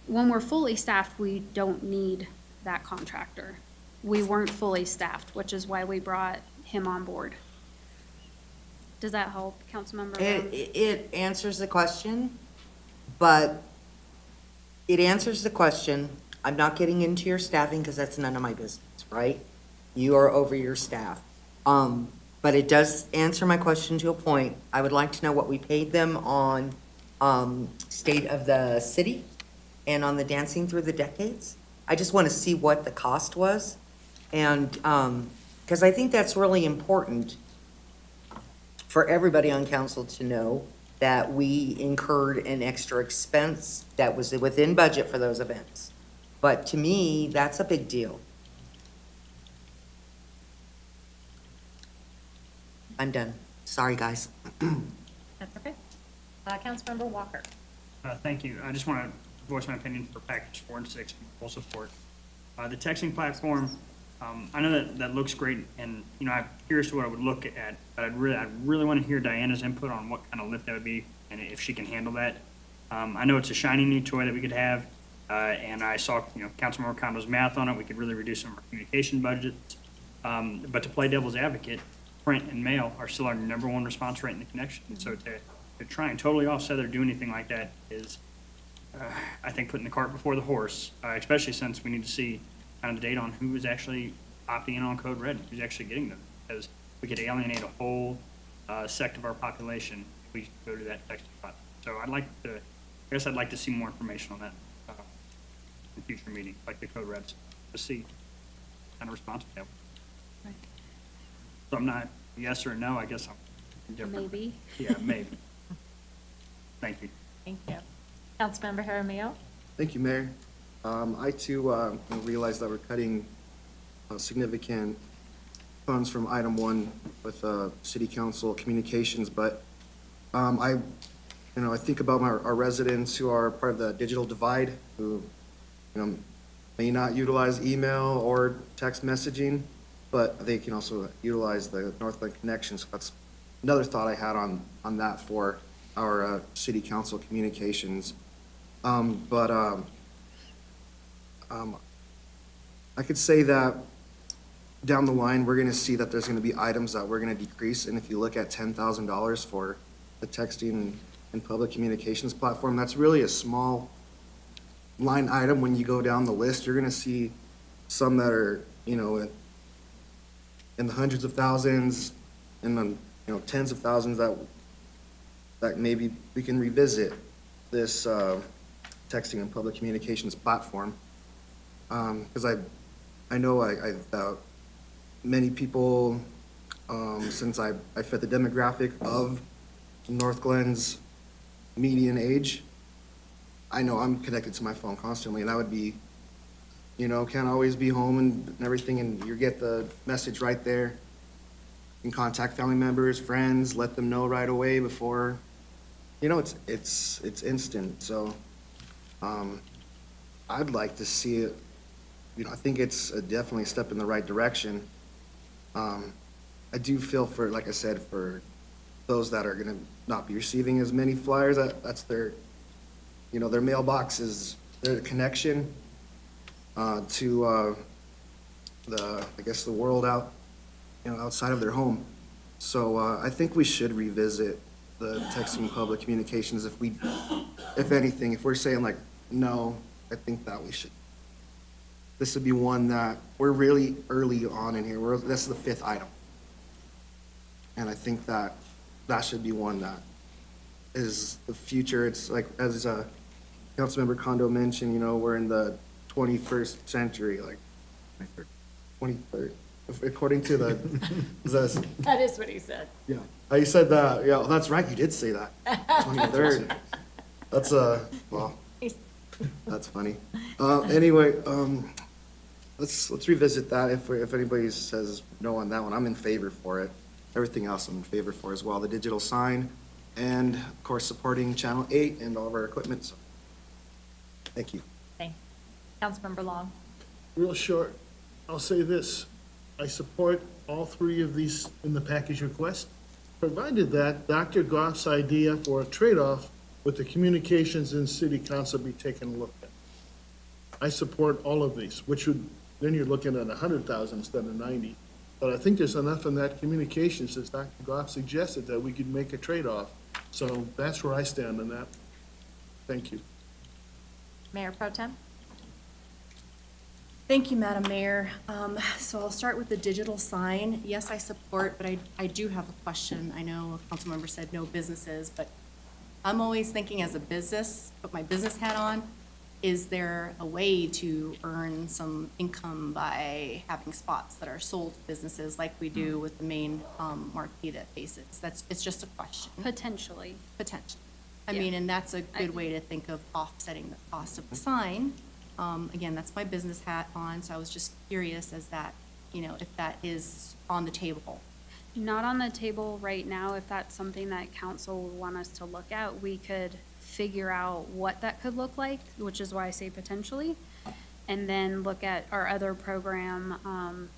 S6: When we're fully staffed, we don't need that contractor. We weren't fully staffed, which is why we brought him on board. Does that help, Councilmember Brown?
S3: It answers the question, but it answers the question. I'm not getting into your staffing because that's none of my business, right? You are over your staff. But it does answer my question to a point. I would like to know what we paid them on State of the City and on the Dancing Through the Decades. I just want to see what the cost was. And, because I think that's really important for everybody on council to know that we incurred an extra expense that was within budget for those events. But to me, that's a big deal. I'm done. Sorry, guys.
S1: That's okay. Councilmember Walker.
S15: Thank you. I just want to voice my opinion for package 4 and 6, full support. The texting platform, I know that looks great, and, you know, I'm curious to what I would look at, but I'd really want to hear Diana's input on what kind of lift that would be, and if she can handle that. I know it's a shiny new toy that we could have, and I saw, you know, Councilmember Condo's math on it. We could really reduce some of our communication budgets. But to play devil's advocate, print and mail are still our #1 response rate in the connection. And so to try and totally offset or do anything like that is, I think, putting the cart before the horse, especially since we need to see kind of the data on who is actually opting in on Code Red, who's actually getting them. Because we could alienate a whole sect of our population if we go to that texting platform. So I'd like to see more information on that in future meetings, like the Code Reds, to see what kind of response we have. So I'm not yes or no, I guess I'm different.
S6: Maybe.
S15: Yeah, maybe. Thank you.
S1: Thank you. Councilmember Jaramillo.
S16: Thank you, Mayor. I too realize that we're cutting significant funds from item 1 with city council communications, but I think about our residents who are part of the digital divide, who, may not utilize email or text messaging, but they can also utilize the Northland Connection. So that's another thought I had on that for our city council communications. I could say that down the line, we're gonna see that there's gonna be items that we're gonna decrease, and if you look at $10,000 for the texting and public communications platform, that's really a small line item. When you go down the list, you're gonna see some that are, in the hundreds of thousands, in the, tens of thousands, that maybe we can revisit this texting and public communications platform. Because I know many people, since I fit the demographic of North Glen's median age, I know I'm connected to my phone constantly, and I would be, can't always be home and everything, and you get the message right there. You can contact family members, friends, let them know right away before, it's instant. So I'd like to see it. I think it's definitely a step in the right direction. I do feel for, like I said, for those that are gonna not be receiving as many flyers, that's their, their mailbox is their connection to the world outside of their home. So I think we should revisit the texting public communications if anything, if we're saying like, no, I think that we should. This would be one that we're really early on in here. This is the 5th item. And I think that should be one that is the future. It's like, as Councilmember Kondo mentioned, we're in the 21st century, like 23rd. according to the,
S1: That is what he said.
S16: yeah. You said that, yeah, that's right, you did say that. 23rd. That's, well, that's funny. Anyway, let's revisit that. If anybody says no on that one, I'm in favor for it. Everything else I'm in favor for as well. The digital sign and, of course, supporting Channel 8 and all of our equipment. So, thank you.
S1: Thank you. Councilmember Long.
S9: Real short, I'll say this. I support all three of these in the package request, provided that Dr. Goff's idea for a trade-off with the communications in city council be taken a look at. I support all of these, which would, then you're looking at 100,000 instead of 90. But I think there's enough in that communications, as Dr. Goff suggested, that we could make a trade-off. So that's where I stand on that. Thank you.
S1: Mayor Pro Tem.
S12: Thank you, Madam Mayor. So I'll start with the digital sign. Yes, I support, but I do have a question. I know a council member said no businesses, but I'm always thinking as a business, put my business hat on, is there a way to earn some income by having spots that are sold to businesses like we do with the main marquee that faces? It's just a question.
S6: Potentially.
S12: Potentially. I mean, and that's a good way to think of offsetting the cost of the sign. Again, that's my business hat on, so I was just curious as that, if that is on the table.
S6: Not on the table right now. If that's something that council would want us to look at, we could figure out what that could look like, which is why I say potentially, and then look at our other program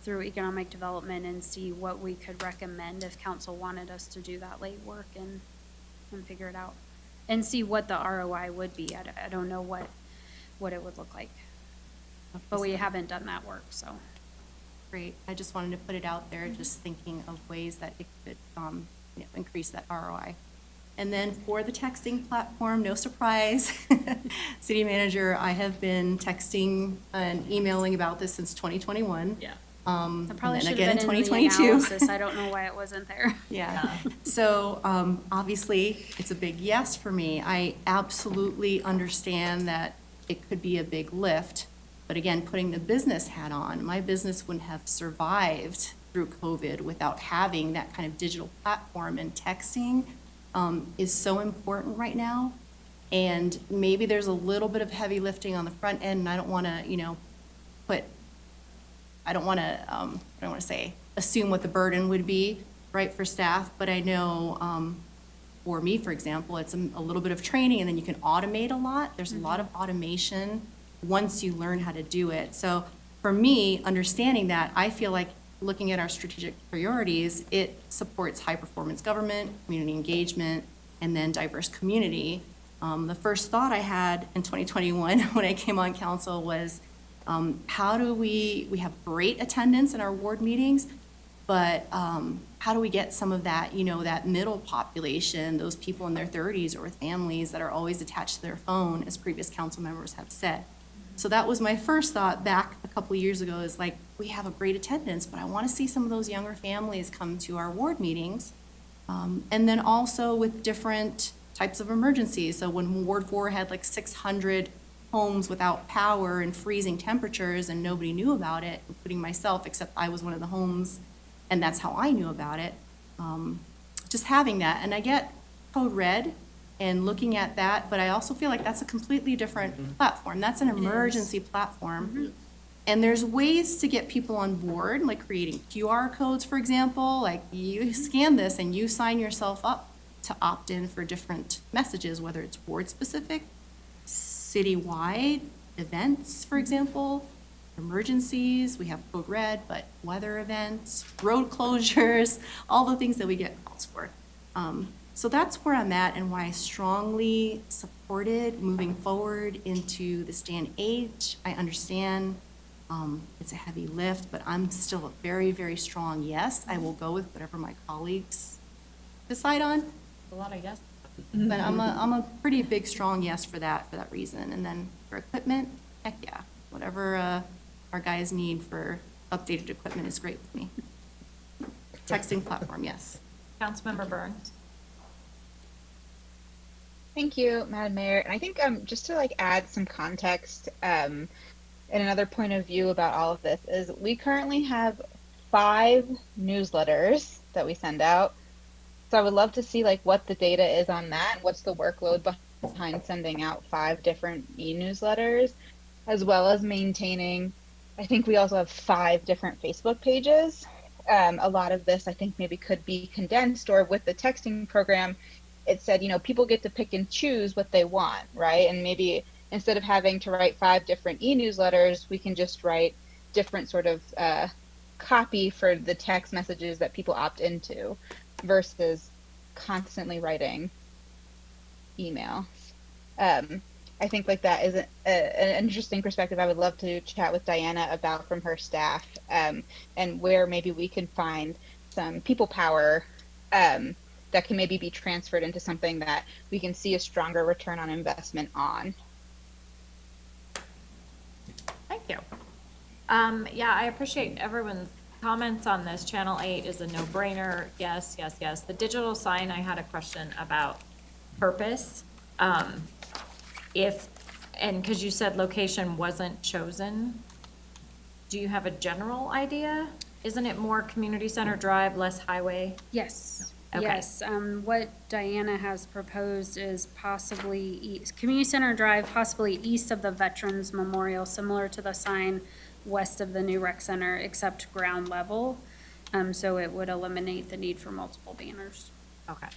S6: through economic development and see what we could recommend if council wanted us to do that late work and figure it out. And see what the ROI would be. I don't know what it would look like. But we haven't done that work, so.
S12: Great. I just wanted to put it out there, just thinking of ways that it could increase that ROI. And then for the texting platform, no surprise, city manager, I have been texting and emailing about this since 2021.
S6: Yeah.
S12: That
S6: probably
S12: and
S6: should
S12: then again
S6: have been
S12: in
S6: in the
S12: 2022.
S6: analysis. I don't know why it wasn't there.
S12: Yeah. So obviously, it's a big yes for me. I absolutely understand that it could be a big lift. But again, putting the business hat on, my business wouldn't have survived through COVID without having that kind of digital platform, and texting is so important right now. And maybe there's a little bit of heavy lifting on the front end, and I don't want to say assume what the burden would be, right, for staff, but I know for me, for example, it's a little bit of training, and then you can automate a lot. There's a lot of automation once you learn how to do it. So for me, understanding that, I feel like looking at our strategic priorities, it supports high-performance government, community engagement, and then diverse community. The first thought I had in 2021 when I came on council was, how do we have great attendance in our ward meetings, but how do we get some of that, that middle population, those people in their 30s or with families that are always attached to their phone, as previous council members have said. So that was my first thought back a couple of years ago, is like, we have a great attendance, but I want to see some of those younger families come to our ward meetings. And then also with different types of emergencies. So when Ward 4 had like 600 homes without power and freezing temperatures and nobody knew about it, including myself, except I was one of the homes, and that's how I knew about it. Just having that, and I get Code Red and looking at that, but I also feel like that's a completely different platform. That's an emergency platform. And there's ways to get people on board, like creating QR codes, for example, like you scan this and you sign yourself up to opt in for different messages, whether it's ward specific, citywide events, for example, emergencies, we have Code Red, but weather events, road closures, all the things that we get calls for. So that's where I'm at and why I strongly supported moving forward into this day and age. I understand it's a heavy lift, but I'm still a very, very strong yes. I will go with whatever my colleagues decide on.
S1: A lot of yes.
S12: But I'm a pretty big, strong yes for that reason. And then for equipment, heck yeah, whatever our guys need for updated equipment is great with me. Texting platform, yes.
S1: Councilmember Burns.
S11: Thank you, Madam Mayor. And I think just to add some context and another point of view about all of this is we currently have 5 newsletters that we send out. So I would love to see like what the data is on that. What's the workload behind sending out 5 different e-newsletters, as well as maintaining, I think we also have 5 different Facebook pages. A lot of this I think maybe could be condensed, or with the texting program, it said, people get to pick and choose what they want, right? And maybe instead of having to write 5 different e-newsletters, we can just write different sort of copy for the text messages that people opt into versus constantly writing emails. I think like that is an interesting perspective I would love to chat with Diana about from her staff, and where maybe we can find some people power that can maybe be transferred into something that we can see a stronger return on investment on.
S1: Thank you. Yeah, I appreciate everyone's comments on this. Channel 8 is a no-brainer. Yes, yes, yes. The digital sign, I had a question about purpose. Because you said location wasn't chosen, do you have a general idea? Isn't it more community center drive, less highway?
S6: Yes.
S1: Okay.
S6: Yes. What Diana has proposed is possibly Community Center Drive, possibly east of the Veterans Memorial, similar to the sign west of the new rec center, except ground level. So it would eliminate the need for multiple banners.
S1: Okay.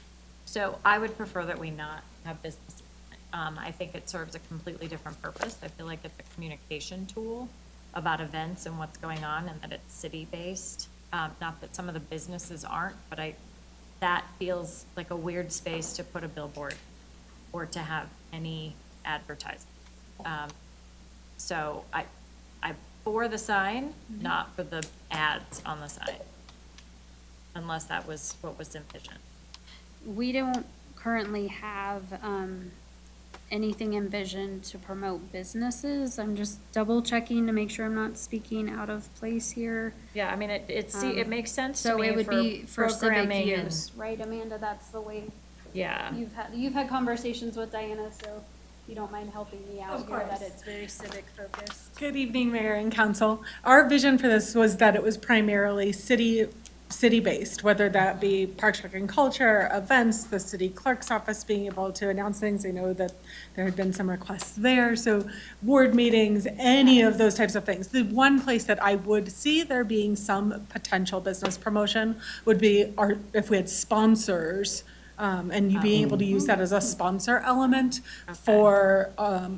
S1: So I would prefer that we not have business. I think it serves a completely different purpose. I feel like it's a communication tool about events and what's going on, and that it's city-based. Not that some of the businesses aren't, but that feels like a weird space to put a billboard or to have any advertising. So I for the sign, not for the ads on the sign, unless that was what was envisioned.
S6: We don't currently have anything envisioned to promote businesses. I'm just double checking to make sure I'm not speaking out of place here.
S1: Yeah, I mean, it makes sense to
S6: So
S1: me
S6: it would be for civic
S1: programming and-
S6: use, right, Amanda? That's the way
S1: Yeah.
S6: you've had conversations with Diana, so you don't mind helping me out
S5: Of
S6: here, that
S5: course.
S6: it's very civic focused.
S5: Good evening, Mayor and Council. Our vision for this was that it was primarily city-based, whether that be Parks, Rec, and Culture, events, the city clerk's office being able to announce things. I know that there had been some requests there, so board meetings, any of those types of things. The one place that I would see there being some potential business promotion would be if we had sponsors, and you being able to use that as a sponsor element for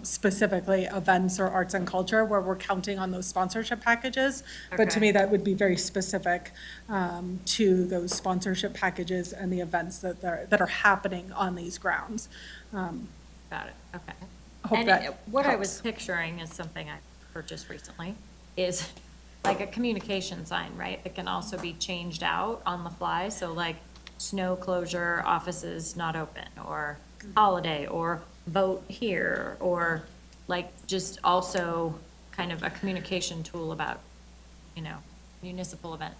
S5: specifically events or arts and culture, where we're counting on those sponsorship packages. But to
S1: Okay.
S5: me, that would be very specific to those sponsorship packages and the events that are happening on these grounds.
S1: Got it, okay.
S5: Hope
S1: And
S5: that
S1: what I was
S5: helps.
S1: picturing is something I purchased recently, is like a communication sign, right? That can also be changed out on the fly, so like snow closure, offices not open, or holiday, or vote here, or like just also kind of a communication tool about, municipal events.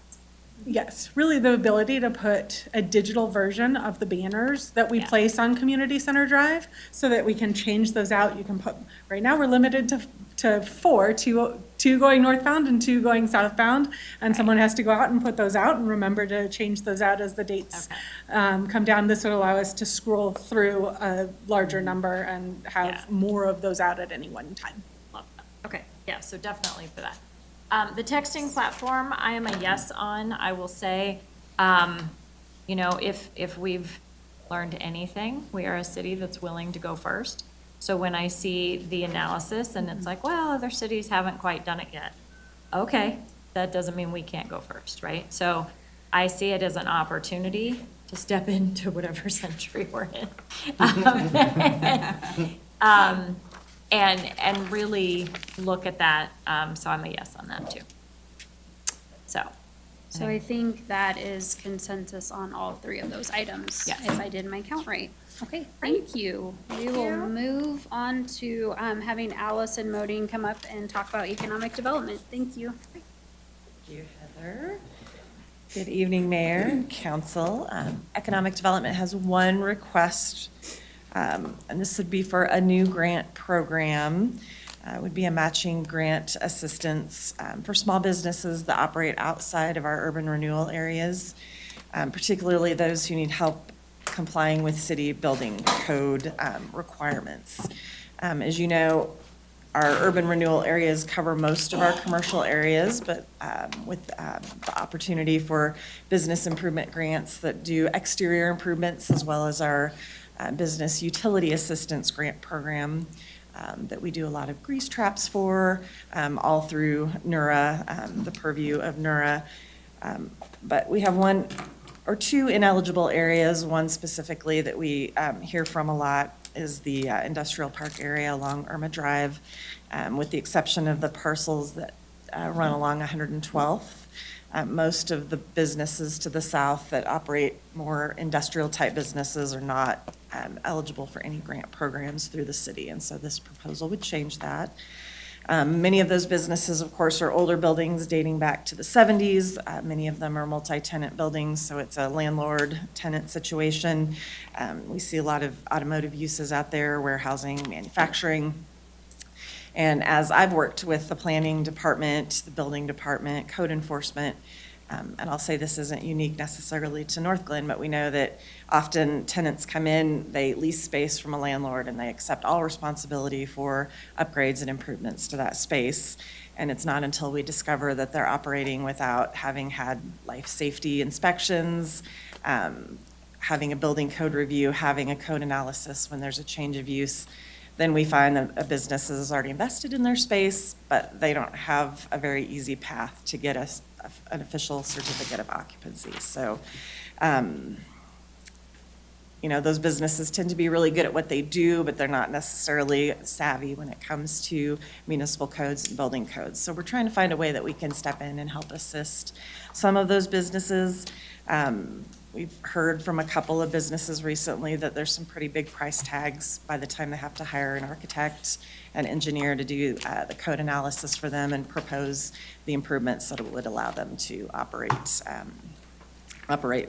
S5: Yes, really the ability to put a digital version of the banners that we place on Community Center Drive so that we can change those out. You can put, right now we're limited to 4, two going northbound and 2 going southbound. And someone has to go out and put those out and remember to change those out as the dates come down. This would allow us to scroll through a larger number and have more of those out at any one time.
S1: Love that. Okay, yeah, so definitely for that. The texting platform, I am a yes on. I will say, if we've learned anything, we are a city that's willing to go first. So when I see the analysis and it's like, well, other cities haven't quite done it yet. Okay, that doesn't mean we can't go first, right? So I see it as an opportunity to step into whatever century we're in. And really look at that, so I'm a yes on that too. So
S6: I think that is consensus on all 3 of those items,
S1: Yes.
S6: if I did my count right. Okay, thank you. We will move on to having Allison Modine come up and talk about economic development. Thank you.
S17: Thank you, Heather. Good evening, Mayor and Council. Economic Development has one request, and this would be for a new grant program. would be a matching grant assistance for small businesses that operate outside of our urban renewal areas, particularly those who need help complying with city building code requirements. As you know, our urban renewal areas cover most of our commercial areas, but with the opportunity for business improvement grants that do exterior improvements, as well as our business utility assistance grant program that we do a lot of grease traps for, all through NURA, the purview of NURA. But we have one or two ineligible areas. One specifically that we hear from a lot is the industrial park area along Irma Drive, with the exception of the parcels that run along 112th. Most of the businesses to the south that operate more industrial-type businesses are not eligible for any grant programs through the city, and so this proposal would change that. Many of those businesses, of course, are older buildings dating back to the 70s. Many of them are multi-tenant buildings, so it's a landlord-tenant situation. We see a lot of automotive uses out there, warehousing, manufacturing. And as I've worked with the planning department, the building department, code enforcement, and I'll say this isn't unique necessarily to North Glen, but we know that often tenants come in, they lease space from a landlord, and they accept all responsibility for upgrades and improvements to that space. And it's not until we discover that they're operating without having had life safety inspections, having a building code review, having a code analysis when there's a change of use, then we find that a business has already invested in their space, but they don't have a very easy path to get an official certificate of occupancy. So, those businesses tend to be really good at what they do, but they're not necessarily savvy when it comes to municipal codes and building codes. So we're trying to find a way that we can step in and help assist some of those businesses. We've heard from a couple of businesses recently that there's some pretty big price tags by the time they have to hire an architect, an engineer to do the code analysis for them and propose the improvements that would allow them to operate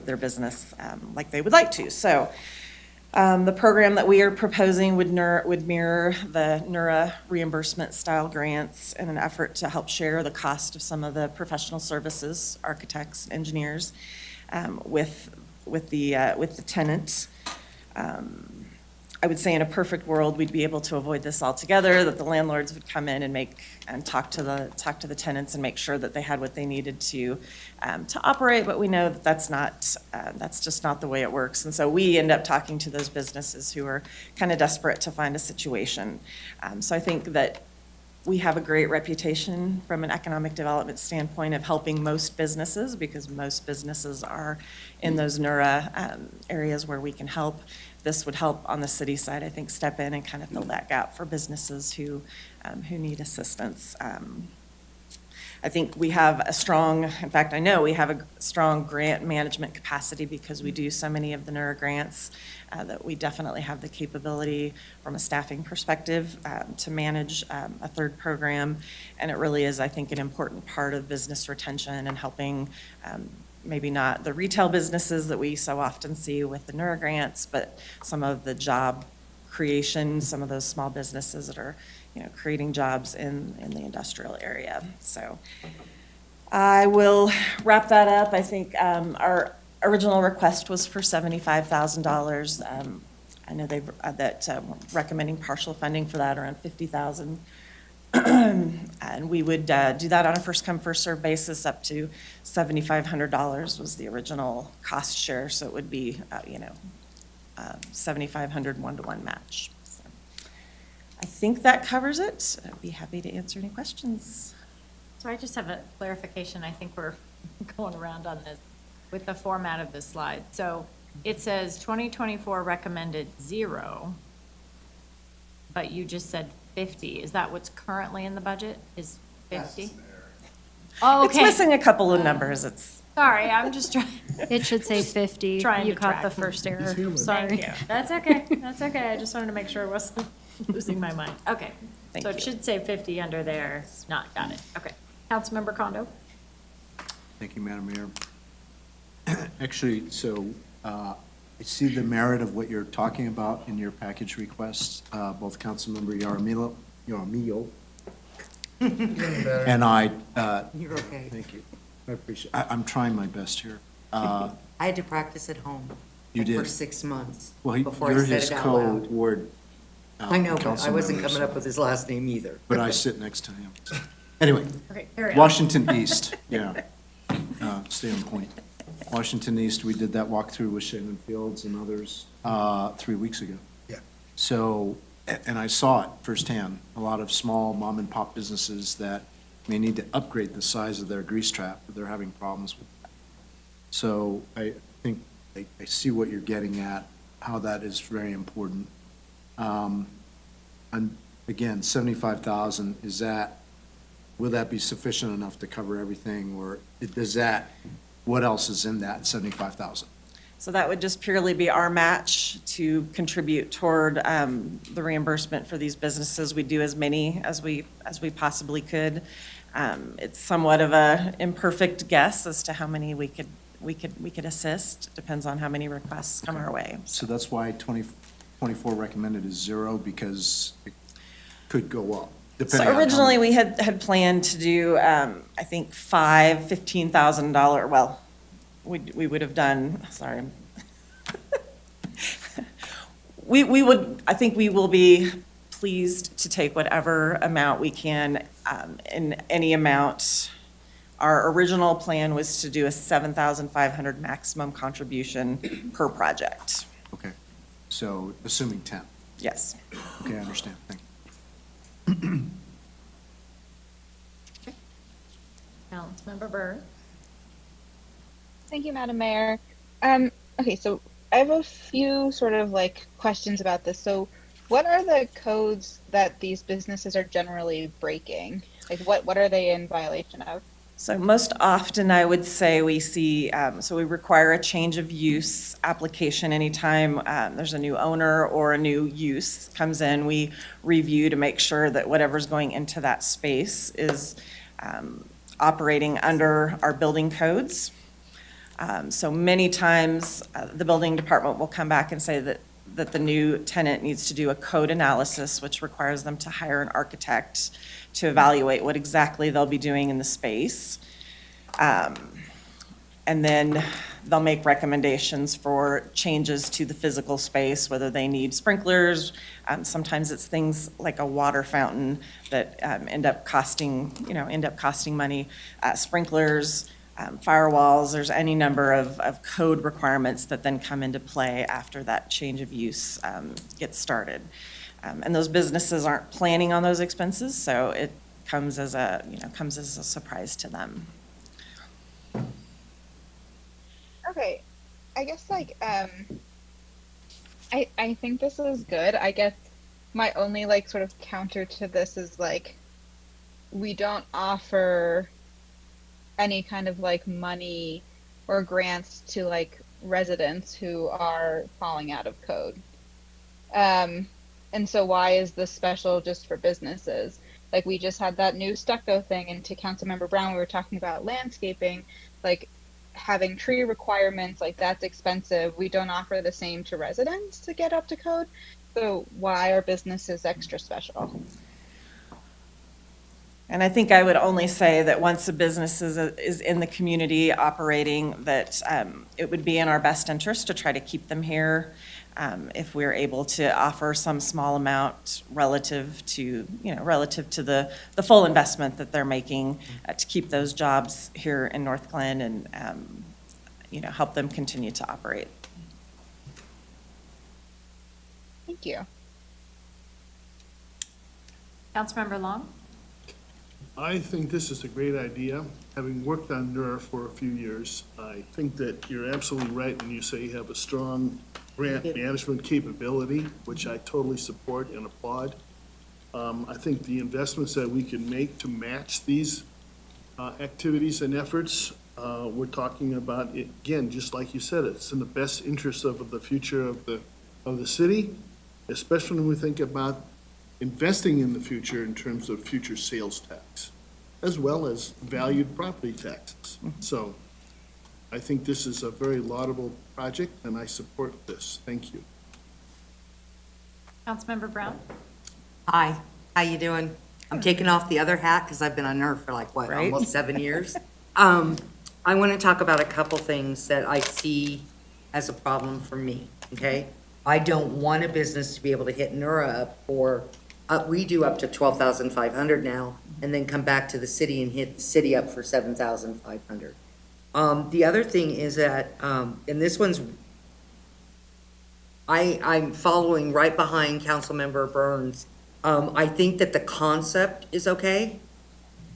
S17: their business like they would like to. So the program that we are proposing would mirror the NURA reimbursement style grants in an effort to help share the cost of some of the professional services, architects, engineers, with the tenant. I would say in a perfect world, we'd be able to avoid this altogether, that the landlords would come in and talk to the tenants and make sure that they had what they needed to operate, but we know that that's just not the way it works. And so we end up talking to those businesses who are kind of desperate to find a situation. So I think that we have a great reputation from an economic development standpoint of helping most businesses, because most businesses are in those NURA areas where we can help. This would help on the city side, I think, step in and kind of fill that gap for businesses who need assistance. I think we have I know we have a strong grant management capacity because we do so many of the NURA grants, that we definitely have the capability from a staffing perspective to manage a third program. And it really is, I think, an important part of business retention and helping maybe not the retail businesses that we so often see with the NURA grants, but some of the job creation, some of those small businesses that are creating jobs in the industrial area. So I will wrap that up. I think our original request was for $75,000. I know that recommending partial funding for that around $50,000. And we would do that on a first-come, first-served basis. Up to $7,500 was the original cost share, so it would be, $7,500 one-to-one match. So I think that covers it. I'd be happy to answer any questions.
S1: So I just have a clarification. I think we're going around on this with the format of this slide. So it says 2024 recommended 0, but you just said 50. Is that what's currently in the budget, is 50? Oh, okay.
S17: It's missing a couple of numbers.
S1: Sorry, I'm just trying.
S6: It should say 50.
S1: Trying
S6: You
S1: to
S6: caught
S1: track.
S6: the first error.
S1: Sorry.
S6: Thank you.
S1: That's okay. That's okay. I just wanted to make sure I wasn't losing my mind. Okay.
S17: Thank
S1: So it
S17: you.
S1: should say 50 under there. Not, got it. Okay. Councilmember Kondo?
S8: Thank you, Madam Mayor. Actually, so I see the merit of what you're talking about in your package requests. Both Councilmember Yaramillo And I,
S3: You're okay.
S8: thank you. I appreciate, I'm trying my best here.
S3: I had to practice at home.
S8: You
S3: like, For
S8: did?
S3: 6 months.
S8: Well,
S3: before I
S8: you're
S3: said
S8: his
S3: it out loud.
S8: co-ward.
S3: I know, but I
S8: council
S3: wasn't
S8: member,
S3: coming
S8: so-
S3: up with his last name either.
S8: But I sit next to him. Anyway,
S1: Okay, carry on.
S8: Washington East, yeah. Stay on point. Washington East, we did that walkthrough with Shaman Fields and others 3 weeks ago.
S16: Yeah.
S8: So, and I saw it firsthand, a lot of small mom and pop businesses that may need to upgrade the size of their grease trap, but they're having problems with that. So I think, I see what you're getting at, how that is very important. And again, 75,000, will that be sufficient enough to cover everything, or what else is in that 75,000?
S17: So that would just purely be our match to contribute toward the reimbursement for these businesses. We do as many as we possibly could. It's somewhat of a imperfect guess as to how many we could assist. Depends on how many requests come our way.
S8: So that's why 2024 recommended is 0, because it could go up,
S17: So
S8: depending on how
S17: originally,
S8: many-
S17: we had planned to do, I think, $15,000, well, we would have done, sorry. I think we will be pleased to take whatever amount we can, in any amount. Our original plan was to do a 7,500 maximum contribution per project.
S8: Okay, so assuming 10.
S17: Yes.
S8: Okay, I understand, thank you.
S1: Councilmember Byrd?
S11: Thank you, Madam Mayor. Okay, so I have a few sort of like questions about this. So what are the codes that these businesses are generally breaking? Like what are they in violation of?
S17: So most often, I would say we see, so we require a change of use application anytime there's a new owner or a new use comes in. We review to make sure that whatever's going into that space is operating under our building codes. So many times, the building department will come back and say that the new tenant needs to do a code analysis, which requires them to hire an architect to evaluate what exactly they'll be doing in the space. And then they'll make recommendations for changes to the physical space, whether they need sprinklers. Sometimes it's things like a water fountain that end up costing money. Sprinklers, firewalls, there's any number of code requirements that then come into play after that change of use gets started. And those businesses aren't planning on those expenses, so it comes as a surprise to them.
S11: Okay, I guess like I think this is good. I guess my only like sort of counter to this is like we don't offer any kind of like money or grants to like residents who are falling out of code. And so why is this special just for businesses? Like we just had that new stucco thing, and to Councilmember Brown, we were talking about landscaping, like having tree requirements, like that's expensive. We don't offer the same to residents to get up to code. So why are businesses extra special?
S17: And I think I would only say that once a business is in the community operating, that it would be in our best interest to try to keep them here. If we're able to offer some small amount relative to the full investment that they're making to keep those jobs here in North Glen and, help them continue to operate.
S11: Thank you.
S1: Councilmember Long?
S9: I think this is a great idea. Having worked on NER for a few years, I think that you're absolutely right when you say you have a strong grant management capability, which I totally support and applaud. I think the investments that we can make to match these activities and efforts, we're talking about, again, just like you said, it's in the best interest of the future of the city, especially when we think about investing in the future in terms of future sales tax, as well as valued property taxes. So I think this is a very laudable project, and I support this. Thank you.
S1: Councilmember Brown?
S3: Hi, how you doing? I'm taking off the other hat because I've been on NERF for like, what,
S17: Right.
S3: almost 7 years? I want to talk about a couple things that I see as a problem for me, okay? I don't want a business to be able to hit NERA up for, we do up to 12,500 now, and then come back to the city and hit the city up for 7,500. The other thing is that, and this one's, I'm following right behind Councilmember Burns. I think that the concept is okay,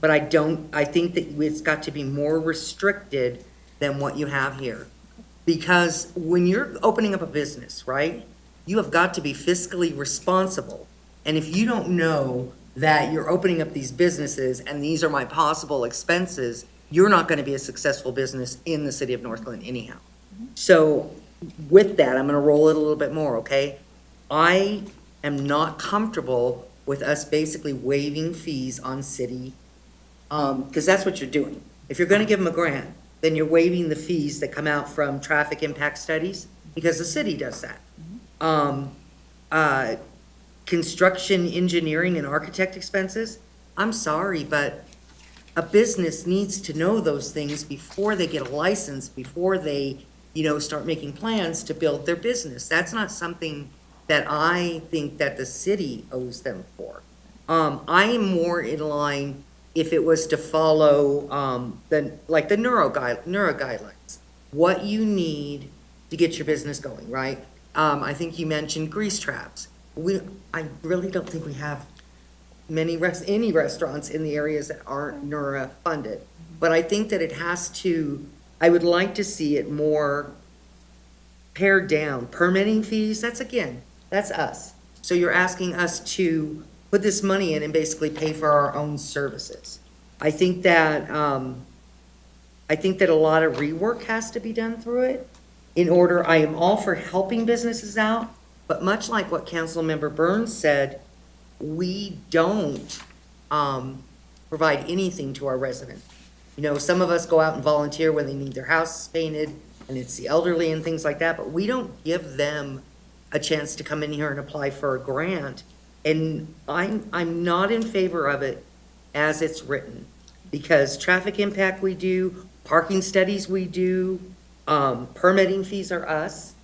S3: but I think that it's got to be more restricted than what you have here. Because when you're opening up a business, right, you have got to be fiscally responsible. And if you don't know that you're opening up these businesses and these are my possible expenses, you're not going to be a successful business in the city of Northglenn anyhow. So with that, I'm going to roll it a little bit more, okay? I am not comfortable with us basically waiving fees on city, because that's what you're doing. If you're going to give them a grant, then you're waiving the fees that come out from traffic impact studies, because the city does that. Construction, engineering, and architect expenses, I'm sorry, but a business needs to know those things before they get a license, before they, start making plans to build their business. That's not something that I think that the city owes them for. I am more in line if it was to follow the NERA guidelines, what you need to get your business going, right? I think you mentioned grease traps. I really don't think we have any restaurants in the areas that aren't NERA funded. But I think that I would like to see it more pared down. Permitting fees, that's us. So you're asking us to put this money in and basically pay for our own services. I think that a lot of rework has to be done through it I am all for helping businesses out, but much like what Councilmember Burns said, we don't provide anything to our residents. Some of us go out and volunteer when they need their houses painted, and it's the elderly and things like that, but we don't give them a chance to come in here and apply for a grant. And I'm not in favor of it as it's written, because traffic impact we do, parking studies we do, permitting fees are us.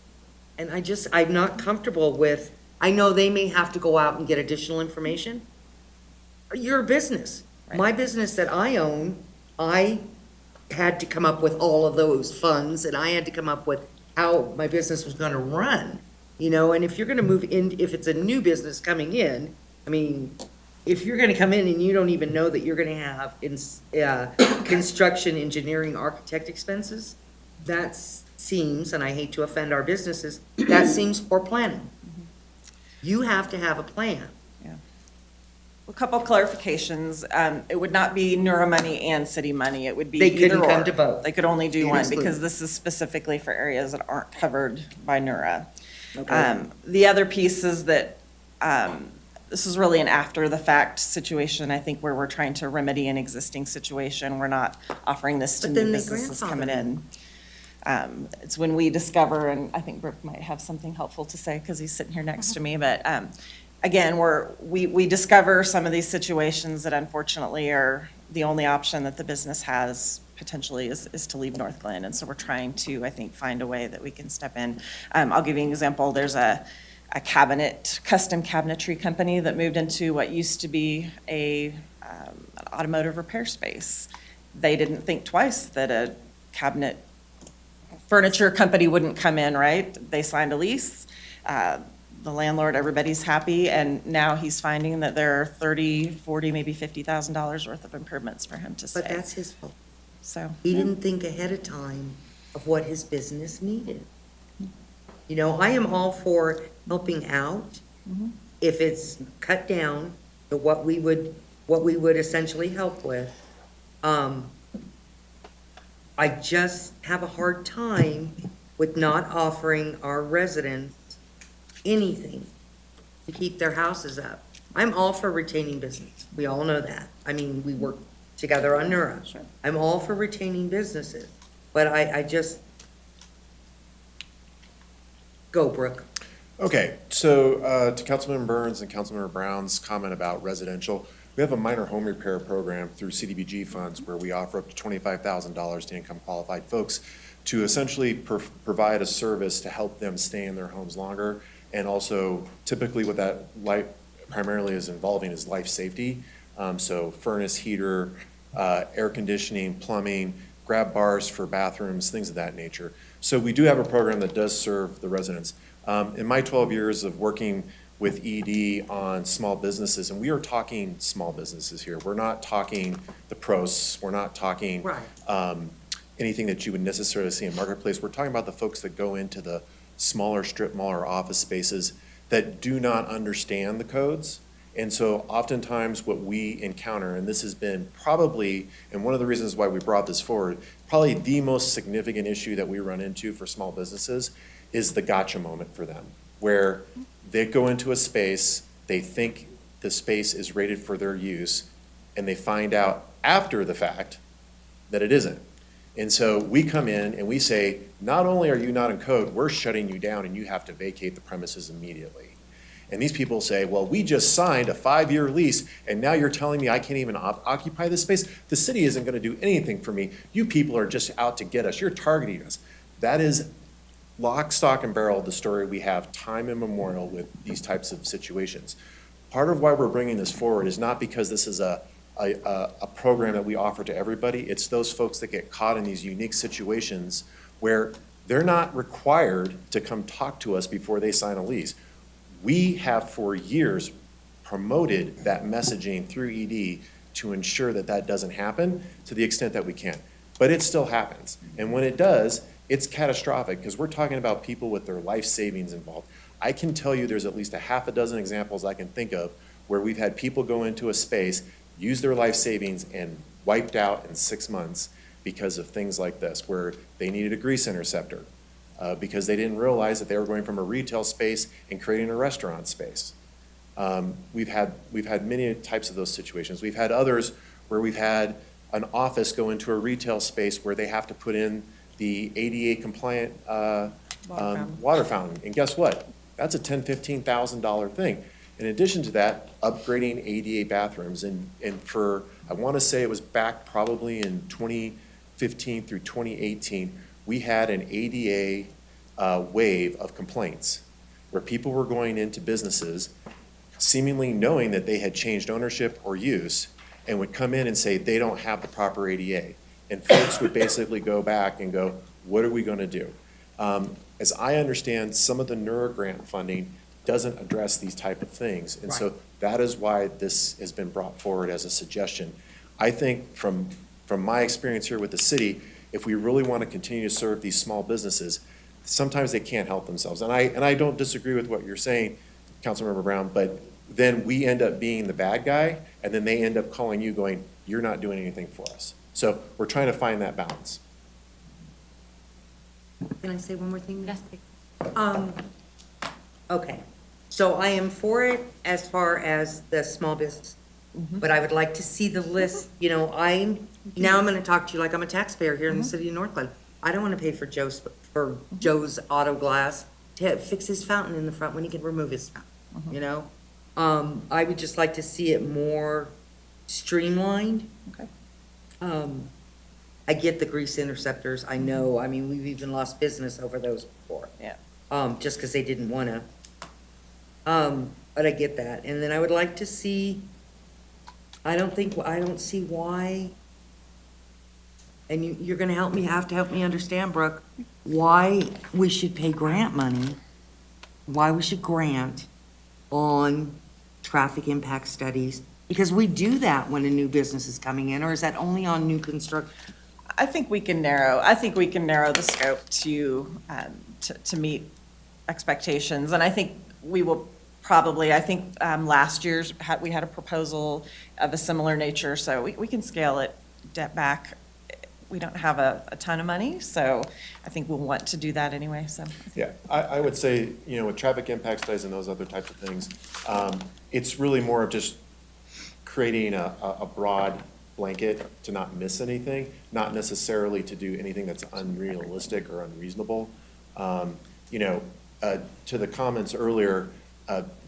S3: And I'm not comfortable with, I know they may have to go out and get additional information. You're a business.
S17: Right.
S3: My business that I own, I had to come up with all of those funds, and I had to come up with how my business was gonna run, and if you're gonna move in, if it's a new business coming in, if you're gonna come in and you don't even know that you're gonna have construction, engineering, architect expenses, that seems, and I hate to offend our businesses, that seems poor planning. You have to have a plan.
S17: A couple clarifications. It would not be NERA money and city money. It would be
S3: They
S17: either
S3: couldn't come
S17: or.
S3: to both.
S17: They could only do
S3: Be
S17: one
S3: excluded.
S17: because this is specifically for areas that aren't covered by NERA.
S3: Okay.
S17: The other piece is that this is really an after-the-fact situation, I think, where we're trying to remedy an existing situation. We're not offering this to
S3: But
S17: new
S3: then they
S17: businesses coming
S3: grandfather
S17: in. It's when we discover, and I think Brooke might have something helpful to say because he's sitting here next to me, but again, we discover some of these situations that unfortunately are the only option that the business has potentially is to leave Northglenn. And so we're trying to, I think, find a way that we can step in. I'll give you an example. There's a custom cabinetry company that moved into what used to be an automotive repair space. They didn't think twice that a furniture company wouldn't come in, right? They signed a lease. The landlord, everybody's happy, and now he's finding that there are $30,000, $40,000, maybe $50,000 worth of improvements for him to stay.
S3: But that's his fault.
S17: So.
S3: He didn't think ahead of time of what his business needed. I am all for helping out if it's cut down to what we would essentially help with. I just have a hard time with not offering our residents anything to keep their houses up. I'm all for retaining business. We all know that. We work together on NERA.
S17: Sure.
S3: I'm all for retaining businesses, but I just, go, Brooke.
S18: Okay, so to Councilmember Burns and Councilmember Brown's comment about residential, We have a minor home repair program through CDBG funds where we offer up to $25,000 to income qualified folks to essentially provide a service to help them stay in their homes longer. And also typically what that primarily is involving is life safety. So furnace, heater, air conditioning, plumbing, grab bars for bathrooms, things of that nature. So we do have a program that does serve the residents. In my 12 years of working with ED on small businesses, and we are talking small businesses here. We're not talking the pros. We're not talking anything that you would necessarily see in Marketplace. We're talking about the folks that go into the smaller strip mall or office spaces that do not understand the codes. And so oftentimes what we encounter, and this has been probably, and one of the reasons why we brought this forward, probably the most significant issue that we run into for small businesses is the gotcha moment for them, where they go into a space, they think the space is rated for their use, and they find out after the fact that it isn't. And so we come in and we say, not only are you not in code, we're shutting you down and you have to vacate the premises immediately. And these people say, well, we just signed a 5-year lease and now you're telling me I can't even occupy this space? The city isn't going to do anything for me. You people are just out to get us. You're targeting us. That is lock, stock, and barrel the story we have time immemorial with these types of situations. Part of why we're bringing this forward is not because this is a program that we offer to everybody. It's those folks that get caught in these unique situations where they're not required to come talk to us before they sign a lease. We have for years promoted that messaging through ED to ensure that that doesn't happen to the extent that we can. But it still happens. And when it does, it's catastrophic because we're talking about people with their life savings involved. I can tell you there's at least a half a dozen examples I can think of where we've had people go into a space, use their life savings, and wiped out in 6 months because of things like this, where they needed a grease interceptor because they didn't realize that they were going from a retail space and creating a restaurant space. We've had many types of those situations. We've had others where we've had an office go into a retail space where they have to put in the ADA compliant water fountain. And guess what? That's a $10,000, $15,000 thing. In addition to that, upgrading ADA bathrooms, and for, I want to say it was back probably in 2015 through 2018, we had an ADA wave of complaints where people were going into businesses seemingly knowing that they had changed ownership or use and would come in and say they don't have the proper ADA. And folks would basically go back and go, what are we going to do? As I understand, some of the NERA grant funding doesn't address these type of things. And so that is why this has been brought forward as a suggestion. I think from my experience here with the city, if we really want to continue to serve these small businesses, sometimes they can't help themselves. And I don't disagree with what you're saying, Councilmember Brown, but then we end up being the bad guy, and then they end up calling you going, you're not doing anything for us. So we're trying to find that balance.
S3: Can I say one more thing? Yes. Okay, so I am for it as far as the small business, but I would like to see the list, now I'm gonna talk to you like I'm a taxpayer here in the city of Northland. I don't wanna pay for Joe's auto glass to fix his fountain in the front when he can remove his fountain, I would just like to see it more streamlined.
S4: Okay.
S3: I get the grease interceptors, I know, I mean, we've even lost business over those before.
S4: Yeah.
S3: Just because they didn't want to. But I get that. And then I would like to see, I don't see why, and you're going to have to help me understand, Brooke, why we should pay grant money, why we should grant on traffic impact studies, because we do that when a new business is coming in, or is that only on new construction?
S17: I think we can narrow the scope to meet expectations. And I think we will probably, last year's, we had a proposal of a similar nature, so we can scale it back. We don't have a ton of money, so I think we'll want to do that anyway, so.
S18: Yeah, I would say, with traffic impact studies and those other types of things, it's really more of just creating a broad blanket to not miss anything, not necessarily to do anything that's unrealistic or unreasonable. To the comments earlier,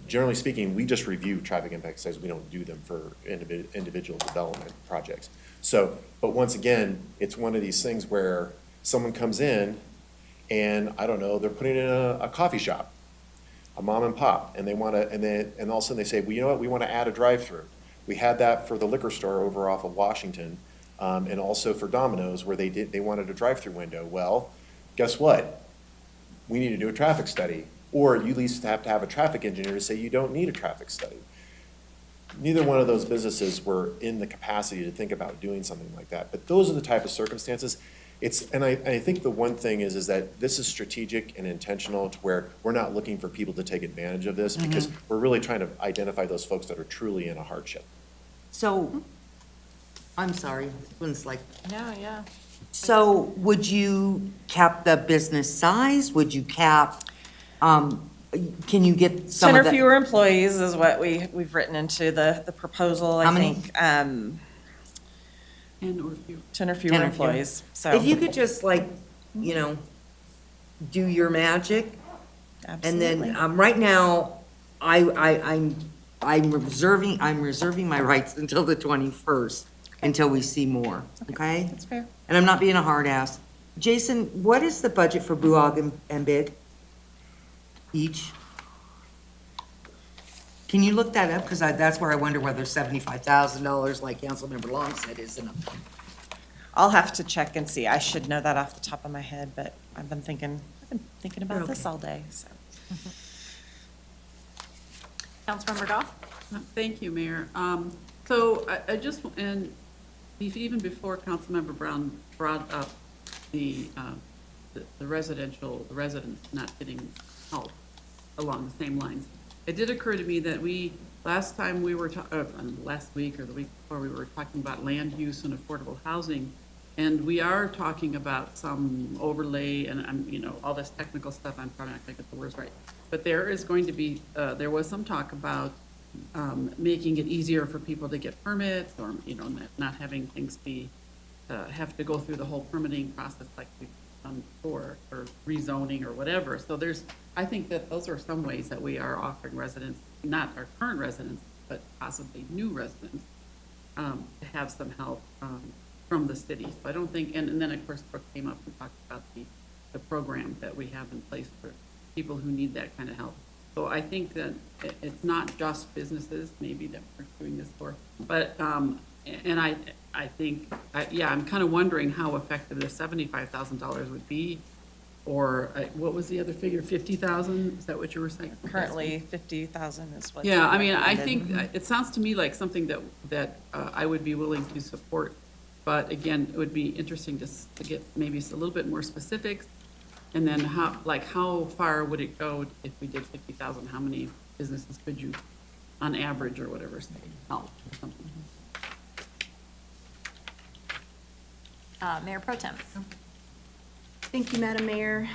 S18: Generally speaking, we just review traffic impact studies. We don't do them for individual development projects. So, but once again, it's one of these things where someone comes in and, I don't know, they're putting in a coffee shop, a mom and pop, and they want to, and all of a sudden they say, well, you know what, we want to add a drive-through. We had that for the liquor store over off of Washington, and also for Domino's, where they wanted a drive-through window. Well, guess what? We need to do a traffic study, or you at least have to have a traffic engineer to say you don't need a traffic study. Neither one of those businesses were in the capacity to think about doing something like that. But those are the type of circumstances. I think the one thing is that this is strategic and intentional, to where we're not looking for people to take advantage of this, because we're really trying to identify those folks that are truly in a hardship.
S3: So, I'm sorry, it's like,
S1: No, yeah.
S3: so would you cap the business size? Would you cap, can you get some
S17: 10
S3: of
S17: or
S3: the?
S17: fewer employees is what we've written into the proposal, I
S3: How many?
S17: think.
S10: 10 or fewer.
S17: 10 or
S3: 10
S17: fewer
S3: or fewer.
S17: employees, so.
S3: If you could just like, you know, do your magic. And
S17: Absolutely.
S3: then, right now, I'm reserving my rights until the 21st, until we see more, okay?
S17: That's fair.
S3: And I'm not being a hard ass. Jason, what is the budget for Buog and Big? Each? Can you look that up? Because that's where I wonder whether $75,000, like Councilmember Long said, is enough.
S17: I'll have to check and see. I should know that off the top of my head, but I've been thinking about
S3: You're
S17: this
S3: okay.
S17: all day, so.
S1: Councilmember Goff?
S10: Thank you, Mayor. So I just, and even before Councilmember Brown brought up the residents not getting help along the same lines, it did occur to me that last week or the week before, we were talking about land use and affordable housing, and we are talking about some overlay and all this technical stuff. I'm probably not going to get the words right, but there is going to be there was some talk about making it easier for people to get permits, or not having things have to go through the whole permitting process like we've done before, or rezoning or whatever. So I think that those are some ways that we are offering residents, not our current residents, but possibly new residents, to have some help from the city. So I don't think, and then of course Brooke came up and talked about the program that we have in place for people who need that kind of help. So I think that it's not just businesses maybe that we're doing this for, but, and I think, I'm kind of wondering how effective the $75,000 would be, or what was the other figure, 50,000? Is that what you were saying?
S17: Currently, 50,000 is what.
S10: Yeah, I mean, I think,
S17: recommended.
S10: it sounds to me like something that I would be willing to support. But again, it would be interesting to get maybe a little bit more specifics. And then how far would it go if we did 50,000? How many businesses could you, on average or whatever, say, help or something?
S1: Mayor Pro Tem.
S12: Thank you, Madam Mayor.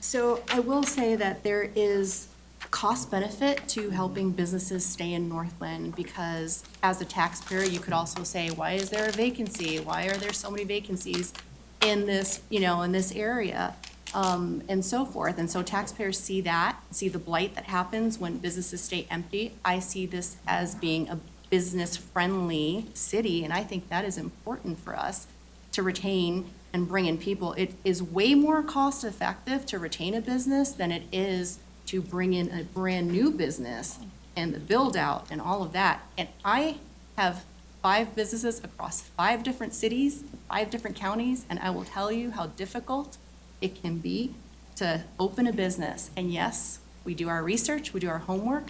S12: So I will say that there is cost benefit to helping businesses stay in Northland, because as a taxpayer, you could also say, why is there a vacancy? Why are there so many vacancies in this, in this area? And so forth. And so taxpayers see that, see the blight that happens when businesses stay empty. I see this as being a business-friendly city, and I think that is important for us to retain and bring in people. It is way more cost-effective to retain a business than it is to bring in a brand-new business and the build-out and all of that. And I have 5 businesses across 5 different cities, 5 different counties, and I will tell you how difficult it can be to open a business. And yes, we do our research, we do our homework,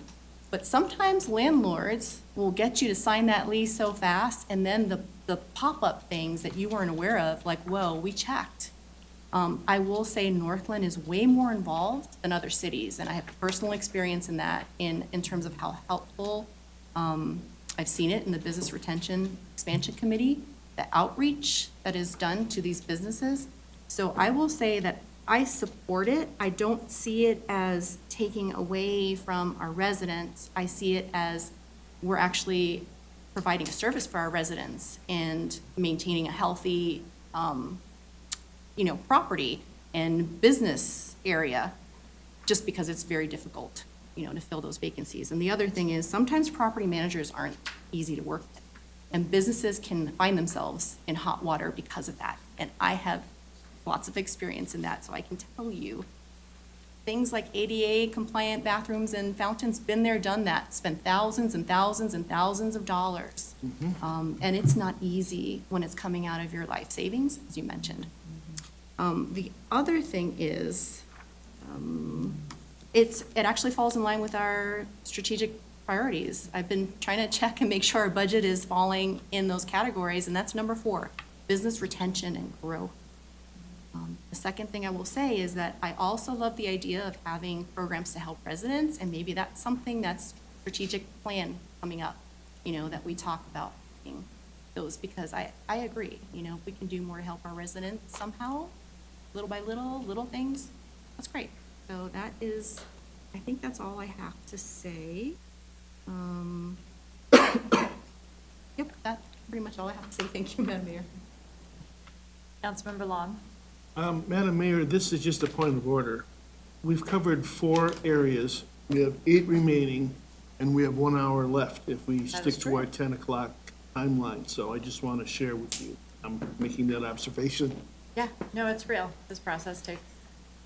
S12: but sometimes landlords will get you to sign that lease so fast, and then the pop-up things that you weren't aware of, like, whoa, we checked. I will say Northland is way more involved than other cities, and I have personal experience in that in terms of how helpful. I've seen it in the Business Retention Expansion Committee, the outreach that is done to these businesses. So I will say that I support it. I don't see it as taking away from our residents. I see it as we're actually providing a service for our residents and maintaining a healthy, property and business area, just because it's very difficult to fill those vacancies. And the other thing is, sometimes property managers aren't easy to work with, and businesses can find themselves in hot water because of that. And I have lots of experience in that, so I can tell you, things like ADA compliant bathrooms and fountains, been there, done that, spent thousands and thousands and thousands of dollars. And it's not easy when it's coming out of your life savings, as you mentioned. The other thing is, it actually falls in line with our strategic priorities. I've been trying to check and make sure our budget is falling in those categories, and that's number 4, business retention and growth. The second thing I will say is that I also love the idea of having programs to help residents, and maybe that's something that's strategic plan coming up, that we talk about those, because I agree, if we can do more to help our residents somehow, little by little things, that's great. So that is, I think that's all I have to say. Yep, that's pretty much all I have to say. Thank you, Madam Mayor.
S1: Councilmember Long.
S9: Madam Mayor, this is just a point of order. We've covered 4 areas. We have 8 remaining, and we have 1 hour left if we stick to our 10 o'clock timeline. So I just want to share with you. I'm making that observation.
S1: Yeah, no, it's real. This process takes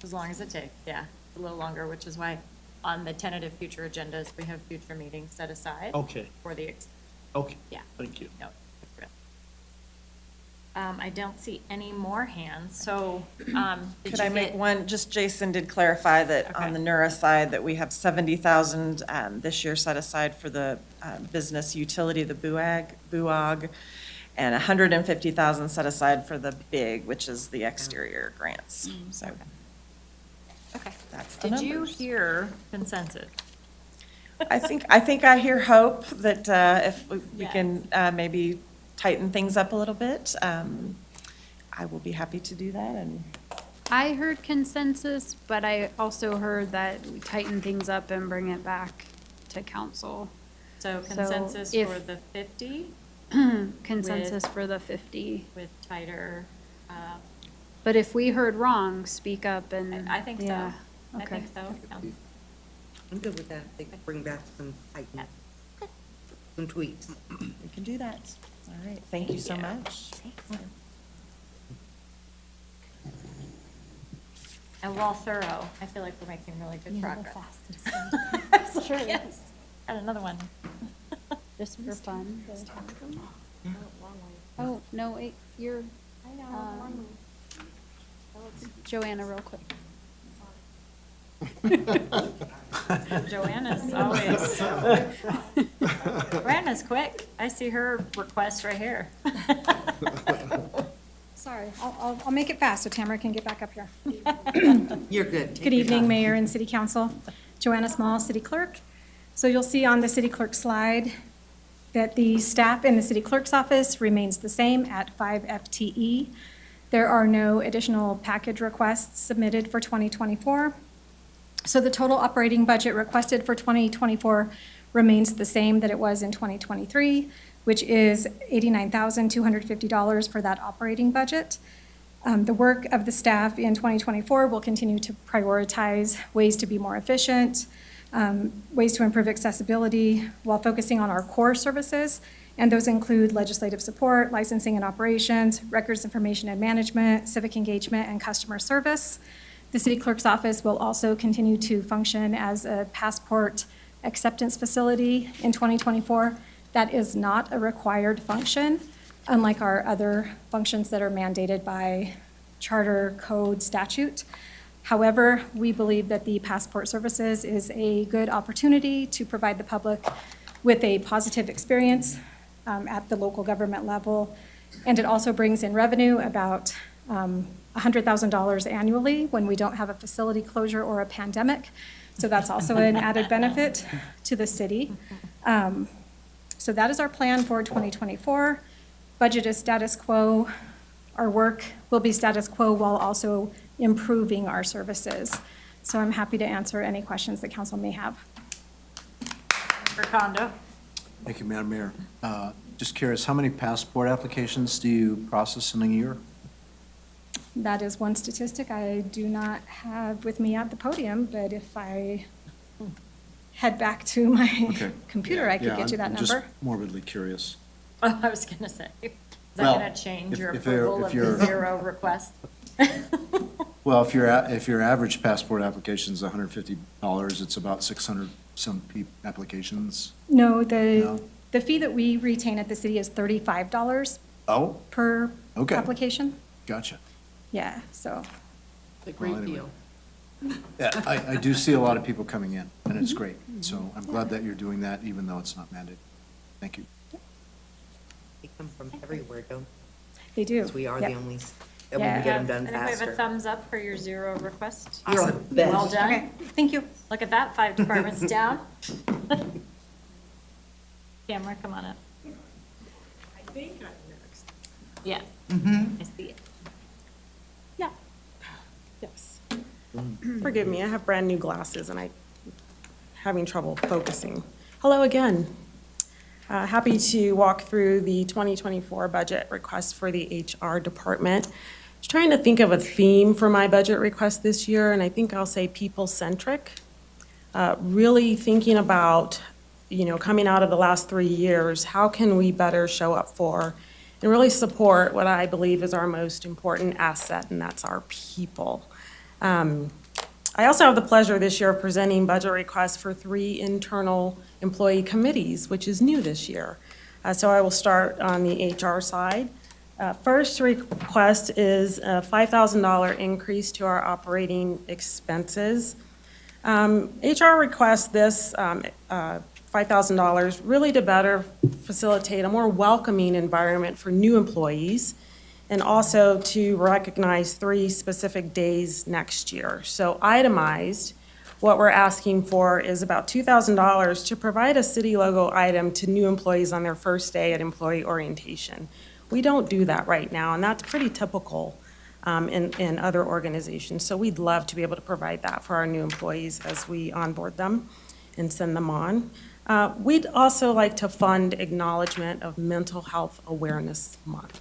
S1: as long as it takes. Yeah, a little longer, which is why on the tentative future agendas, we have future meetings set aside.
S9: Okay.
S1: For the,
S9: Okay.
S1: yeah.
S9: Thank you.
S1: No, it's real. I don't see any more hands, so, did
S17: Could
S1: you
S17: I make
S1: get-
S17: one, just Jason did clarify that on the NERA side, that we have 70,000 this year set aside for the business utility, the BUOG, and 150,000 set aside for the BIG, which is the exterior grants. So
S1: Okay.
S17: that's the
S1: Did you
S17: numbers.
S1: hear consensus?
S17: I think I hear hope that if we can maybe tighten things up a little bit, I will be happy to do that. And
S6: I heard consensus, but I also heard that we tighten things up and bring it back to council.
S1: So
S6: So
S1: consensus
S6: if-
S1: for the 50
S6: Consensus for the 50.
S1: with tighter,
S6: But if we heard wrong, speak up and.
S1: I think so.
S6: yeah,
S1: I
S6: Okay.
S1: think so.
S3: I'm good with that. They could bring back some tightening, some tweaks.
S17: we can do that. All right, thank you so much.
S1: And while thorough, I feel like we're making really good progress. Sure. Yes. Got another one.
S6: Just for fun. Oh, no, wait, you're. Joanna, real quick.
S1: Joanna's always, Joanna's quick. I see her request right here.
S2: Sorry, I'll make it fast so Tamara can get back up here.
S3: You're good. Take
S2: Good
S3: your
S2: evening,
S3: time.
S2: Mayor and City Council. Joanna Small, City Clerk. So you'll see on the City Clerk slide that the staff in the City Clerk's office remains the same at 5 FTE. There are no additional package requests submitted for 2024. So the total operating budget requested for 2024 remains the same that it was in 2023, which is $89,250 for that operating budget. The work of the staff in 2024 will continue to prioritize ways to be more efficient, ways to improve accessibility while focusing on our core services. And those include legislative support, licensing and operations, records information and management, civic engagement, and customer service. The city clerk's office will also continue to function as a passport acceptance facility in 2024. That is not a required function, unlike our other functions that are mandated by charter, code, statute. However, we believe that the passport services is a good opportunity to provide the public with a positive experience at the local government level. And it also brings in revenue, about $100,000 annually when we don't have a facility closure or a pandemic. So that's also an added benefit to the city. So that is our plan for 2024. Budget is status quo. Our work will be status quo while also improving our services. So I'm happy to answer any questions that council may have.
S1: For Condo.
S8: Thank you, Madam Mayor. Just curious, how many passport applications do you process in a year?
S2: That is one statistic I do not have with me at the podium, but if I head back to my
S8: Okay.
S2: computer, I could
S8: Yeah,
S2: get you that
S8: I'm just
S2: number.
S8: morbidly curious.
S1: Oh, I was gonna say, is that
S8: Well,
S1: gonna change your
S8: if you're-
S1: approval
S8: if
S1: of
S8: you're-
S1: the zero request?
S8: Well, if your average passport application is $150, it's about 600 some applications.
S2: No,
S8: No?
S2: the fee that we retain at the city is $35
S8: Oh,
S2: per
S8: Okay.
S2: application.
S8: gotcha.
S2: Yeah, so,
S10: A great
S8: anyway.
S10: deal.
S8: Yeah, I do see a lot of people coming in, and it's great. So I'm glad that you're doing that, even though it's not mandated. Thank you.
S3: They come from everywhere, don't
S2: they do.
S3: Because we are
S2: Yep.
S3: the only, and we can get them done
S1: And if we have a
S3: faster.
S1: thumbs up for your zero request.
S3: You're the best.
S1: Well done.
S2: Okay, thank you.
S1: Look at that, 5 departments down. Camera, come on up.
S5: I think I'm next.
S1: Yeah.
S3: Mm-hmm.
S1: I see it.
S5: Yeah. Yes. Forgive me, I have brand-new glasses and I'm having trouble focusing. Hello again. Happy to walk through the 2024 budget request for the HR department. I was trying to think of a theme for my budget request this year, and I think I'll say people-centric. Really thinking about, coming out of the last 3 years, how can we better show up for and really support what I believe is our most important asset, and that's our people. I also have the pleasure this year of presenting budget requests for 3 internal employee committees, which is new this year. So I will start on the HR side. First request is a $5,000 increase to our operating expenses. HR requests this $5,000 really to better facilitate a more welcoming environment for new employees, and also to recognize 3 specific days next year. So itemized, what we're asking for is about $2,000 to provide a city logo item to new employees on their first day at employee orientation. We don't do that right now, and that's pretty typical in other organizations. So we'd love to be able to provide that for our new employees as we onboard them and send them on. We'd also like to fund acknowledgement of Mental Health Awareness Month.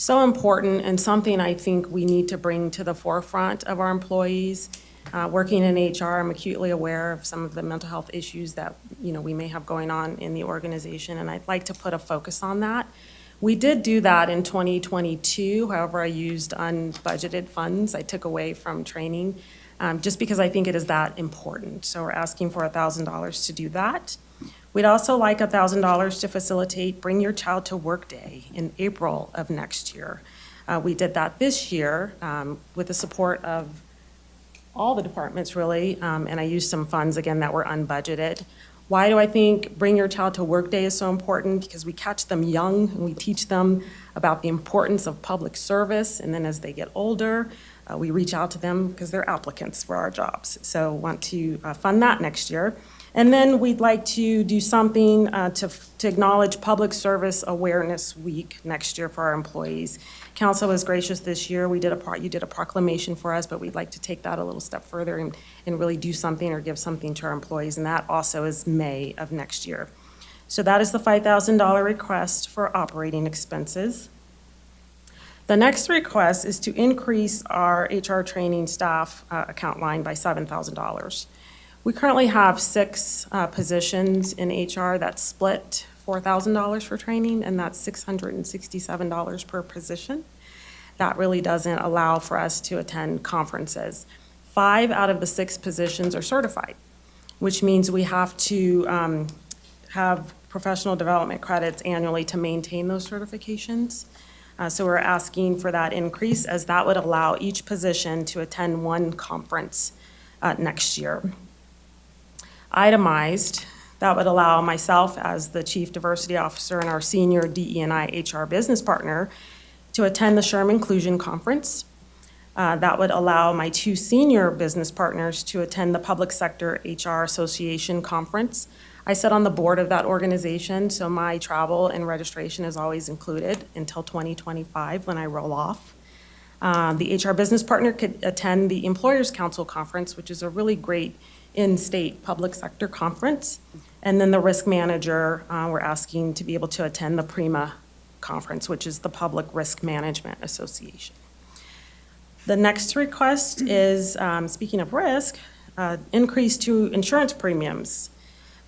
S5: So important, and something I think we need to bring to the forefront of our employees. Working in HR, I'm acutely aware of some of the mental health issues that, we may have going on in the organization, and I'd like to put a focus on that. We did do that in 2022, however, I used unbudgeted funds I took away from training, just because I think it is that important. So we're asking for $1,000 to do that. We'd also like $1,000 to facilitate Bring Your Child to Work Day in April of next year. We did that this year with the support of all the departments, really, and I used some funds, again, that were unbudgeted. Why do I think Bring Your Child to Work Day is so important? Because we catch them young, and we teach them about the importance of public service, and then as they get older, we reach out to them because they're applicants for our jobs. So want to fund that next year. And then we'd like to do something to acknowledge Public Service Awareness Week next year for our employees. Council was gracious this year. You did a proclamation for us, but we'd like to take that a little step further and really do something or give something to our employees, and that also is May of next year. So that is the $5,000 request for operating expenses. The next request is to increase our HR training staff account line by $7,000. We currently have 6 positions in HR that split $4,000 for training, and that's $667 per position. That really doesn't allow for us to attend conferences. 5 out of the 6 positions are certified, which means we have to have professional development credits annually to maintain those certifications. So we're asking for that increase, as that would allow each position to attend 1 conference next year. Itemized, that would allow myself as the Chief Diversity Officer and our senior DE&I HR business partner to attend the SHRM Inclusion Conference. That would allow my 2 senior business partners to attend the Public Sector HR Association Conference. I sit on the board of that organization, so my travel and registration is always included until 2025 when I roll off. The HR business partner could attend the Employers Council Conference, which is a really great in-state public sector conference. And then the risk manager, we're asking to be able to attend the PRIMA conference, which is the Public Risk Management Association. The next request is, speaking of risk, increase to insurance premiums,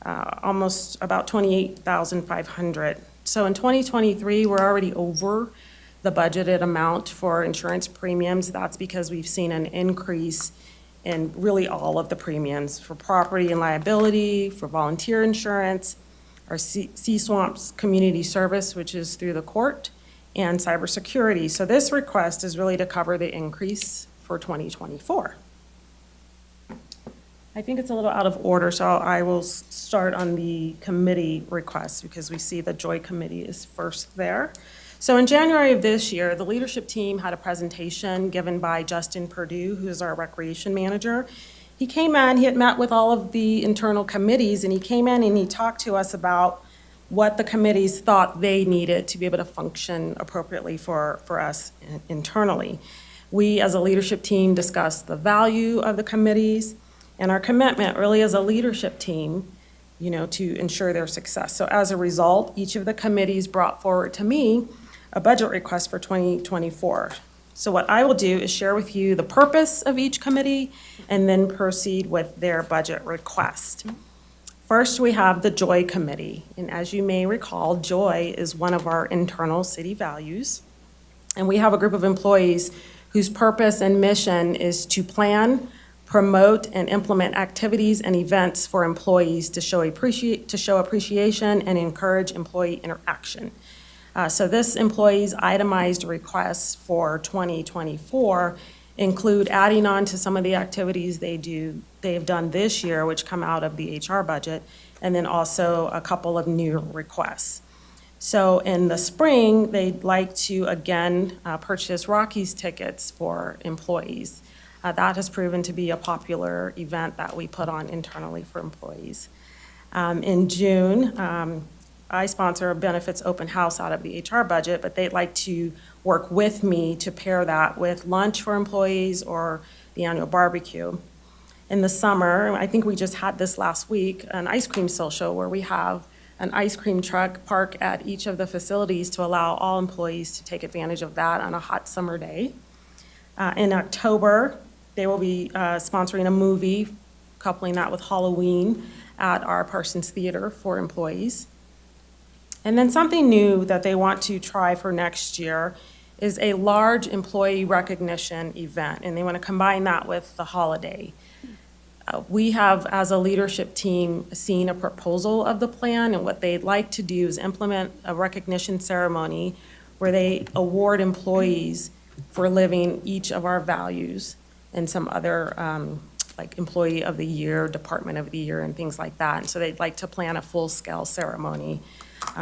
S5: almost about 28,500. So in 2023, we're already over the budgeted amount for insurance premiums. That's because we've seen an increase in really all of the premiums for property and liability, for volunteer insurance, our C-SWAMPS community service, which is through the court, and cybersecurity. So this request is really to cover the increase for 2024. I think it's a little out of order, so I will start on the committee requests because we see the Joy Committee is first there. So in January of this year, the leadership team had a presentation given by Justin Perdue, who is our recreation manager. He came in, he had met with all of the internal committees, and he came in and he talked to us about what the committees thought they needed to be able to function appropriately for us internally. We, as a leadership team, discussed the value of the committees and our commitment really as a leadership team, to ensure their success. So as a result, each of the committees brought forward to me a budget request for 2024. So what I will do is share with you the purpose of each committee and then proceed with their budget request. First, we have the Joy Committee. And as you may recall, joy is one of our internal city values. And we have a group of employees whose purpose and mission is to plan, promote, and implement activities and events for employees to show appreciation and encourage employee interaction. So this employee's itemized requests for 2024 include adding on to some of the activities they've done this year, which come out of the HR budget, and then also a couple of new requests. So in the spring, they'd like to again purchase Rockies tickets for employees. That has proven to be a popular event that we put on internally for employees. In June, I sponsor a benefits open house out of the HR budget, but they'd like to work with me to pair that with lunch for employees or the annual barbecue. In the summer, I think we just had this last week, an ice cream social where we have an ice cream truck park at each of the facilities to allow all employees to take advantage of that on a hot summer day. In October, they will be sponsoring a movie, coupling that with Halloween at our Parsons Theater for employees. And then something new that they want to try for next year is a large employee recognition event, and they want to combine that with the holiday. We have, as a leadership team, seen a proposal of the plan, and what they'd like to do is implement a recognition ceremony where they award employees for living each of our values and some other, like Employee of the Year, Department of the Year, and things like that. And so they'd like to plan a full-scale ceremony.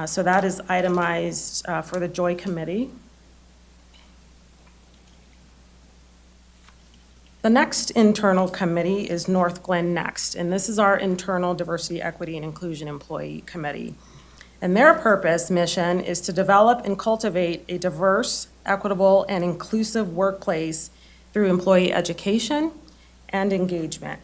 S5: So that is itemized for the Joy Committee. The next internal committee is North Glen Next, and this is our internal diversity, equity, and inclusion employee committee. And their purpose, mission, is to develop and cultivate a diverse, equitable, and inclusive workplace through employee education and engagement.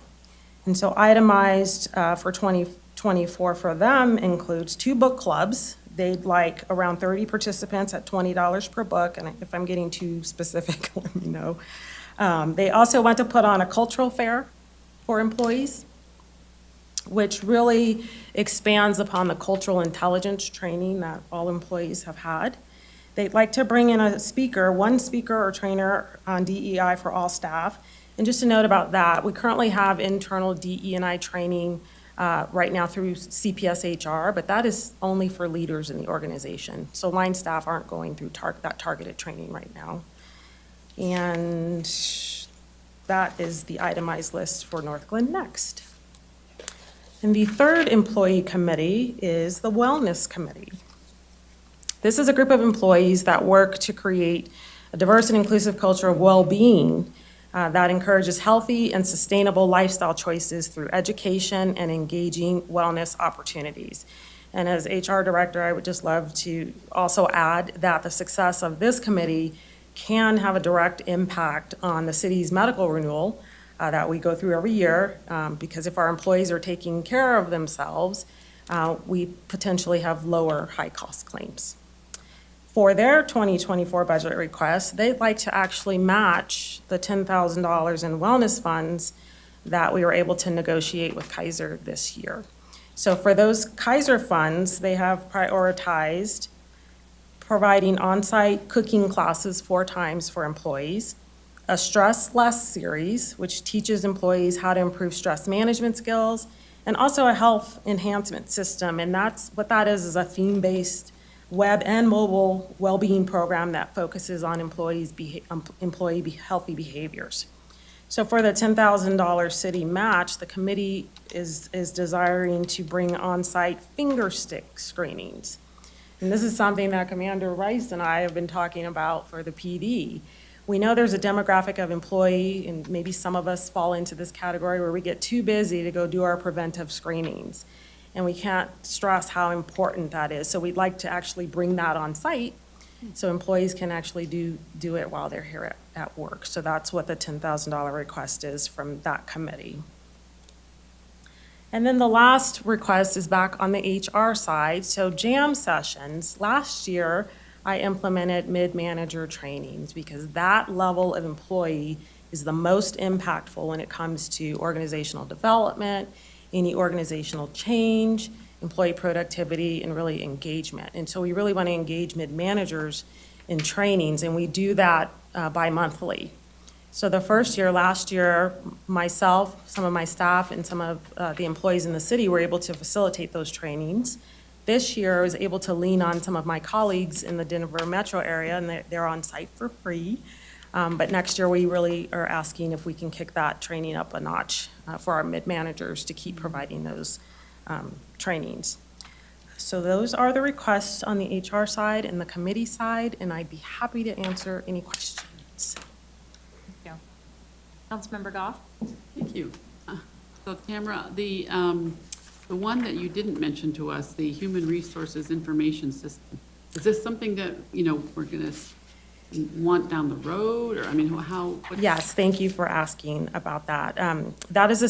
S5: And so itemized for 2024 for them includes 2 book clubs. They'd like around 30 participants at $20 per book, and if I'm getting too specific, let me know. They also want to put on a cultural fair for employees, which really expands upon the cultural intelligence training that all employees have had. They'd like to bring in one speaker or trainer on DEI for all staff. And just a note about that, we currently have internal DE&I training right now through CPS-HR, but that is only for leaders in the organization. So line staff aren't going through that targeted training right now. And that is the itemized list for North Glen Next. And the third employee committee is the Wellness Committee. This is a group of employees that work to create a diverse and inclusive culture of well-being that encourages healthy and sustainable lifestyle choices through education and engaging wellness opportunities. And as HR director, I would just love to also add that the success of this committee can have a direct impact on the city's medical renewal that we go through every year, because if our employees are taking care of themselves, we potentially have lower high-cost claims. For their 2024 budget request, they'd like to actually match the $10,000 in wellness funds that we were able to negotiate with Kaiser this year. So for those Kaiser funds, they have prioritized providing on-site cooking classes 4 times for employees, a Stress Less series, which teaches employees how to improve stress management skills, and also a health enhancement system. And that's what that is a theme-based web and mobile well-being program that focuses on employee healthy behaviors. So for the $10,000 city match, the committee is desiring to bring on-site finger stick screenings. And this is something that Commander Rice and I have been talking about for the PD. We know there's a demographic of employee, and maybe some of us fall into this category, where we get too busy to go do our preventive screenings. And we can't stress how important that is. So we'd like to actually bring that on site so employees can actually do it while they're here at work. So that's what the $10,000 request is from that committee. And then the last request is back on the HR side. So jam sessions, last year I implemented mid-manager trainings because that level of employee is the most impactful when it comes to organizational development, any organizational change, employee productivity, and really engagement. And so we really want to engage mid-managers in trainings, and we do that bi-monthly. So the first year, last year, myself, some of my staff, and some of the employees in the city were able to facilitate those trainings. This year, I was able to lean on some of my colleagues in the Denver metro area, and they're on site for free. But next year, we really are asking if we can kick that training up a notch for our mid-managers to keep providing those trainings. So those are the requests on the HR side and the committee side, and I'd be happy to answer any questions.
S1: Councilmember Goff?
S10: Thank you. So Tamara, the one that you didn't mention to us, the Human Resources Information System, is this something that, we're going to want down the road, or, I mean, how?
S5: Yes, thank you for asking about that. That is a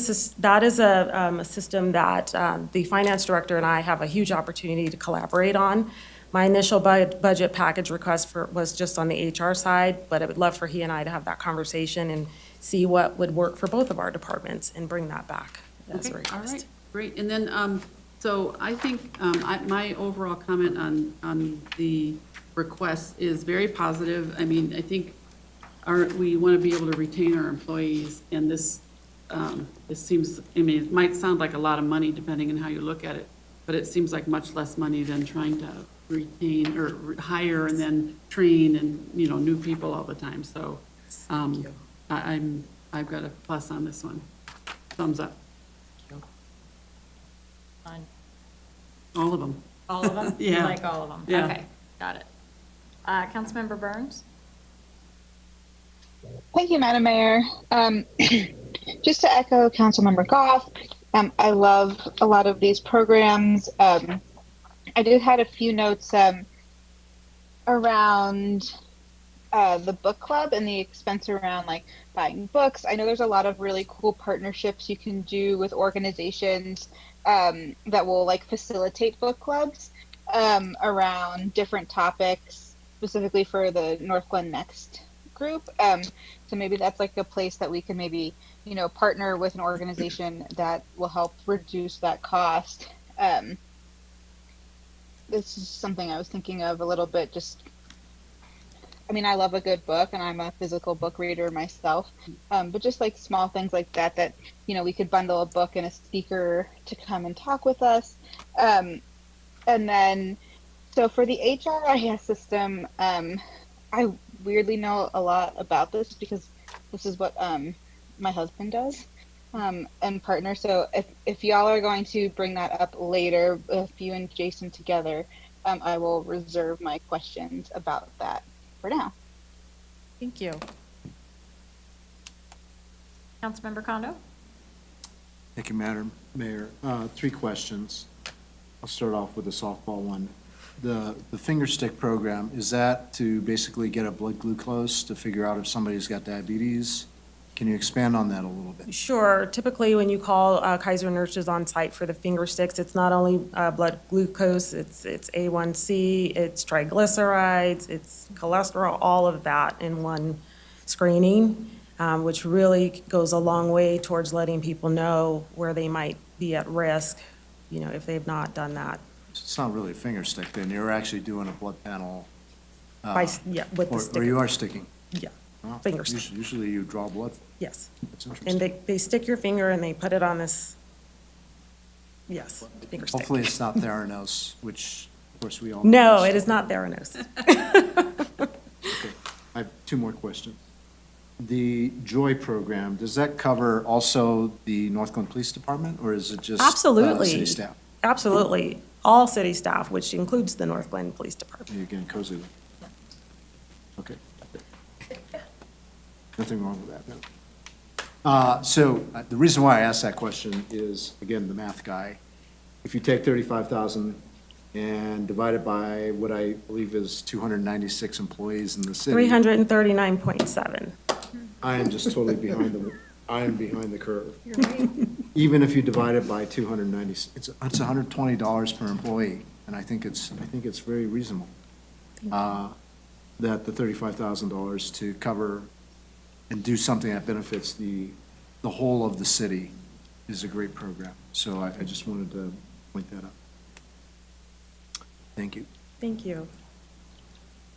S5: system that the finance director and I have a huge opportunity to collaborate on. My initial budget package request was just on the HR side, but I would love for he and I to have that conversation and see what would work for both of our departments and bring that back as a request.
S10: All right, great. And then, so I think my overall comment on the request is very positive. I mean, I think we want to be able to retain our employees, and this seems, I mean, it might sound like a lot of money depending on how you look at it, but it seems like much less money than trying to retain or hire and then train and, new people all the time. So I've got a plus on this one. Thumbs up.
S1: On
S10: All of them.
S1: all of them? You
S10: Yeah.
S1: like all of them?
S10: Yeah.
S1: Okay, got it. Councilmember Burns?
S11: Thank you, Madam Mayor. Just to echo Councilmember Goff, I love a lot of these programs. I did had a few notes around the book club and the expense around like buying books. I know there's a lot of really cool partnerships you can do with organizations that will like facilitate book clubs around different topics, specifically for the North Glen Next group. So maybe that's like a place that we can maybe, partner with an organization that will help reduce that cost. This is something I was thinking of a little bit, I love a good book and I'm a physical book reader myself, but just like small things like that, we could bundle a book and a speaker to come and talk with us. And then, so for the HRIS system, I weirdly know a lot about this because this is what my husband does and partner. So if y'all are going to bring that up later, if you and Jason together, I will reserve my questions about that for now.
S5: Thank you.
S1: Councilmember Kondo?
S8: Thank you, Madam Mayor. 3 questions. I'll start off with a softball one. The finger stick program, is that to basically get a blood glucose to figure out if somebody's got diabetes? Can you expand on that a little bit?
S5: Sure. Typically, when you call Kaiser nurses on site for the finger sticks, it's not only blood glucose, it's A1C, it's triglycerides, it's cholesterol, all of that in one screening. which really goes a long way towards letting people know where they might be at risk, if they've not done that.
S8: It's not really a finger stick then, you're actually doing a blood panel.
S5: With the
S8: Or
S5: sticker.
S8: you are sticking?
S5: Yeah,
S8: Oh,
S5: finger stick.
S8: Usually you draw blood.
S5: Yes.
S8: That's
S5: And
S8: interesting.
S5: they stick your finger and they put it on this, yes, finger stick.
S8: Hopefully it's not Theranos, which, of course, we all.
S5: No, it is not Theranos.
S8: I have two more questions. The JOY program, does that cover also the Northglenn Police Department, or is it just?
S5: Absolutely.
S8: City staff?
S5: Absolutely. All city staff, which includes the North Glen Police Department.
S8: You're getting cozy. Okay. Nothing wrong with that, no. So the reason why I asked that question is, again, the math guy. If you take 35,000 and divide it by what I believe is 296 employees in the city.
S5: 339.7.
S8: I am just totally I am behind the curve.
S5: You're right.
S8: Even if you divide it by 290, it's $120 per employee, and I think it's very reasonable. That the $35,000 to cover and do something that benefits the whole of the city is a great program. So I just wanted to point that out. Thank you.
S5: Thank you.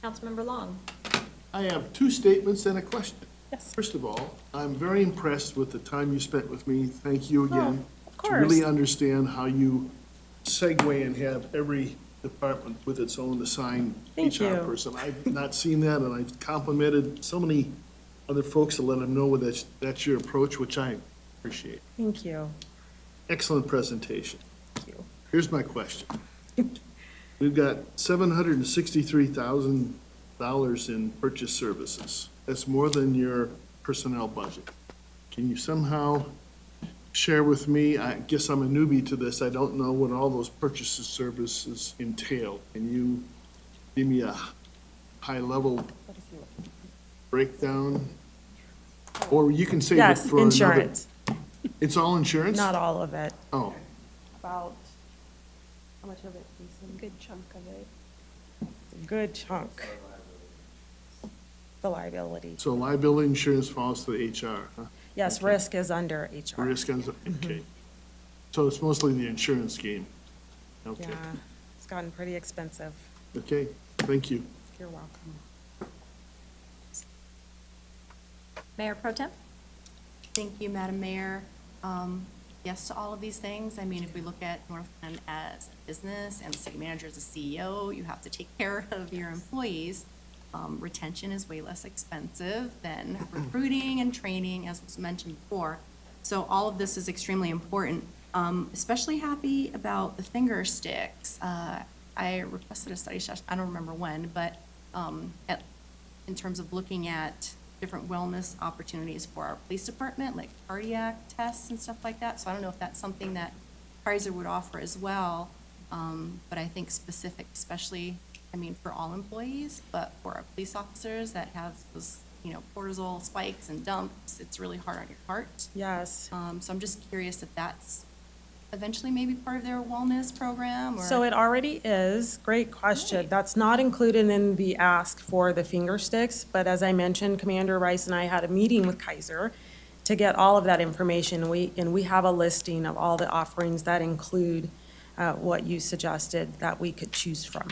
S1: Councilmember Long.
S9: I have two statements and a question.
S5: Yes.
S9: First of all, I'm very impressed with the time you spent with me. Thank you again.
S5: Of
S9: To really
S5: course.
S9: understand how you segue and have every department with its own assigned
S5: Thank
S9: HR
S5: you.
S9: person. I've not seen that, and I've complimented so many other folks to let them know that's your approach, which I appreciate.
S5: Thank you.
S9: Excellent presentation.
S5: Thank you.
S9: Here's my question. We've got $763,000 in purchase services. That's more than your personnel budget. Can you somehow share with me, I guess I'm a newbie to this, I don't know what all those purchases services entail. Can you give me a high-level breakdown? Or you can save it
S5: Yes,
S9: for another.
S5: insurance.
S9: It's all insurance?
S5: Not all of it.
S9: Oh,
S5: About, how much of it?
S6: Good chunk of it.
S5: A good chunk. The liability.
S9: so liability insurance falls to the HR, huh?
S5: Yes, risk is under HR.
S9: Risk ends, okay. So it's mostly the insurance game. Okay,
S5: Yeah, it's gotten pretty expensive.
S9: okay, thank you.
S5: You're welcome.
S1: Mayor Pro Tem?
S12: Thank you, Madam Mayor. Yes to all of these things. I mean, if we look at Northland as a business and the city manager as a CEO, you have to take care of your employees. Retention is way less expensive than recruiting and training, as was mentioned before. So all of this is extremely important. Especially happy about the finger sticks. I requested a study session, I don't remember when, but in terms of looking at different wellness opportunities for our police department, like cardiac tests and stuff like that. So I don't know if that's something that Kaiser would offer as well. But I think specific, especially, I mean, for all employees, but for our police officers that have those, cortisol spikes and dumps, it's really hard on your heart.
S5: Yes.
S12: So I'm just curious if that's eventually maybe part of their wellness program or.
S5: So it already is. Great question. That's not included in the ask for the finger sticks, but as I mentioned, Commander Rice and I had a meeting with Kaiser to get all of that information. And we have a listing of all the offerings that include what you suggested that we could choose from.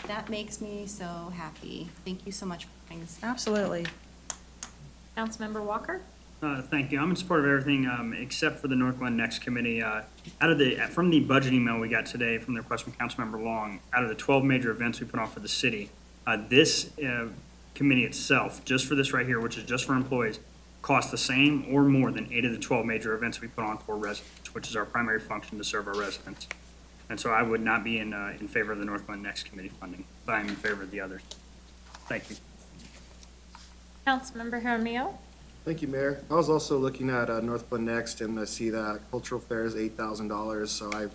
S12: That makes me so happy. Thank you so much for bringing this.
S5: Absolutely.
S1: Councilmember Walker?
S15: Thank you. I'm in support of everything except for the Northglenn Next Committee. From the budget email we got today from the request from Councilmember Long, out of the 12 major events we put on for the city, this committee itself, just for this right here, which is just for employees, costs the same or more than 8 of the 12 major events we put on for residents, which is our primary function to serve our residents. And so I would not be in favor of the Northglenn Next Committee funding, but I'm in favor of the others. Thank you.
S1: Councilmember Jaramillo?
S16: Thank you, Mayor. I was also looking at Northglenn Next, and I see that cultural fair is $8,000, so I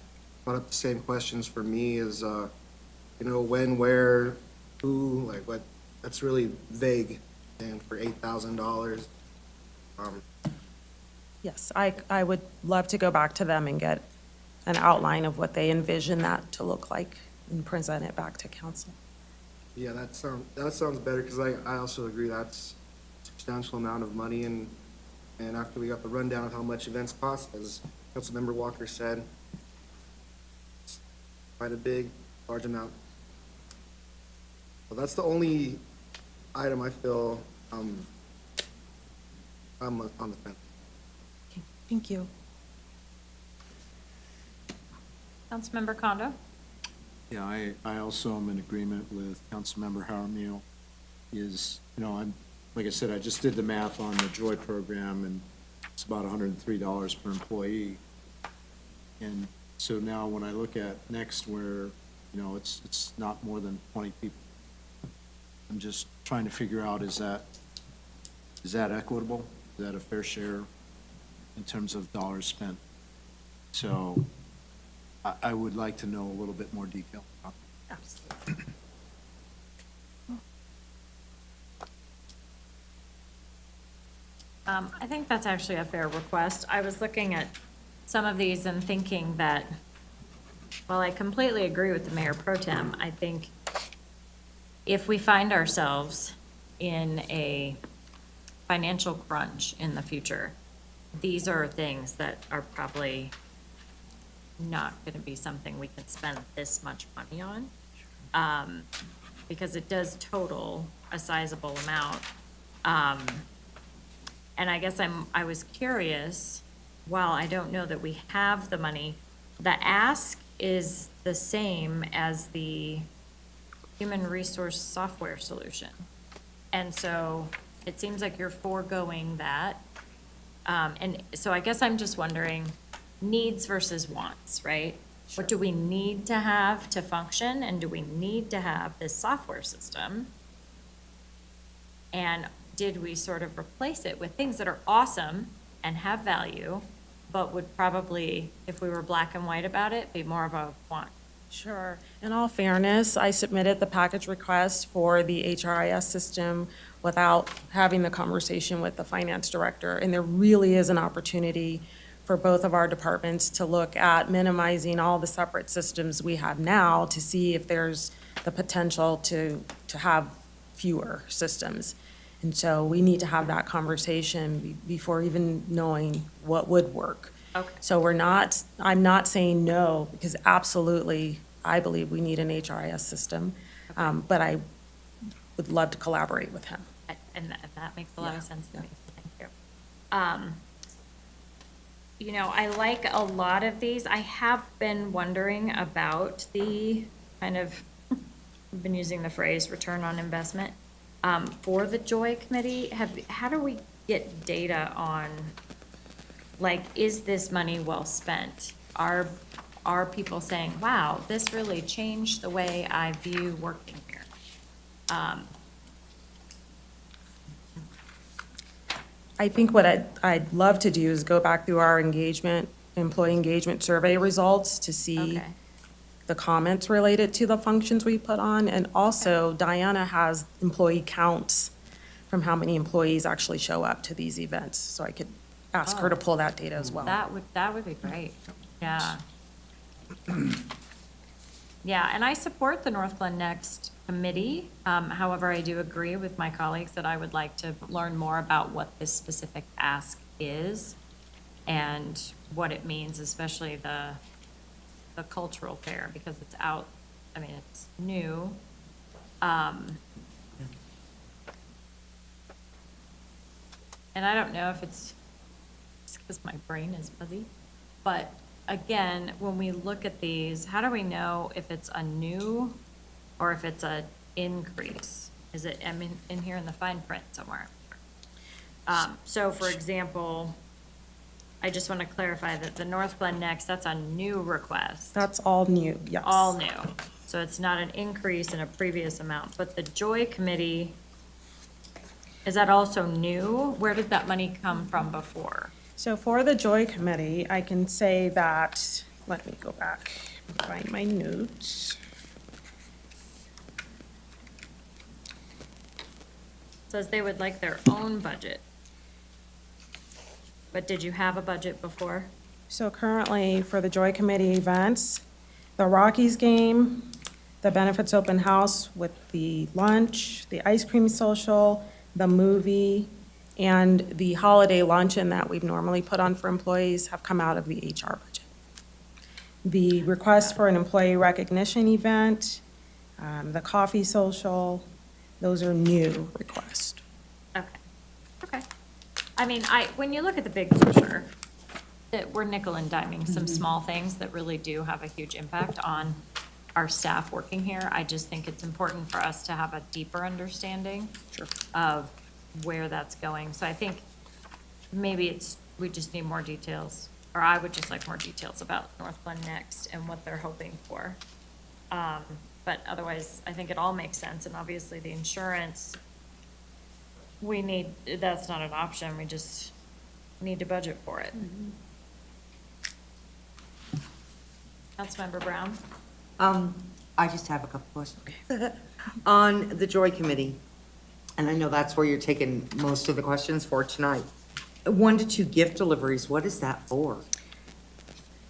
S16: brought up the same questions for me is, when, where, who, like what, that's really vague, and for $8,000.
S5: Yes, I would love to go back to them and get an outline of what they envision that to look like and present it back to council.
S16: Yeah, that sounds better, because I also agree that's substantial amount of money, and after we got the rundown of how much events cost, as Councilmember Walker said, it's quite a large amount. Well, that's the only item I feel I'm on the fence.
S5: Okay, thank you.
S1: Councilmember Condo?
S8: Yeah, I also am in agreement with Councilmember Jaramillo. Like I said, I just did the math on the Joy program, and it's about $103 per employee. And so now when I look at next, where, it's not more than 20 people, I'm just trying to figure out, is that equitable? Is that a fair share in terms of dollars spent? So I would like to know a little bit more detail about that.
S5: Absolutely.
S1: I think that's actually a fair request. I was looking at some of these and thinking that, while I completely agree with the mayor pro tem, I think if we find ourselves in a financial crunch in the future, these are things that are probably not going to be something we can spend this much money on, because it does total a sizable amount. And I guess I was curious, while I don't know that we have the money, the ask is the same as the human resource software solution. And so it seems like you're foregoing that. And so I guess I'm just wondering, needs versus wants, right? What do we need to have to function, and do we need to have this software system? And did we sort of replace it with things that are awesome and have value, but would probably, if we were black and white about it, be more of a want?
S5: Sure. In all fairness, I submitted the package request for the HRIS system without having the conversation with the finance director, and there really is an opportunity for both of our departments to look at minimizing all the separate systems we have now to see if there's the potential to have fewer systems. And so we need to have that conversation before even knowing what would work.
S1: Okay.
S5: So I'm not saying no, because absolutely, I believe we need an HRIS system. But I would love to collaborate with him.
S1: And that makes a lot of sense to me. Thank you. I like a lot of these. I have been wondering about the kind of, I've been using the phrase return on investment. For the Joy Committee, how do we get data on, like, is this money well spent? Are people saying, wow, this really changed the way I view working here?
S5: I think what I'd love to do is go back through our employee engagement survey results to see
S1: Okay.
S5: the comments related to the functions we put on. And also, Diana has employee counts from how many employees actually show up to these events. So I could ask her to pull that data as well.
S1: That would be great, yeah. Yeah, and I support the North Glen Next Committee. However, I do agree with my colleagues that I would like to learn more about what this specific ask is and what it means, especially the cultural fair, because it's out, it's new. And I don't know if it's because my brain is fuzzy, but again, when we look at these, how do we know if it's a new or if it's a increase? Is it, in here in the fine print somewhere? So for example, I just want to clarify that the North Glen Next, that's a new request.
S5: That's all new, yes.
S1: All new. So it's not an increase in a previous amount, but the Joy Committee, is that also new? Where did that money come from before?
S5: So for the Joy Committee, I can say that, let me go back and find my notes.
S1: Says they would like their own budget. But did you have a budget before?
S5: So currently, for the Joy Committee events, the Rockies game, the Benefits Open House with the lunch, the ice cream social, the movie, and the holiday luncheon that we've normally put on for employees have come out of the HR budget. The request for an employee recognition event, the coffee social, those are new requests.
S1: Okay, okay. I mean, when you look at the big picture, that we're nickel and diming some small things that really do have a huge impact on our staff working here. I just think it's important for us to have a deeper understanding of where that's going. So I think maybe we just need more details, or I would just like more details about North Glen Next and what they're hoping for. But otherwise, I think it all makes sense, and obviously the insurance, that's not an option, we just need to budget for it. Councilmember Brown?
S3: I just have a couple questions. On the Joy Committee, and I know that's where you're taking most of the questions for tonight. 1 to 2 gift deliveries, what is that for?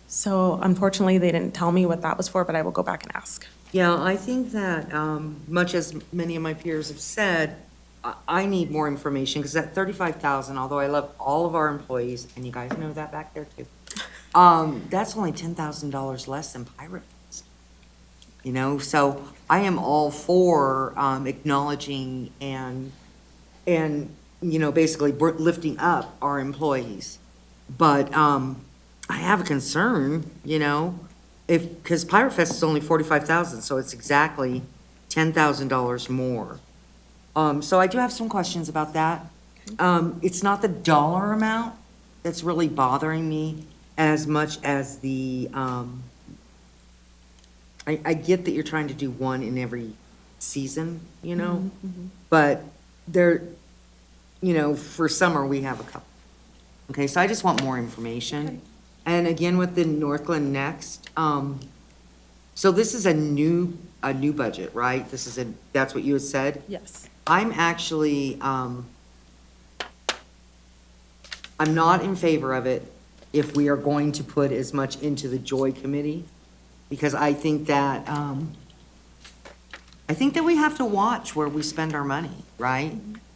S5: So unfortunately, they didn't tell me what that was for, but I will go back and ask.
S3: Yeah, I think that, much as many of my peers have said, I need more information, because that 35,000, although I love all of our employees, and you guys know that back there too, that's only $10,000 less than Pirate Fest. You know, so I am all for acknowledging and basically lifting up our employees. But I have a concern, because Pirate Fest is only 45,000, so it's exactly $10,000 more. So I do have some questions about that. It's not the dollar amount that's really bothering me as much as the, I get that you're trying to do one in every season, but there, for summer, we have a couple. Okay, so I just want more information. And again, with the North Glen Next, so this is a new budget, right? That's what you had said?
S5: Yes.
S3: I'm actually, I'm not in favor of it if we are going to put as much into the Joy Committee, because I think that we have to watch where we spend our money, right?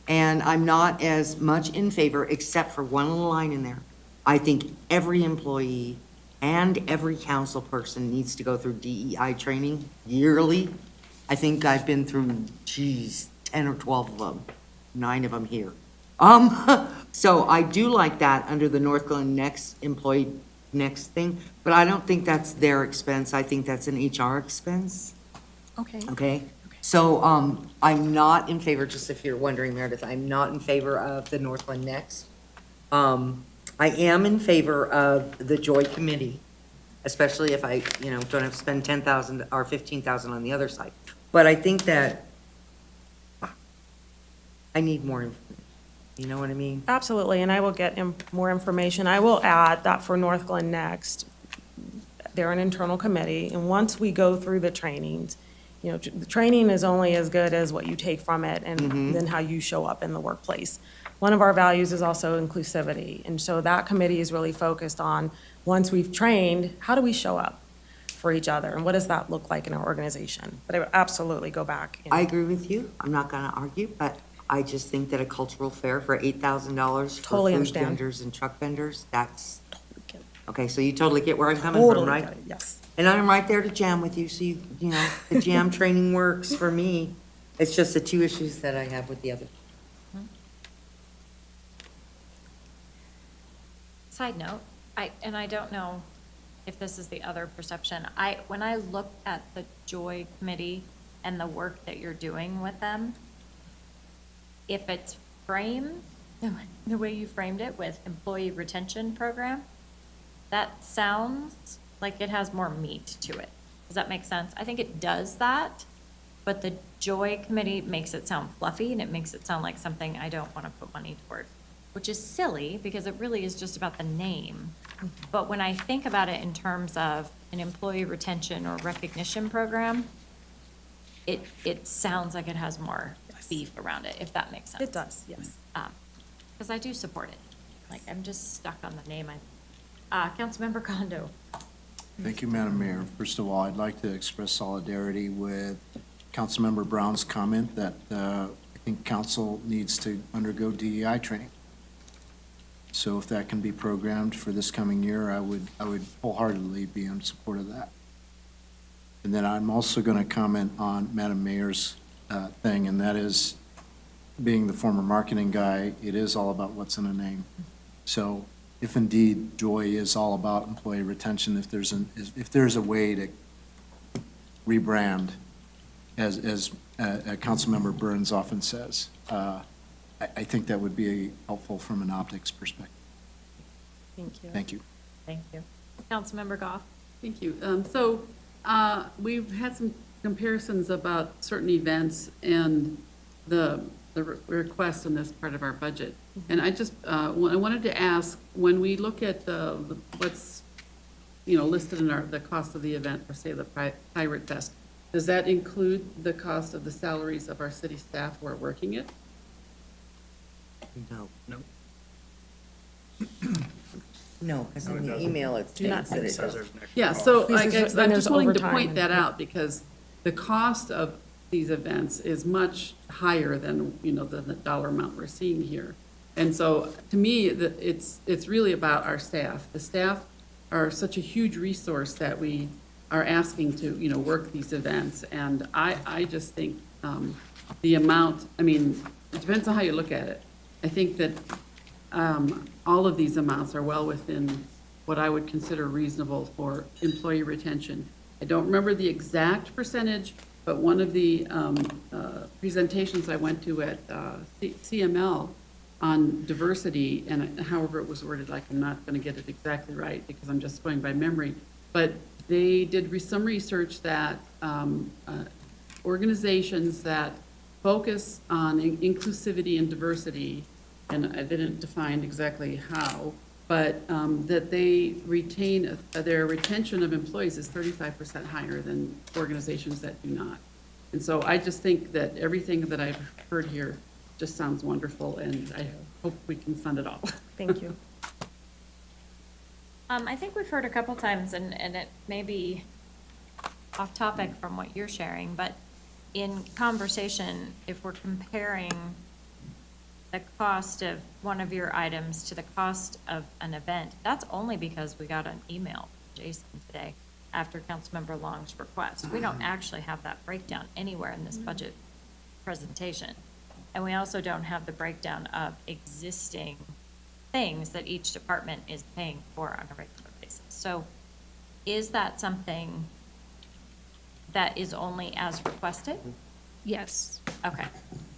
S3: And I'm not as much in favor, except for one little line in there. I think every employee and every council person needs to go through DEI training yearly. I think I've been through, 10 or 12 of them, 9 of them here. So I do like that under the North Glen Next employee next thing, but I don't think that's their expense. I think that's an HR expense.
S5: Okay.
S3: Okay? So, I'm not in favor, just if you're wondering, Meredith, I'm not in favor of the North Glen Next. I am in favor of the Joy Committee, especially if I, don't have to spend 10,000 or 15,000 on the other side. But I think that I need more information. You know what I mean?
S5: Absolutely, and I will get more information. I will add that for North Glen Next, they're an internal committee, and once we go through the trainings, the training is only as good as what you take from it and then how you show up in the workplace. One of our values is also inclusivity, and so that committee is really focused on, once we've trained, how do we show up for each other, and what does that look like in our organization? But I would absolutely go back.
S3: I agree with you. I'm not gonna argue, but I just think that a cultural fair for $8,000 for
S5: Totally
S3: food
S5: understand.
S3: vendors and truck vendors, that's, okay, so you totally get where I'm coming
S5: Totally
S3: from, right?
S5: get it, yes.
S3: And I'm right there to jam with you, so the jam training works for me. It's just the 2 issues that I have with the other.
S1: Side note, I don't know if this is the other perception, when I look at the Joy Committee and the work that you're doing with them, if it's framed, the way you framed it with employee retention program, that sounds like it has more meat to it. Does that make sense? I think it does that, but the Joy Committee makes it sound fluffy, and it makes it sound like something I don't want to put money toward, which is silly, because it really is just about the name. But when I think about it in terms of an employee retention or recognition program, it sounds like it has more beef around it, if that makes sense.
S5: It does, yes.
S1: Because I do support it. Like, I'm just stuck on the name. Councilmember Condo.
S8: Thank you, Madam Mayor. First of all, I'd like to express solidarity with Councilmember Brown's comment that I think council needs to undergo DEI training. So if that can be programmed for this coming year, I would wholeheartedly be in support of that. And then I'm also going to comment on Madam Mayor's thing, and that is, being the former marketing guy, it is all about what's in a name. So if indeed Joy is all about employee retention, if there's a way to rebrand, as Councilmember Burns often says, I think that would be helpful from an optics perspective.
S1: Thank you.
S8: Thank you.
S1: Thank you. Councilmember Goff?
S10: Thank you. We've had some comparisons about certain events and the request in this part of our budget. And I just, I wanted to ask, when we look at what's, listed in the cost of the event, for say the Pirate Fest, does that include the cost of the salaries of our city staff who are working it?
S3: No.
S15: No.
S3: No, because in the email it states that it does.
S10: Yeah, so
S5: Please,
S10: I guess
S5: then
S10: I'm
S5: there's
S10: just wanting to
S5: overtime
S10: point
S5: and-
S10: that out, because the cost of these events is much higher than, the dollar amount we're seeing here. And so, to me, it's really about our staff. The staff are such a huge resource that we are asking to, work these events. And I just think the amount, it depends on how you look at it. I think that all of these amounts are well within what I would consider reasonable for employee retention. I don't remember the exact percentage, but one of the presentations I went to at CML on diversity, and however it was worded, like I'm not going to get it exactly right because I'm just going by memory, but they did some research that organizations that focus on inclusivity and diversity, and I didn't define exactly how, but that they retain, their retention of employees is 35% higher than organizations that do not. And so I just think that everything that I've heard here just sounds wonderful, and I hope we can fund it all.
S5: Thank you.
S1: I think we've heard a couple times, and it may be off topic from what you're sharing, but in conversation, if we're comparing the cost of one of your items to the cost of an event, that's only because we got an email from Jason today after Councilmember Long's request. We don't actually have that breakdown anywhere in this budget presentation. And we also don't have the breakdown of existing things that each department is paying for on a regular basis. So is that something that is only as requested?
S6: Yes.
S1: Okay,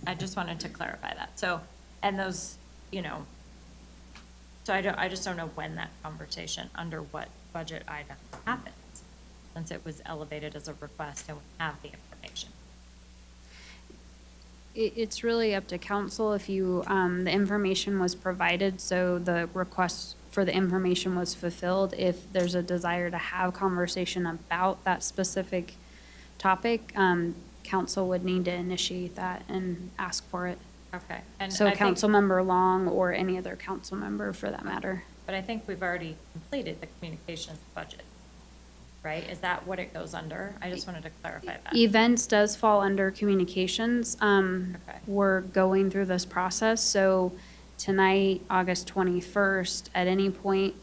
S1: I just wanted to clarify that. So, and those, so I just don't know when that conversation, under what budget item happens, since it was elevated as a request and we have the information.
S6: It's really up to council if you, the information was provided, so the request for the information was fulfilled. If there's a desire to have conversation about that specific topic, council would need to initiate that and ask for it.
S1: Okay. And
S6: So
S1: I think-
S6: Councilmember Long or any other council member for that matter.
S1: But I think we've already completed the communications budget, right? Is that what it goes under? I just wanted to clarify that.
S6: Events does fall under communications. We're going through this process, so tonight, August 21st, at any point,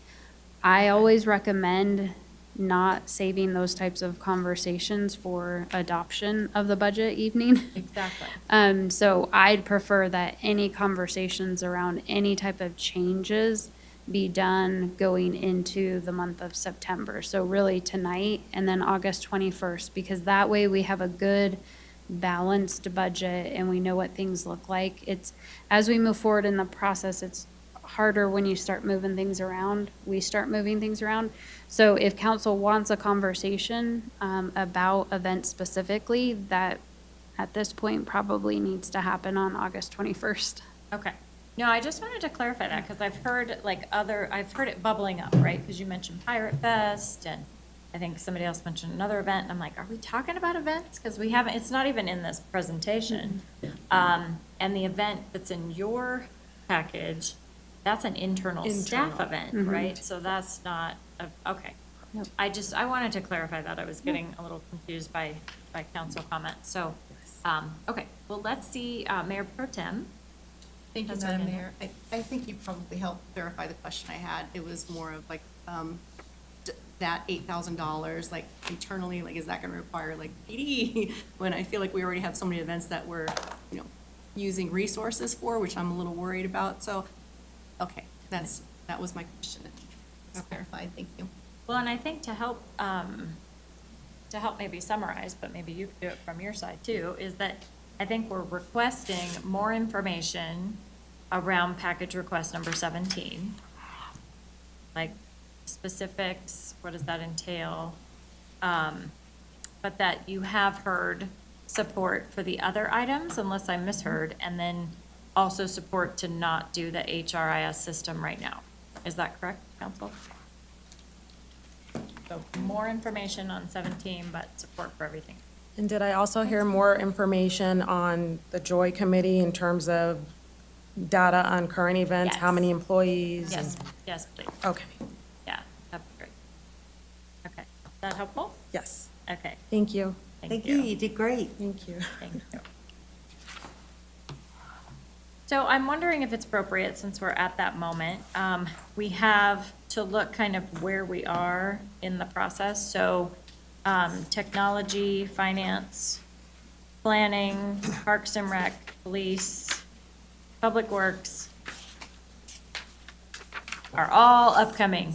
S6: I always recommend not saving those types of conversations for adoption of the budget evening.
S1: Exactly.
S6: So I'd prefer that any conversations around any type of changes be done going into the month of September. So really tonight and then August 21st, because that way we have a good balanced budget and we know what things look like. It's, as we move forward in the process, it's harder when you start moving things around. We start moving things around. So if council wants a conversation about events specifically, that at this point probably needs to happen on August 21st.
S1: Okay. No, I just wanted to clarify that because I've heard I've heard it bubbling up, right? Because you mentioned Pirate Fest and I think somebody else mentioned another event. And I'm like, are we talking about events? Because we haven't, it's not even in this presentation. And the event that's in your package, that's an internal staff event, right? So that's not, okay. I wanted to clarify that. I was getting a little confused by council comments. So, okay, well, let's see, Mayor Pro Tem.
S12: Thank you,
S1: Councilmember
S12: Madam
S1: Daniel.
S12: Mayor. I think you probably helped verify the question I had. It was more of like, that $8,000, like internally, like, is that gonna require like PD? When I feel like we already have so many events that we're, using resources for, which I'm a little worried about. So, okay, that was my question. It's clarified. Thank you.
S1: Well, and I think to help maybe summarize, but maybe you could do it from your side too, is that I think we're requesting more information around package request number 17. Like specifics, what does that entail? But that you have heard support for the other items, unless I misheard, and then also support to not do the HRIS system right now. Is that correct, council? So more information on 17, but support for everything.
S5: And did I also hear more information on the Joy Committee in terms of data on current events? How
S1: Yes.
S5: many employees?
S1: Yes, yes, please.
S5: Okay,
S1: Yeah, that'd be great. Okay, is that helpful?
S5: yes.
S1: Okay,
S5: Thank you.
S1: thank you.
S3: You did great.
S5: Thank you.
S1: Thank you. So I'm wondering if it's appropriate, since we're at that moment, we have to look kind of where we are in the process. So technology, finance, planning, Parks and Rec, police, Public Works are all upcoming.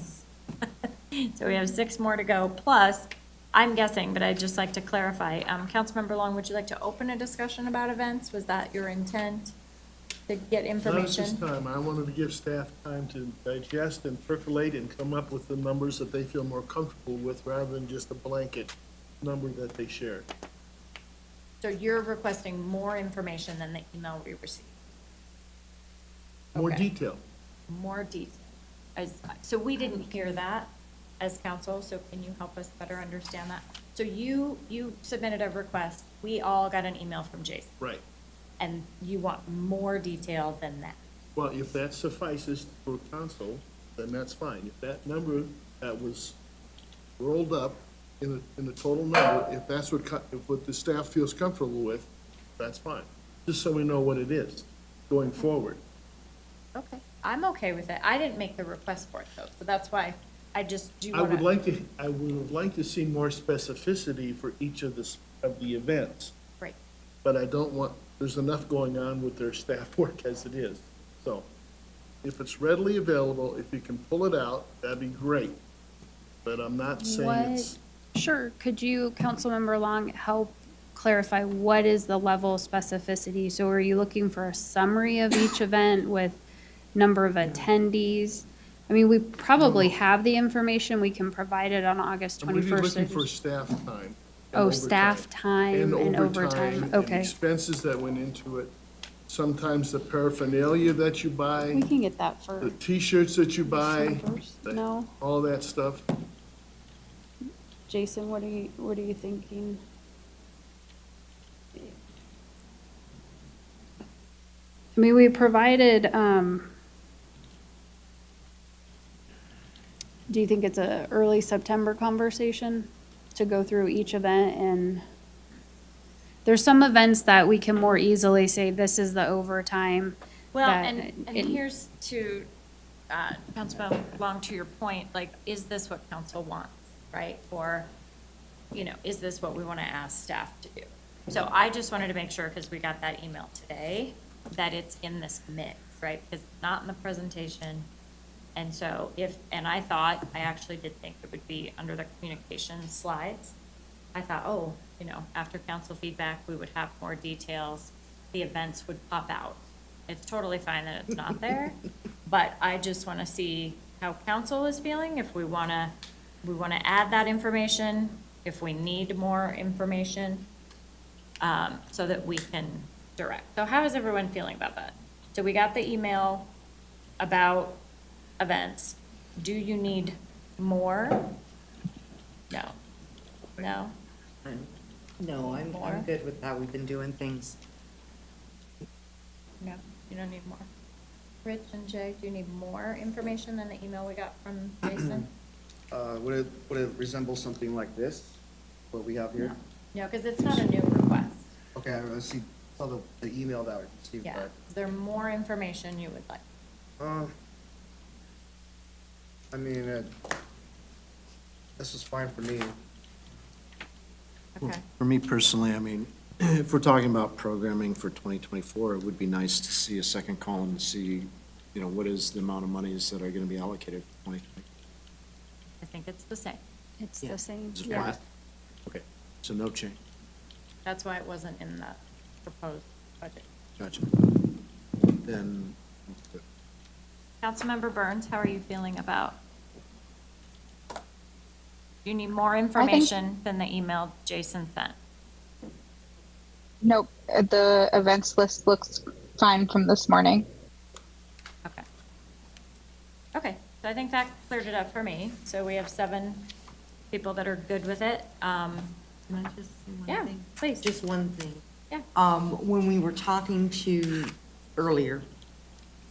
S1: So we have 6 more to go, plus, I'm guessing, but I'd just like to clarify, Councilmember Long, would you like to open a discussion about events? Was that your intent, to get
S9: Not at this
S1: information?
S9: time. I wanted to give staff time to digest and percolate and come up with the numbers that they feel more comfortable with, rather than just a blanket number that they shared.
S1: So you're requesting more information than the email we received?
S9: More
S1: Okay.
S9: detail.
S1: More detail. So we didn't hear that as council, so can you help us better understand that? So you submitted a request, we all got an email from Jason,
S9: Right.
S1: and you want more detail than that?
S9: Well, if that suffices for council, then that's fine. If that number that was rolled up in the total number, if that's what the staff feels comfortable with, that's fine. Just so we know what it is going forward.
S1: Okay, I'm okay with it. I didn't make the request for it though, so that's why I just do
S9: I
S1: want
S9: would
S1: to.
S9: like to see more specificity for each of the events,
S1: Right.
S9: but I don't want, there's enough going on with their staff work as it is. So if it's readily available, if you can pull it out, that'd be great. But I'm not saying it's.
S6: Sure, could you, Councilmember Long, help clarify what is the level of specificity? So are you looking for a summary of each event with number of attendees? I mean, we probably have the information, we can provide it on August
S9: I'm really
S6: 21st.
S9: looking for staff time. and
S6: Oh,
S9: overtime.
S6: staff time and overtime,
S9: and
S6: okay.
S9: expenses that went into it. Sometimes the paraphernalia that you
S6: We
S9: buy,
S6: can get that for
S9: the T-shirts that you buy,
S6: No,
S9: all that stuff.
S6: Jason, what are you thinking? I mean, we provided, do you think it's a early September conversation to go through each event? And there's some events that we can more easily say, this is the overtime.
S1: Well,
S6: that
S1: and
S6: it-
S1: here's to, Councilman Long, to your point, like, is this what council wants, right? Or, is this what we want to ask staff to do? So I just wanted to make sure, because we got that email today, that it's in this mix, right? Because it's not in the presentation. And so and I actually did think it would be under the communication slides. I thought, after council feedback, we would have more details, the events would pop out. It's totally fine that it's not there, but I just want to see how council is feeling, if we want to add that information, if we need more information, so that we can direct. So how is everyone feeling about that? So we got the email about events. Do you need more? No. No?
S3: No, I'm
S1: More?
S3: good with how we've been doing things.
S1: No, you don't need more. Rich and Jay, do you need more information than the email we got from Jason?
S16: Would it resemble something like this, what we have here?
S1: No, because it's not a new request.
S16: Okay, I see saw the email that I received,
S1: Yeah.
S16: but,
S1: Is there more information you would like?
S16: I mean, this is fine for me.
S1: Okay.
S8: For me personally, I mean, if we're talking about programming for 2024, it would be nice to see a second column to see, you know, what is the amount of monies that are going to be allocated for 2024.
S1: I think it's the same.
S6: It's the same.
S8: Is it
S6: Yeah.
S8: flat? Okay, so no change.
S1: That's why it wasn't in the proposed budget.
S8: Gotcha. Then,
S1: Councilmember Burns, how are you feeling about? Do you need more information than the email Jason sent?
S11: Nope, the events list looks fine from this morning.
S1: Okay. Okay, so I think that cleared it up for me. So we have 7 people that are good with it.
S3: Can I just say one
S1: Yeah,
S3: thing?
S1: please.
S3: Just one thing.
S1: Yeah.
S3: When we were talking to earlier,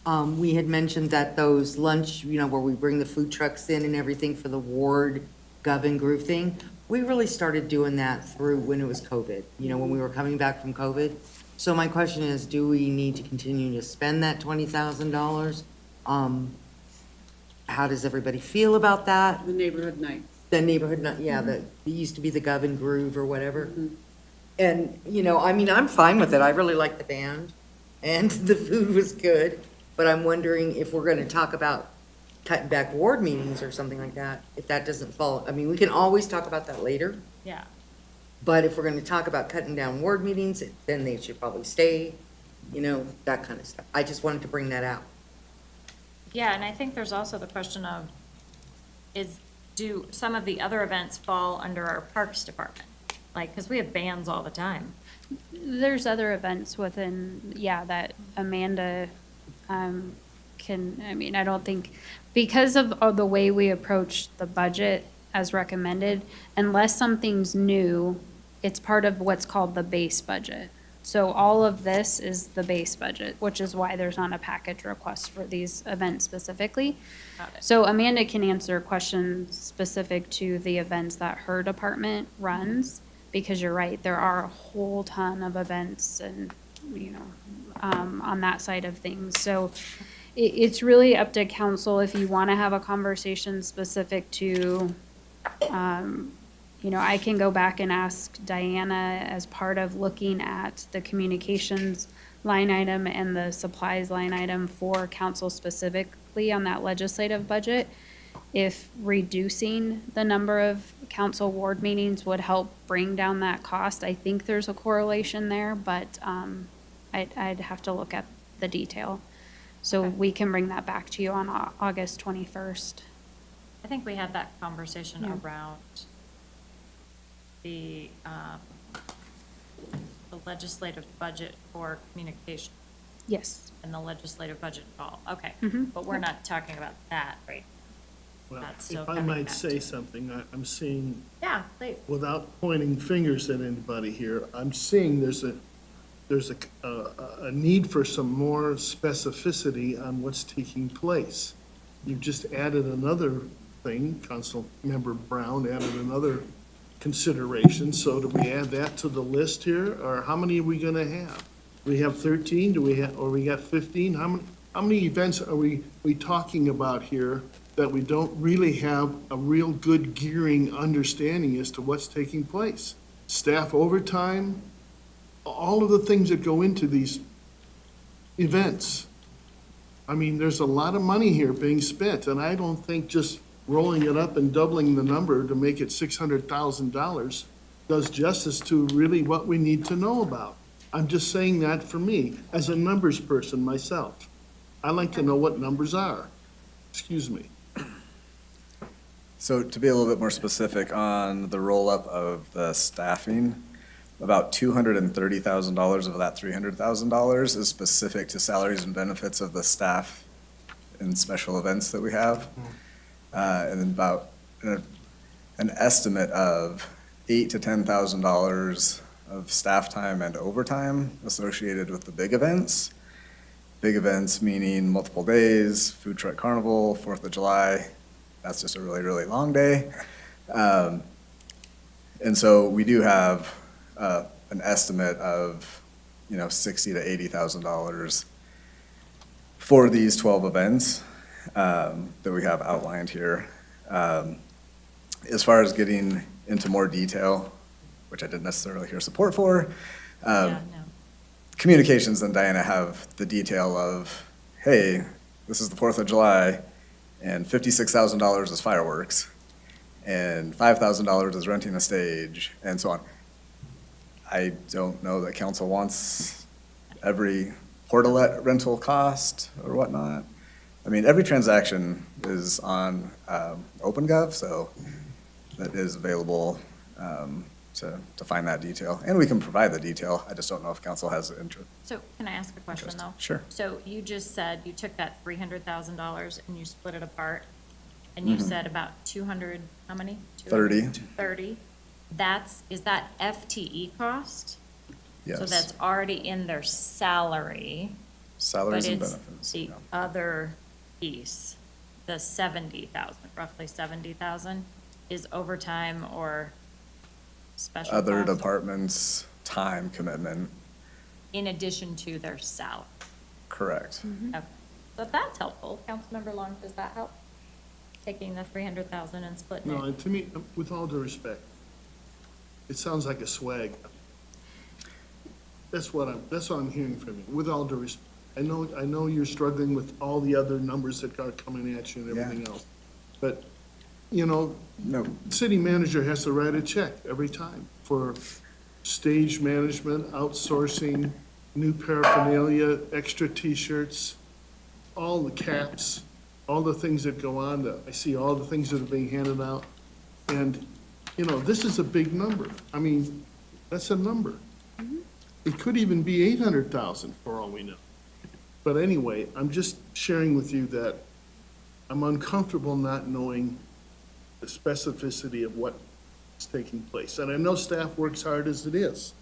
S3: we had mentioned that those lunch, you know, where we bring the food trucks in and everything for the ward gov and groove thing, we really started doing that through when it was COVID, you know, when we were coming back from COVID. So my question is, do we need to continue to spend that $20,000? How does everybody feel about that?
S10: The neighborhood night.
S3: The neighborhood, yeah, it used to be the Gov and Groove or whatever. And, you know, I mean, I'm fine with it. I really like the band and the food was good. But I'm wondering if we're going to talk about cutting back ward meetings or something like that, if that doesn't fall. I mean, we can always talk about that later.
S1: Yeah.
S3: But if we're going to talk about cutting down ward meetings, then they should probably stay, you know, that kind of stuff. I just wanted to bring that out.
S1: Yeah, and I think there's also the question of, do some of the other events fall under our Parks Department? Like, because we have bands all the time.
S6: There's other events within, yeah, that Amanda can, I mean, I don't think, because of the way we approach the budget as recommended, unless something's new, it's part of what's called the base budget. So all of this is the base budget, which is why there's not a package request for these events specifically.
S1: Got it.
S6: So Amanda can answer questions specific to the events that her department runs, because you're right, there are a whole ton of events and, you know, on that side of things. So it's really up to council if you want to have a conversation specific to, you know, I can go back and ask Diana as part of looking at the communications line item and the supplies line item for council specifically on that legislative budget, if reducing the number of council ward meetings would help bring down that cost. I think there's a correlation there, but I'd have to look at the detail. So we can bring that back to you on August 21st.
S1: I think we had that conversation
S6: Yeah.
S1: around the legislative budget for communication
S6: Yes.
S1: and the legislative budget fall. Okay,
S6: Mhm.
S1: but we're not talking about that, right?
S9: Well,
S1: That's still
S9: if I
S1: coming
S9: might
S1: back
S9: say
S1: to-
S9: something, I'm seeing,
S1: Yeah, please.
S9: without pointing fingers at anybody here, I'm seeing there's a need for some more specificity on what's taking place. You've just added another thing, Councilmember Brown added another consideration, so do we add that to the list here, or how many are we gonna have? We have 13, do we have, or we got 15? How many events are we talking about here that we don't really have a real good gearing understanding as to what's taking place? Staff overtime, all of the things that go into these events. I mean, there's a lot of money here being spent, and I don't think just rolling it up and doubling the number to make it $600,000 does justice to really what we need to know about. I'm just saying that for me, as a numbers person myself. I like to know what numbers are. Excuse me.
S7: So to be a little bit more specific on the roll-up of the staffing, about $230,000 of that $300,000 is specific to salaries and benefits of the staff and special events that we have. And then about an estimate of $8,000 to $10,000 of staff time and overtime associated with the big events. Big events meaning multiple days, food truck carnival, 4th of July. That's just a really, really long day. And so we do have an estimate of $60,000 to $80,000 for these 12 events that we have outlined here. As far as getting into more detail, which I didn't necessarily hear support for, Communications and Diana have the detail of, hey, this is the 4th of July, and $56,000 is fireworks, and $5,000 is renting a stage, and so on. I don't know that council wants every portalet rental cost or whatnot. I mean, every transaction is on OpenGov, so that is available to find that detail. And we can provide the detail. I just don't know if council has interest.
S1: So can I ask a question, though?
S7: Sure.
S1: So you just said you took that $300,000 and you split it apart, and you said about 200, how many?
S7: 30.
S1: 30. Is that FTE cost?
S7: Yes.
S1: So that's already in their salary.
S7: Salaries and
S1: But it's
S7: benefits.
S1: the other piece, the 70,000, roughly 70,000, is overtime or special
S7: Other
S1: cost
S7: departments' time commitment,
S1: in addition to their salary.
S7: correct.
S1: Okay. So that's helpful. Councilmember Long, does that help? Taking the 300,000 and splitting
S9: No,
S1: it?
S9: and to me, with all due respect, it sounds like a swag. That's what I'm hearing from you, with all due respect. I know you're struggling with all the other numbers that are coming at you and everything else. But,
S7: No,
S9: city manager has to write a check every time for stage management, outsourcing, new paraphernalia, extra T-shirts, all the caps, all the things that go on. I see all the things that are being handed out. And, this is a big number. I mean, that's a number. It could even be 800,000 for all we know. But anyway, I'm just sharing with you that I'm uncomfortable not knowing the specificity of what's taking place. And I know staff works hard as it is.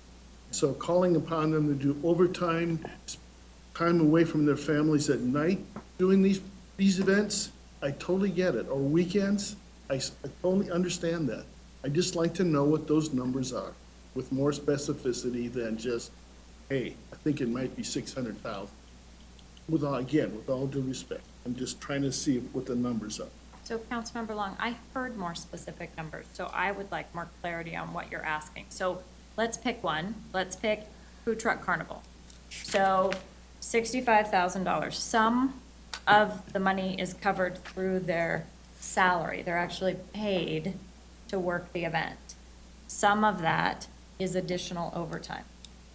S9: So calling upon them to do overtime, time away from their families at night doing these events, I totally get it. Or weekends, I totally understand that. I just like to know what those numbers are with more specificity than just, hey, I think it might be 600,000. With all due respect, I'm just trying to see what the numbers are.
S1: So Councilmember Long, I heard more specific numbers, so I would like more clarity on what you're asking. So let's pick one. Let's pick Food Truck Carnival. So $65,000. Some of the money is covered through their salary. They're actually paid to work the event. Some of that is additional overtime.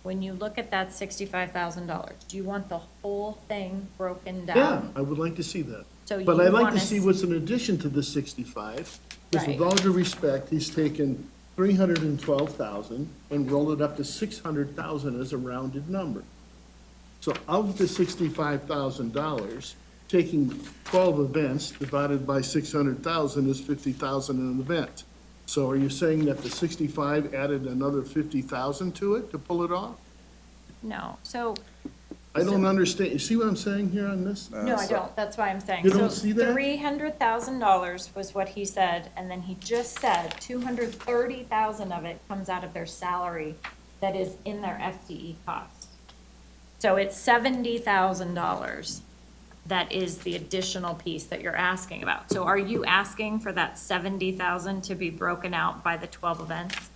S1: When you look at that $65,000, do you want the whole thing broken down?
S9: Yeah, I would like to see that.
S1: So
S9: But
S1: you
S9: I'd like
S1: wanna
S9: to see what's in addition to the 65, because with
S1: Right.
S9: all due respect, he's taken 312,000 and rolled it up to 600,000 as a rounded number. So of the $65,000, taking 12 events divided by 600,000 is 50,000 an event. So are you saying that the 65 added another 50,000 to it to pull it off?
S1: No, so,
S9: I don't understand. You see what I'm saying here on this?
S1: no, I don't, that's why I'm saying.
S9: You don't see that?
S1: So $300,000 was what he said, and then he just said 230,000 of it comes out of their salary that is in their FTE cost. So it's $70,000 that is the additional piece that you're asking about. So are you asking for that 70,000 to be broken out by the 12 events?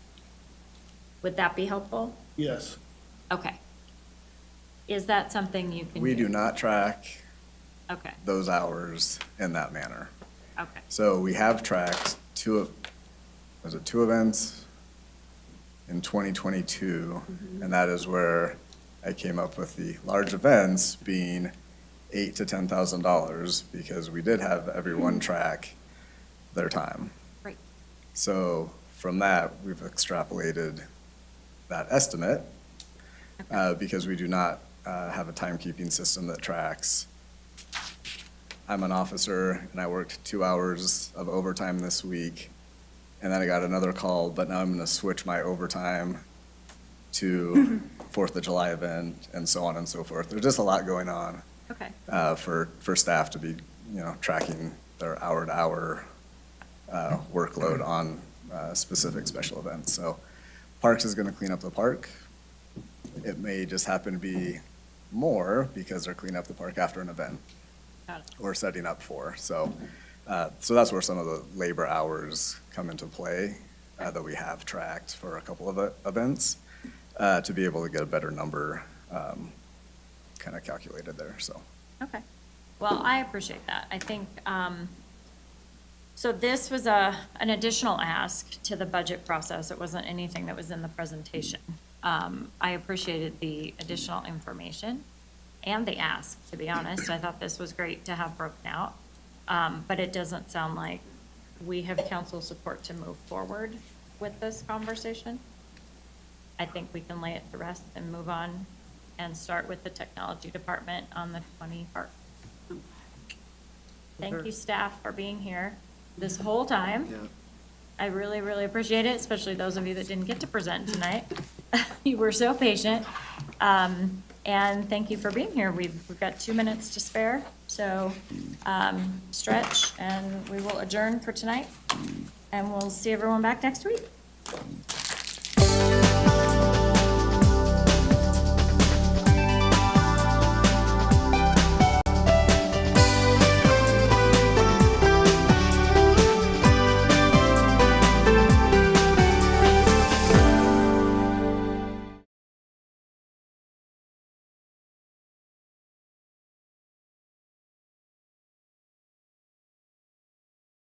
S1: Would that be helpful?
S9: Yes.
S1: Okay. Is that something you can do?
S7: we do not track
S1: Okay,
S7: those hours in that manner.
S1: okay.
S7: So we have tracked two events in 2022, and that is where I came up with the large events being $8,000 to $10,000, because we did have everyone track their time.
S1: Great.
S7: So from that, we've extrapolated that estimate, because we do not have a timekeeping system that tracks. I'm an officer, and I worked 2 hours of overtime this week, and then I got another call, but now I'm gonna switch my overtime to 4th of July event, and so on and so forth. There's just a lot going on
S1: Okay.
S7: for staff to be, tracking their hour-to-hour workload on specific special events. So Parks is gonna clean up the park. It may just happen to be more because they're cleaning up the park after an event
S1: Got it.
S7: or setting up for. So that's where some of the labor hours come into play that we have tracked for a couple of events to be able to get a better number kind of calculated there, so.
S1: Okay. Well, I appreciate that. I think, so this was an additional ask to the budget process. It wasn't anything that was in the presentation. I appreciated the additional information and the ask, to be honest. I thought this was great to have broken out. But it doesn't sound like we have council support to move forward with this conversation. I think we can lay it to rest and move on and start with the technology department on the 20 part. Thank you, staff, for being here this whole time.
S8: Yeah.
S1: I really, really appreciate it, especially those of you that didn't get to present tonight. You were so patient. And thank you for being here. We've got 2 minutes to spare, so stretch, and we will adjourn for tonight. And we'll see everyone back next week.